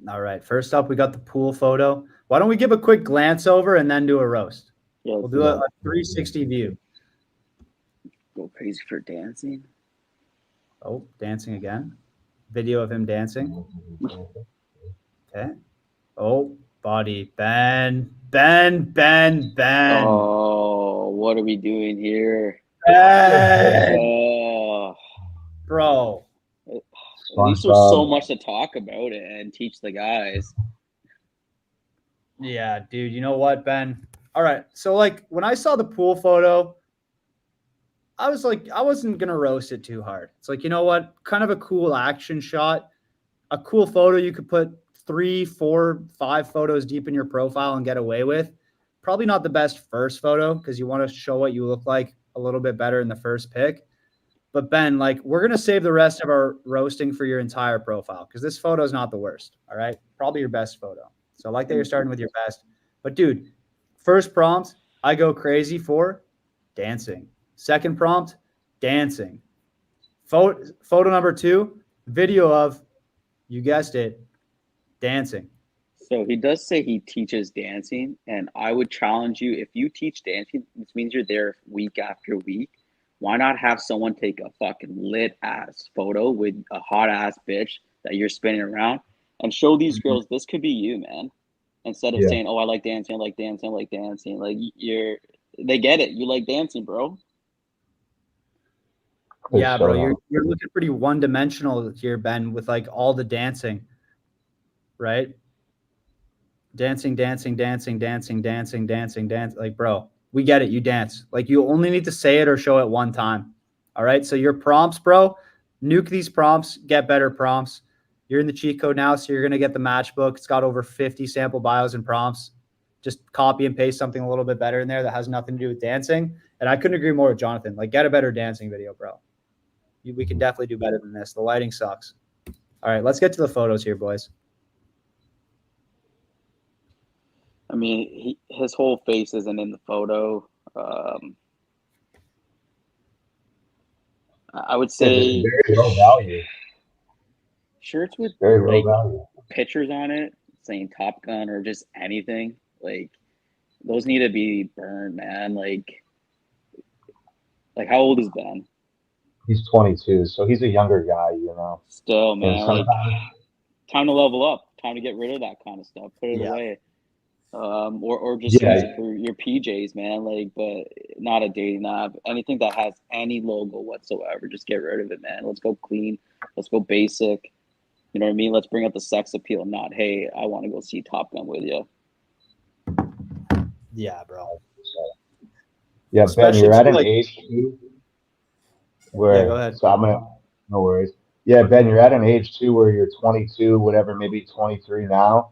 All right, first up, we got the pool photo. Why don't we give a quick glance over and then do a roast? Yeah, We'll do a 360 view. go crazy for dancing. Oh, dancing again. Video of him dancing. Okay. Oh, body. Ben. Oh, what are we doing here? Ben. Oh, Bro. at least there's SpongeBob. so much to talk about and teach the guys. Yeah, dude. You know what, Ben? All right. So, like, when I saw the pool photo, I was like, I wasn't going to roast it too hard. It's like, you know what? Kind of a cool action shot, a cool photo you could put 3, 4, 5 photos deep in your profile and get away with. probably not the best first photo because you want to show what you look like a little bit better in the first pic. But Ben, like, we're going to save the rest of our roasting for your entire profile because this photo is not the worst. All right. Probably your best photo. So I like that you're starting with your best. But dude, first prompt, I go crazy for dancing. Second prompt, dancing. Photo number 2, video of, you guessed it, dancing. So he does say he teaches dancing, and I would challenge you, if you teach dancing, which means you're there week after week, why not have someone take a fucking lit ass photo with a hot ass bitch that you're spinning around and show these girls this could be you, man. Instead of Yeah. saying, "Oh, I like dancing, I like dancing, I like dancing." Like they get it. You like dancing, bro. Yeah, So, bro, you're looking pretty one-dimensional here, Ben, with like all the dancing, right? Dancing, dancing, dancing, dancing, dancing, dancing, dance. Like, bro, we get it. You dance. Like, you only need to say it or show it one time. All right. So your prompts, bro, nuke these prompts, get better prompts. You're in the cheat code now, so you're gonna get the matchbook. It's got over 50 sample bios and prompts. Just copy and paste something a little bit better in there that has nothing to do with dancing. And I couldn't agree more with Jonathan. Like, get a better dancing video, bro. We can definitely do better than this. The lighting sucks. All right, let's get to the photos here, boys. I mean, his whole face isn't in the photo. I would it's say very low value. shirts with Very low like value. pictures on it saying Top Gun or just anything, like those need to be burned, man. Like how old is Ben? He's 22, so he's a younger guy, you know. Still, And man, like sometimes, time to level up, time to get rid of that kind of stuff, put it Yeah. away. Or just Yeah. use it for your PJs, man. Like, but not a dating app. Anything that has any logo whatsoever, just get rid of it, man. Let's go clean. Let's go basic. You know what I mean? Let's bring up the sex appeal, not, hey, I want to go see Top Gun with you. Yeah, bro. yeah, Ben, Especially you're at too, an like, age too yeah, where, go ahead. so I'm gonna, no worries. Yeah, Ben, you're at an age too where you're 22, whatever, maybe 23 now.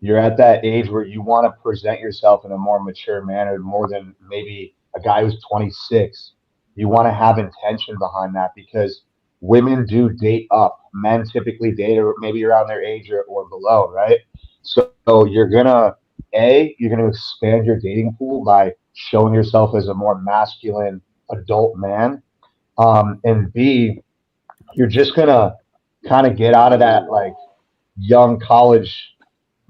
You're at that age where you want to present yourself in a more mature manner, more than maybe a guy who's 26. You want to have intention behind that because women do date up. Men typically date maybe around their age or below, right? So you're gonna expand your dating pool by showing yourself as a more masculine adult man. And B, you're just gonna kind of get out of that like young college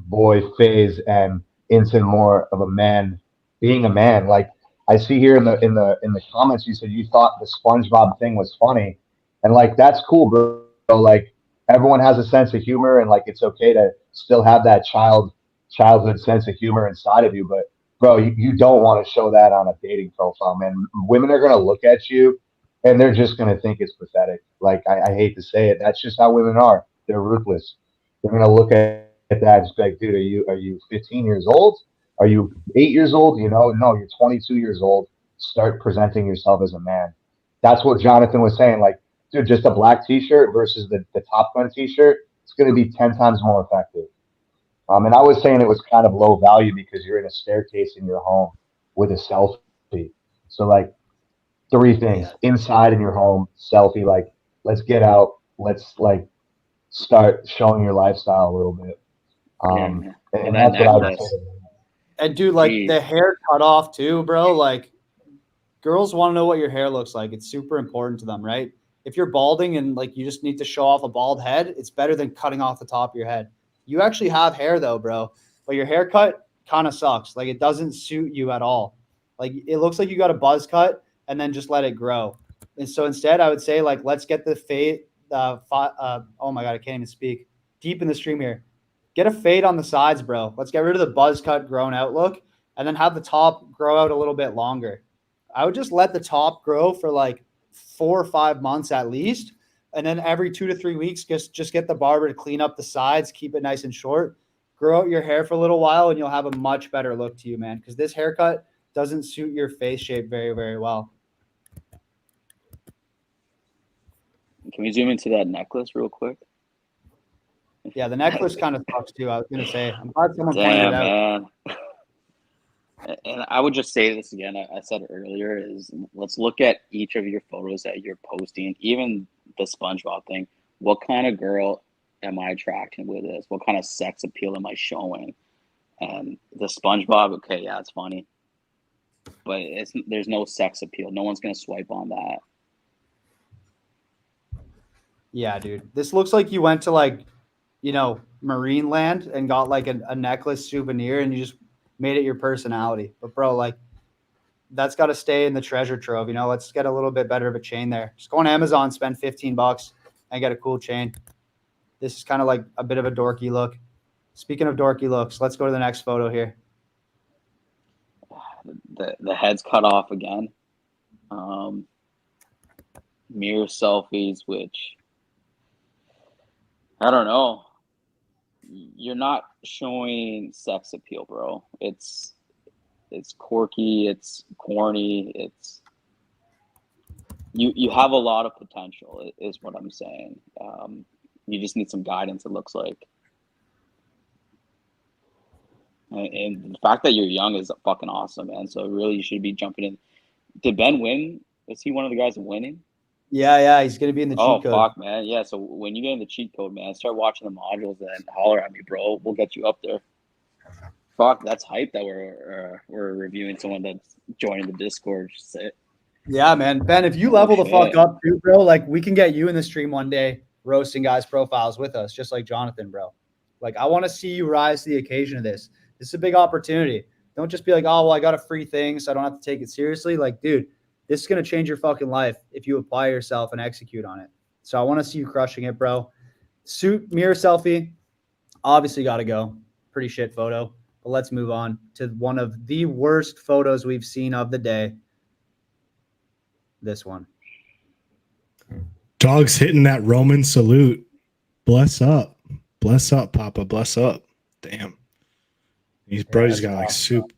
boy phase and into more of a man, being a man. Like I see here in the comments, you said you thought the SpongeBob thing was funny, and like that's cool, bro. Like everyone has a sense of humor, and like it's okay to still have that childhood sense of humor inside of you. But bro, you don't want to show that on a dating profile, man. Women are gonna look at you, and they're just gonna think it's pathetic. Like I hate to say it, that's just how women are. They're ruthless. They're gonna look at that and be like, dude, are you 15 years old? Are you 8 years old? You know, no, you're 22 years old. Start presenting yourself as a man. That's what Jonathan was saying. Like, dude, just a black T-shirt versus the Top Gun T-shirt, it's going to be 10 times more effective. And I was saying it was kind of low value because you're in a staircase in your home with a selfie. So like three things: Yeah. inside in your home, selfie. Like, let's get out. Let's like start showing your lifestyle a little bit. Yeah, Um, man. and, And and that that's what I would say. necklace. And dude, like Jeez. the hair cut off too, bro. Like girls want to know what your hair looks like. It's super important to them, right? If you're balding and like you just need to show off a bald head, it's better than cutting off the top of your head. You actually have hair though, bro, but your haircut kind of sucks. Like it doesn't suit you at all. Like it looks like you got a buzz cut and then just let it grow. And so instead, I would say like let's get the fade. Oh my god, I can't even speak. Deep in the stream here. Get a fade on the sides, bro. Let's get rid of the buzz cut grown out look and then have the top grow out a little bit longer. I would just let the top grow for like 4 or 5 months at least. And then every 2 to 3 weeks, just get the barber to clean up the sides, keep it nice and short, grow out your hair for a little while, and you'll have a much better look to you, man. Because this haircut doesn't suit your face shape very, very well. Can we zoom into that necklace real quick? Yeah, the necklace kind of sucks too. I was gonna say, I'm glad someone pointed it Damn, out. man. And I would just say this again. I said it earlier is let's look at each of your photos that you're posting, even the SpongeBob thing. What kind of girl am I attracting with this? What kind of sex appeal am I showing? And the SpongeBob, okay, yeah, it's funny, but there's no sex appeal. No one's gonna swipe on that. Yeah, dude. This looks like you went to like, Marine Land and got like a necklace souvenir and you just made it your personality. But bro, like that's got to stay in the treasure trove. Let's get a little bit better of a chain there. Just go on Amazon, spend $15 and get a cool chain. This is kind of like a bit of a dorky look. Speaking of dorky looks, let's go to the next photo here. The head's cut off again. Mirror selfies, which I don't know. You're not showing sex appeal, bro. It's quirky, it's corny, you have a lot of potential is what I'm saying. You just need some guidance, it looks like. And the fact that you're young is fucking awesome, man. So really you should be jumping in. Did Ben win? Was he one of the guys winning? Yeah, he's gonna be in the Oh cheat code. fuck, man. Yeah, so when you get in the cheat code, man, start watching the modules and holler at me, bro. We'll get you up there. Fuck, that's hype that we're reviewing someone that's joining the Discord. Shit. Yeah, man. Ben, if you level the fuck up too, bro, like we can get you in the stream one day roasting guys' profiles with us, just like Jonathan, bro. Like I want to see you rise to the occasion of this. This is a big opportunity. Don't just be like, oh, well, I got a free thing, so I don't have to take it seriously. Like, dude, this is going to change your fucking life if you apply yourself and execute on it. So I want to see you crushing it, bro. Suit mirror selfie, obviously got to go. Pretty shit photo. But let's move on to one of the worst photos we've seen of the day. This one. Dog's hitting that Roman salute. Bless up. Bless up, Papa. Bless up. Damn. He's brody's got like soup.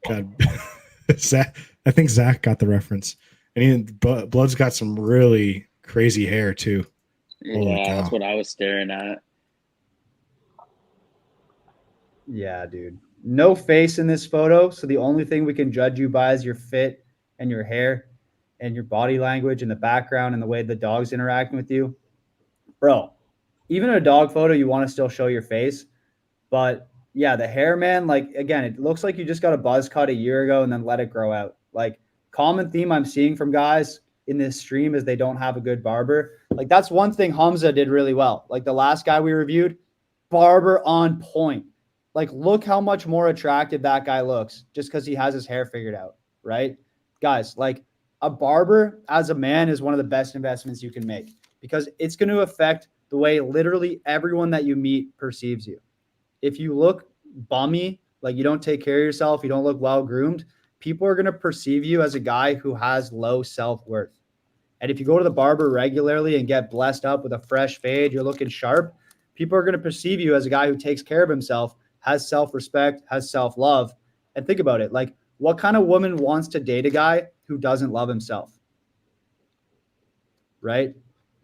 God. Zach, I think Zach got the reference. And Blood's got some really crazy hair too. Yeah, that's what I was staring at. Yeah, dude. No face in this photo. So the only thing we can judge you by is your fit and your hair and your body language and the background and the way the dog's interacting with you. Bro, even in a dog photo, you want to still show your face. But yeah, the hair, man, like, again, it looks like you just got a buzz cut a year ago and then let it grow out. Like, common theme I'm seeing from guys in this stream is they don't have a good barber. Like, that's one thing Hamza did really well. Like, the last guy we reviewed, barber on point. Like, look how much more attractive that guy looks just because he has his hair figured out, right? Guys, like, a barber as a man is one of the best investments you can make because it's going to affect the way literally everyone that you meet perceives you. If you look bummy, like you don't take care of yourself, you don't look well groomed, people are going to perceive you as a guy who has low self-worth. And if you go to the barber regularly and get blessed up with a fresh fade, you're looking sharp, people are going to perceive you as a guy who takes care of himself, has self-respect, has self-love. And think about it. Like, what kind of woman wants to date a guy who doesn't love himself? Right?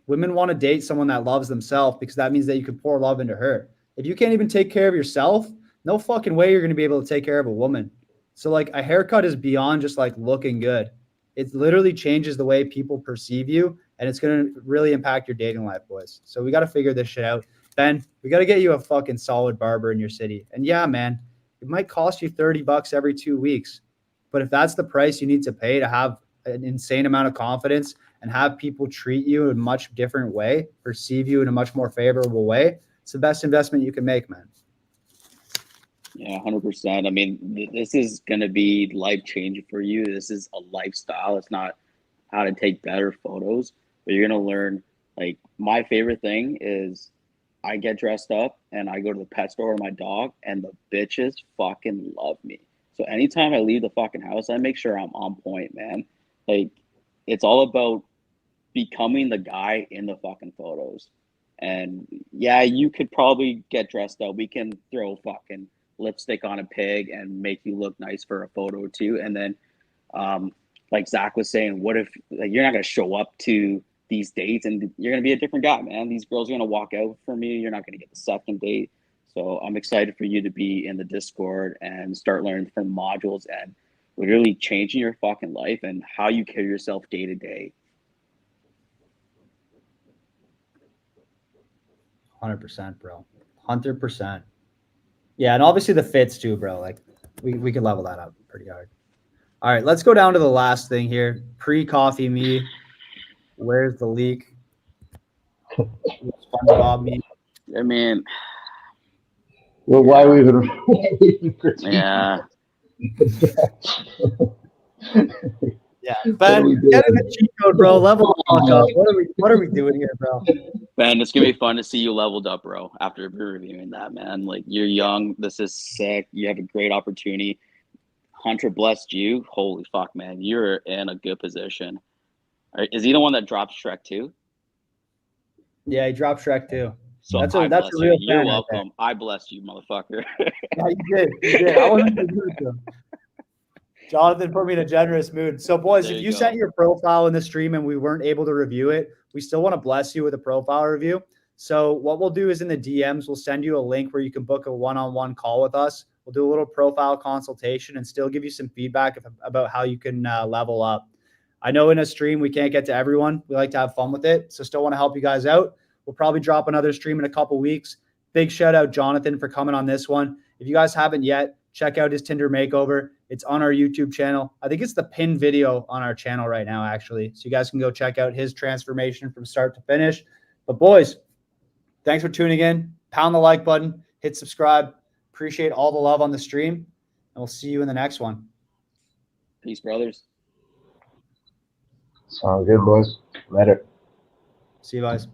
Women want to date someone that loves themselves because that means that you can pour love into her. If you can't even take care of yourself, no fucking way you're going to be able to take care of a woman. So like a haircut is beyond just like looking good. It literally changes the way people perceive you, and it's going to really impact your dating life, boys. So we got to figure this shit out. Ben, we got to get you a fucking solid barber in your city. And yeah, man, it might cost you $30 every 2 weeks. But if that's the price you need to pay to have an insane amount of confidence and have people treat you in a much different way, perceive you in a much more favorable way, it's the best investment you can make, man. Yeah, 100%. I mean, this is going to be life-changing for you. This is a lifestyle. It's not how to take better photos, but you're going to learn. Like, my favorite thing is I get dressed up and I go to the pet store with my dog, and the bitches fucking love me. So anytime I leave the fucking house, I make sure I'm on point, man. Like, it's all about becoming the guy in the fucking photos. And yeah, you could probably get dressed up. We can throw fucking lipstick on a pig and make you look nice for a photo too. And then, like Zach was saying, what if like you're not gonna show up to these dates and you're gonna be a different guy, man? These girls are gonna walk out from you. You're not gonna get the second date. So I'm excited for you to be in the Discord and start learning from modules and literally changing your fucking life and how you carry yourself day to day. 100%, bro. 100%. Yeah, and obviously the fits too, bro. Like we could level that up pretty hard. All right, let's go down to the last thing here. Pre-coffee me. Where's the leak? SpongeBob me. I mean, Well, why we even critique? yeah. Yeah, What are we Ben, doing? get in the cheat code, bro. Level the fuck up. What are we doing here, bro? Man, it's gonna be fun to see you leveled up, bro, after reviewing that, man. Like, you're young. This is sick. You have a great opportunity. Hunter blessed you. Holy fuck, man. You're in a good position. All right, is he the one that dropped Shrek 2? Yeah, he dropped Shrek too. So That's I a bless real you. You're fan right there. welcome. I blessed you, motherfucker. Yeah, you did. You did. I wasn't in the mood though. Jonathan put me in a generous mood. So, boys, There if you you go. sent your profile in the stream and we weren't able to review it, we still want to bless you with a profile review. So, what we'll do is in the DMs, we'll send you a link where you can book a one-on-one call with us. We'll do a little profile consultation and still give you some feedback about how you can level up. I know in a stream we can't get to everyone. We like to have fun with it. So, still want to help you guys out. We'll probably drop another stream in a couple weeks. Big shout out, Jonathan, for coming on this one. If you guys haven't yet, check out his Tinder makeover. It's on our YouTube channel. I think it's the pinned video on our channel right now, actually. So you guys can go check out his transformation from start to finish. But boys, thanks for tuning in. Pound the like button, hit subscribe. Appreciate all the love on the stream. And we'll see you in the next one. Peace, brothers. Sound good, boys. Later. See you guys.